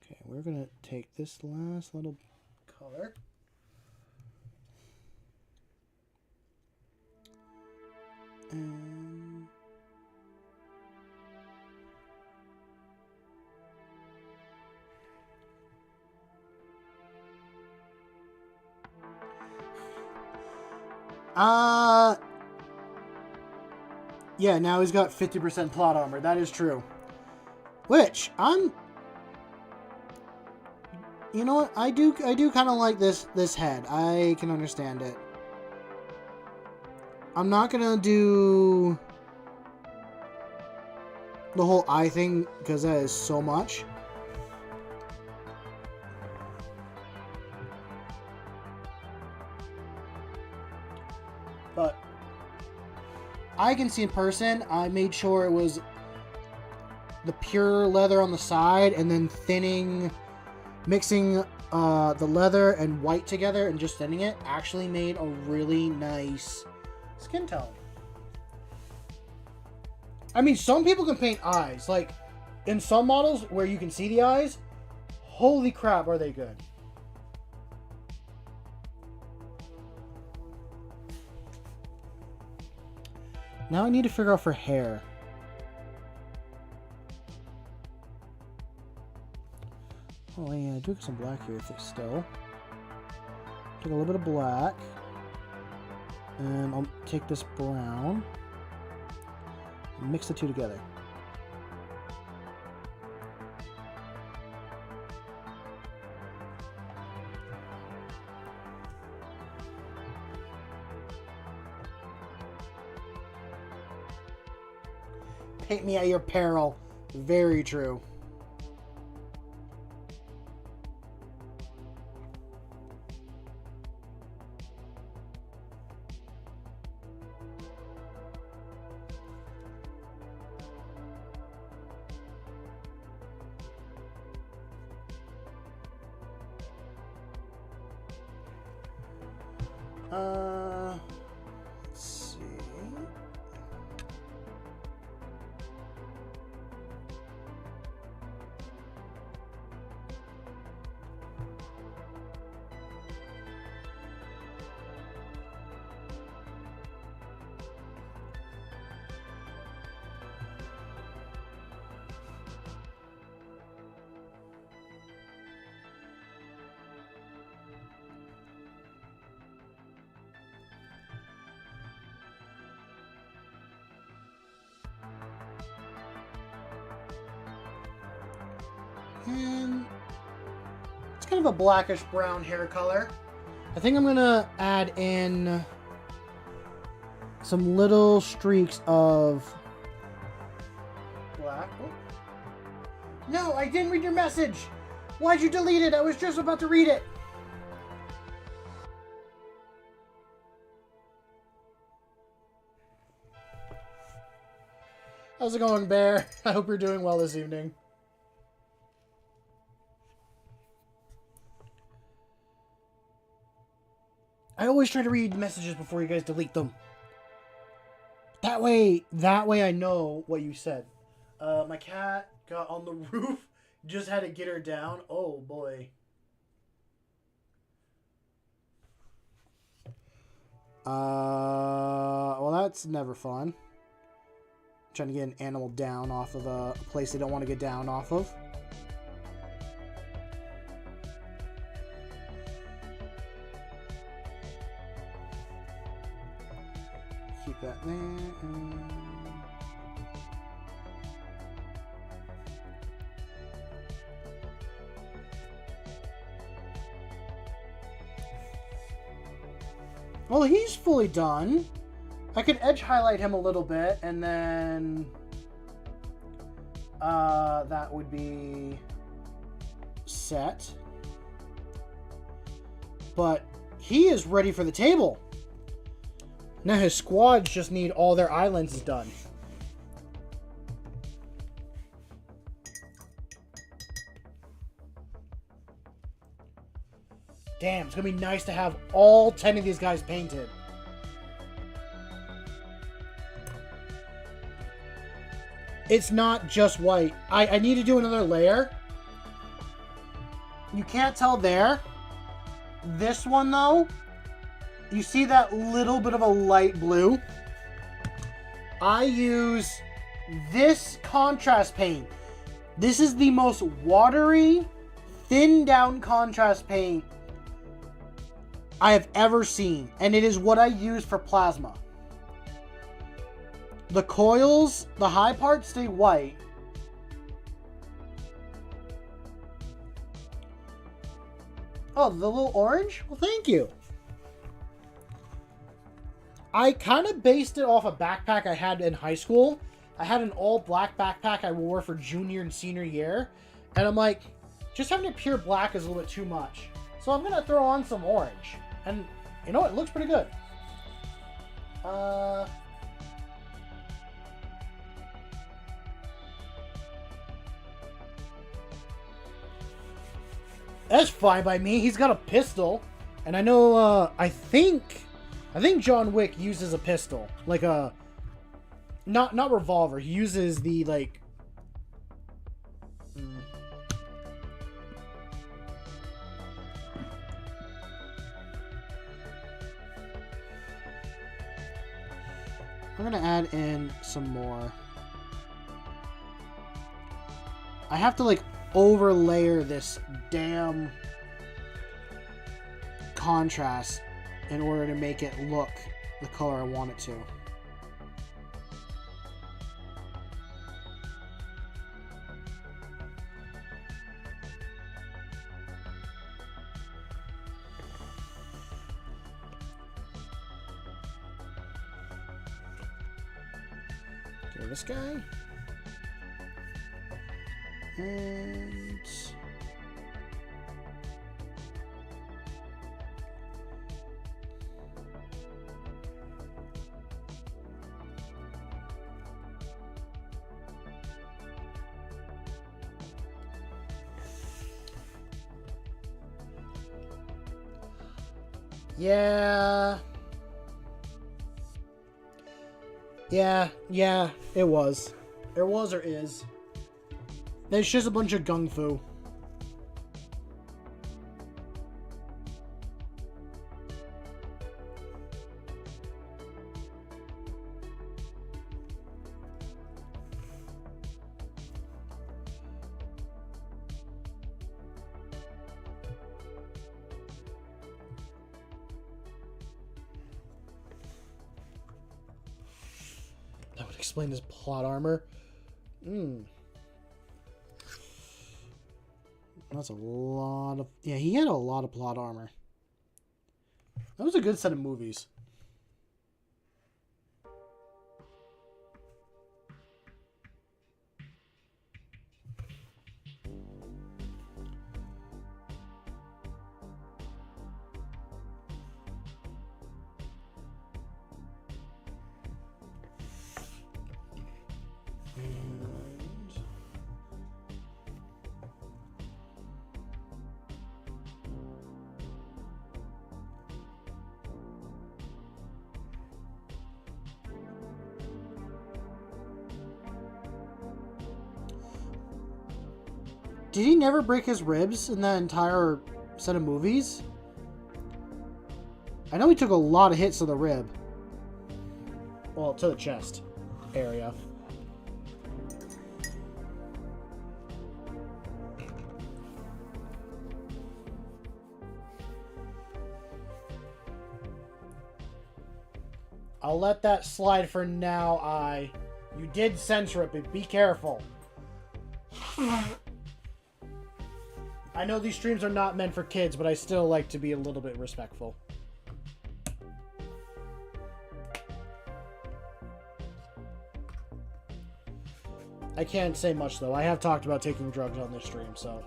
Okay, we're going to take this last little color. And... yeah, now he's got 50% plot armor. That is true. Which, you know what? I do kind of like this head. I can understand it. I'm not gonna do the whole eye thing because that is so much. But I can see in person. I made sure it was the pure leather on the side and then thinning, mixing the leather and white together and just thinning it actually made a really nice skin tone. I mean, some people can paint eyes. Like, in some models where you can see the eyes, holy crap, are they good. Now I need to figure out for hair. Oh yeah, I do have some black here still. Take a little bit of black. And I'll take this brown. And mix the two together. Paint me at your peril. Very true. Let's see. And it's kind of a blackish brown hair color. I think I'm gonna add in some little streaks of black. Oh. No, I didn't read your message. Why'd you delete it? I was just about to read it. How's it going, Bear? I hope you're doing well this evening. I always try to read messages before you guys delete them. That way I know what you said. My cat got on the roof. Just had to get her down. Oh, boy. Well, that's never fun. Trying to get an animal down off of a place they don't want to get down off of. Keep that there. Well, he's fully done. I could edge highlight him a little bit, and then that would be set. But he is ready for the table. Now his squads just need all their islands done. Damn, it's gonna be nice to have all 10 of these guys painted. It's not just white. I need to do another layer. You can't tell there. This one, though, you see that little bit of a light blue? I use this contrast paint. This is the most watery, thin down contrast paint I have ever seen. And it is what I use for plasma. The coils, the high parts stay white. Oh, the little orange? Well, thank you. I kind of based it off a backpack I had in high school. I had an all black backpack I wore for junior and senior year. And I'm like, just having it pure black is a little bit too much. So I'm going to throw on some orange. And you know what? It looks pretty good. That's fine by me. He's got a pistol. And I know, I think John Wick uses a pistol. Like a... Not revolver. He uses the, like... I'm gonna add in some more. I have to, like, overlayer this damn contrast in order to make it look the color I want it to. Okay, this guy. And yeah, it was. There was or is. There's just a bunch of gung fu. That would explain his plot armor. That's a lot of... Yeah, he had a lot of plot armor. That was a good set of movies. Did he never break his ribs in that entire set of movies? I know he took a lot of hits to the rib. Well, to the chest area. I'll let that slide for now, You did censor it, but be careful. I know these streams are not meant for kids, but I still like to be a little bit respectful. I can't say much, though. I have talked about taking drugs on this stream, so...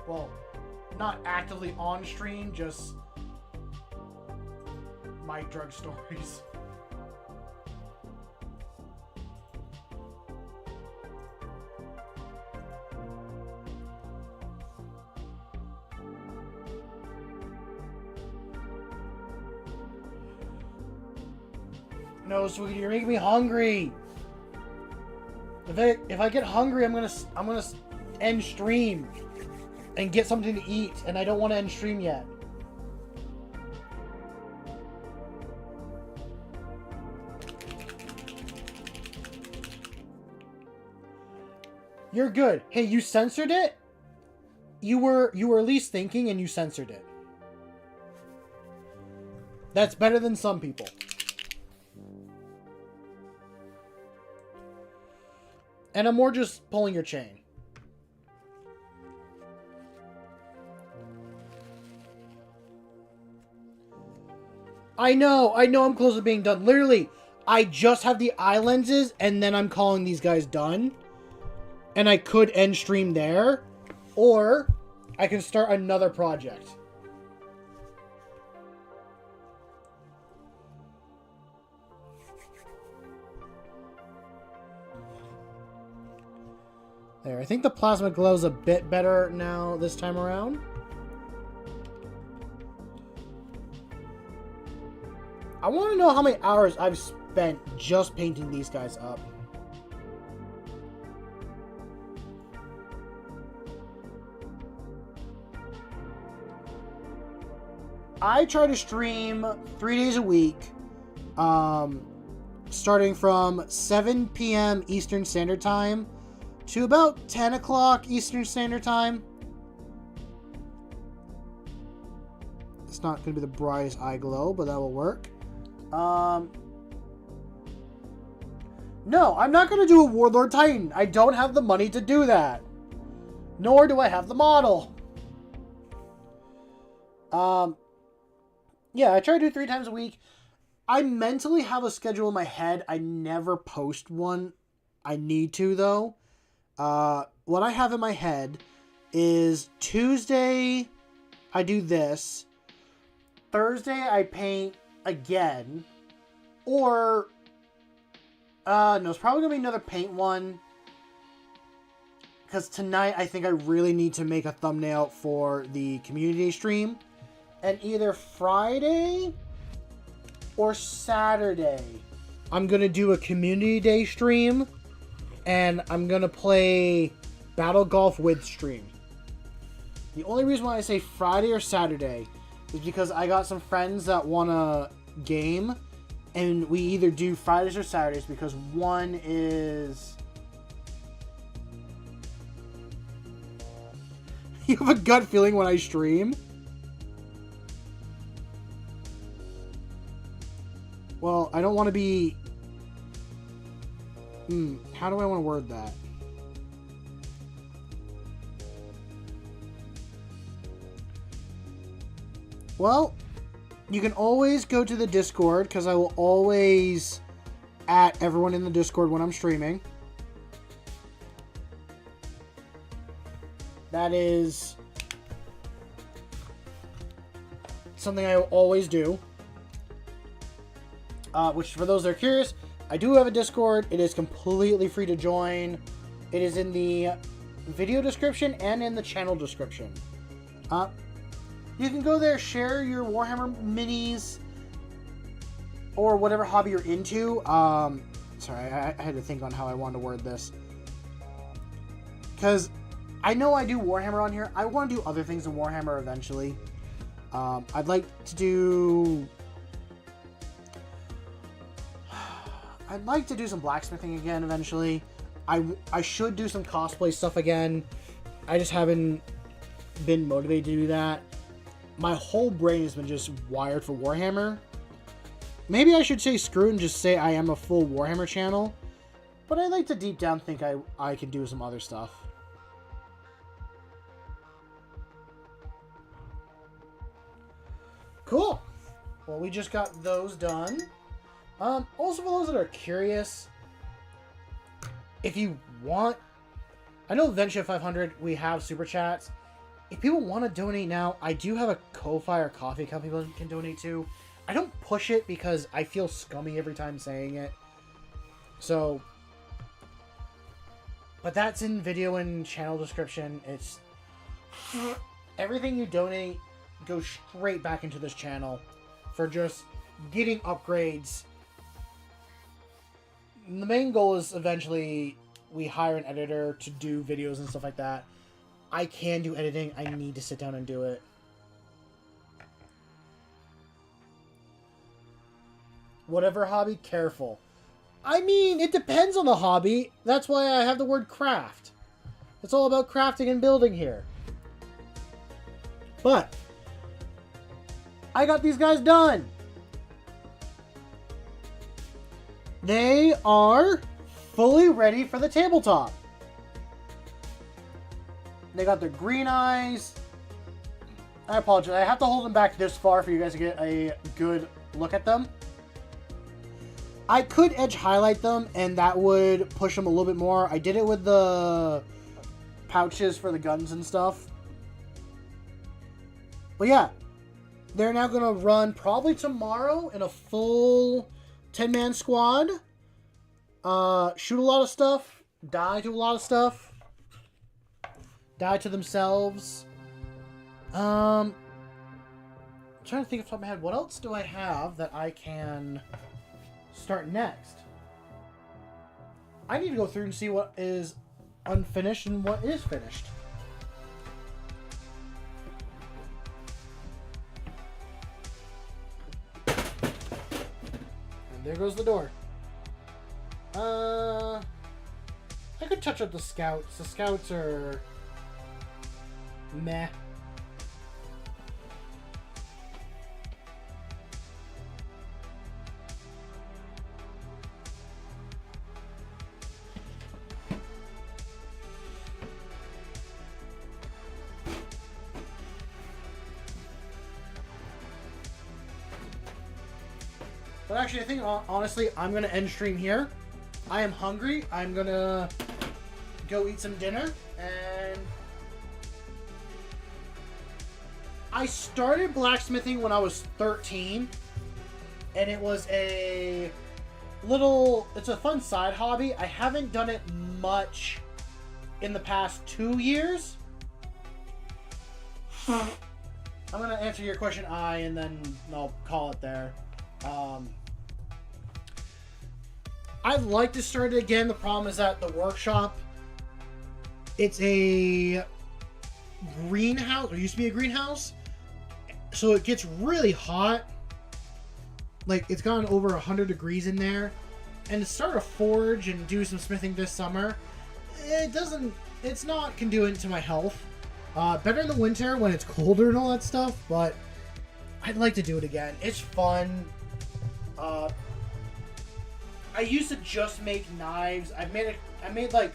Well, not actively on stream, just... my drug stories. No, Sweetie, you're making me hungry. If I get hungry, I'm gonna end stream and get something to eat, and I don't want to end stream yet. You're good. Hey, you censored it? You were at least thinking and you censored it. That's better than some people. And I'm more just pulling your chain. I know I'm close to being done. Literally, I just have the eye lenses and then I'm calling these guys done. And I could end stream there, or I can start another project. There, I think the plasma glow's a bit better now this time around. I want to know how many hours I've spent just painting these guys up. I try to stream 3 days a week, starting from 7 p.m. Eastern Standard Time to about 10 o'clock Eastern Standard Time. It's not going to be the brightest eye glow, but that will work. No, I'm not going to do a Warlord Titan. I don't have the money to do that. Nor do I have the model. Yeah, I try to do 3 times a week. I mentally have a schedule in my head. I never post one. I need to, though. What I have in my head is Tuesday, I do this. Thursday, I paint again. Or, no, it's probably going to be another paint one. Because tonight, I think I really need to make a thumbnail for the community stream. And either Friday or Saturday, I'm going to do a community day stream. And I'm going to play Battle Golf with stream. The only reason why I say Friday or Saturday is because I got some friends that want to game. And we either do Fridays or Saturdays because one is... You have a gut feeling when I stream? Well, I don't want to be... how do I want to word that? Well, you can always go to the Discord, because I will always at everyone in the Discord when I'm streaming. That is something I will always do. Which, for those that are curious, I do have a Discord. It is completely free to join. It is in the video description and in the channel description. You can go there, share your Warhammer minis, or whatever hobby you're into. Sorry, I had to think on how I wanted to word this. Because I know I do Warhammer on here. I want to do other things in Warhammer eventually. I'd like to do... I'd like to do some blacksmithing again eventually. I should do some cosplay stuff again. I just haven't been motivated to do that. My whole brain has been just wired for Warhammer. Maybe I should say screw it and just say I am a full Warhammer channel. But I like to deep down think I can do some other stuff. Cool. Well, we just got those done. Also, for those that are curious, if you want... I know eventually at 500 we have super chats. If people want to donate now, I do have a Ko-Fi or coffee account people can donate to. I don't push it because I feel scummy every time saying it. So... But that's in video and channel description. It's... Everything you donate goes straight back into this channel for just getting upgrades. The main goal is eventually we hire an editor to do videos and stuff like that. I can do editing. I need to sit down and do it. Whatever hobby, careful. I mean, it depends on the hobby. That's why I have the word craft. It's all about crafting and building here. But I got these guys done. They are fully ready for the tabletop. They got their green eyes. I apologize. I have to hold them back this far for you guys to get a good look at them. I could edge highlight them, and that would push them a little bit more. I did it with the pouches for the guns and stuff. But yeah, they're now going to run probably tomorrow in a full 10-man squad. Shoot a lot of stuff. Die to a lot of stuff. Die to themselves. Trying to think off the top of my head, what else do I have that I can start next? I need to go through and see what is unfinished and what is finished. And there goes the door. I could touch up the scouts. The scouts are meh. But actually, I think, honestly, I'm going to end stream here. I am hungry. I'm going to go eat some dinner. And I started blacksmithing when I was 13. And it was a little... It's a fun side hobby. I haven't done it much in the past 2 years. I'm going to answer your question, and then I'll call it there. I'd like to start it again. The problem is that the workshop, it's a greenhouse, or used to be a greenhouse, so it gets really hot. Like, it's gone over 100 degrees in there, and to start a forge and do some smithing this summer, it's not conducive to my health. Better in the winter when it's colder and all that stuff, but I'd like to do it again. It's fun. I used to just make knives. I made like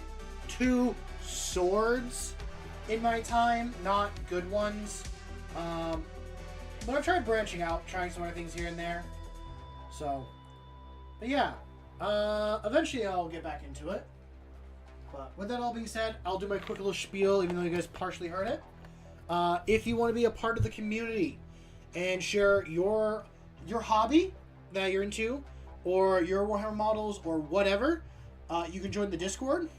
2 swords in my time, not good ones. But I've tried branching out, trying some other things here and there. So, but yeah, eventually I'll get back into it. But with that all being said, I'll do my quick little spiel, even though you guys partially heard it. If you want to be a part of the community and share your hobby that you're into, or your Warhammer models, or whatever, you can join the Discord.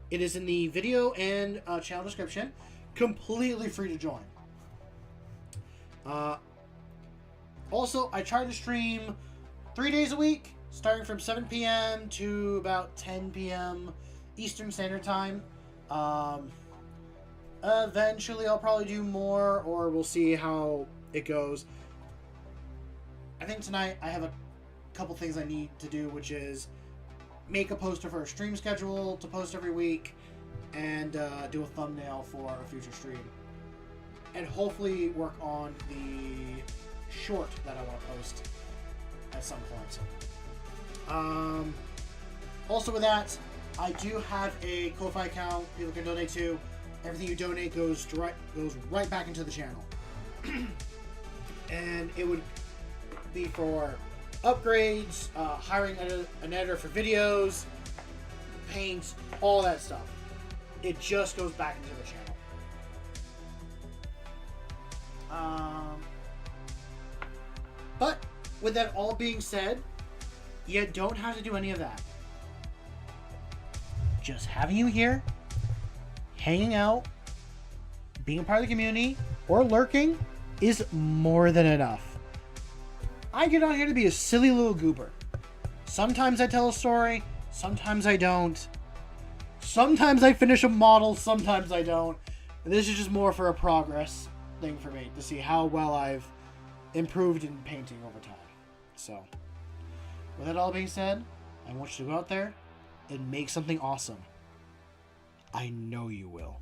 It is in the video and channel description. Completely free to join. Also, I try to stream 3 days a week, starting from 7 p.m. to about 10 p.m. Eastern Standard Time. Eventually, I'll probably do more, or we'll see how it goes. I think tonight I have a couple things I need to do, which is make a poster for a stream schedule to post every week, and do a thumbnail for a future stream. And hopefully work on the short that I want to post at some point. Also with that, I do have a Ko-Fi account people can donate to. Everything you donate goes right back into the channel. And it would be for upgrades, hiring an editor for videos, paint, all that stuff. It just goes back into the channel. But with that all being said, you don't have to do any of that. Just having you here, hanging out, being a part of the community, or lurking is more than enough. I get on here to be a silly little goober. Sometimes I tell a story, sometimes I don't. Sometimes I finish a model, sometimes I don't. And this is just more for a progress thing for me, to see how well I've improved in painting over time. So, with that all being said, I want you to go out there and make something awesome. I know you will.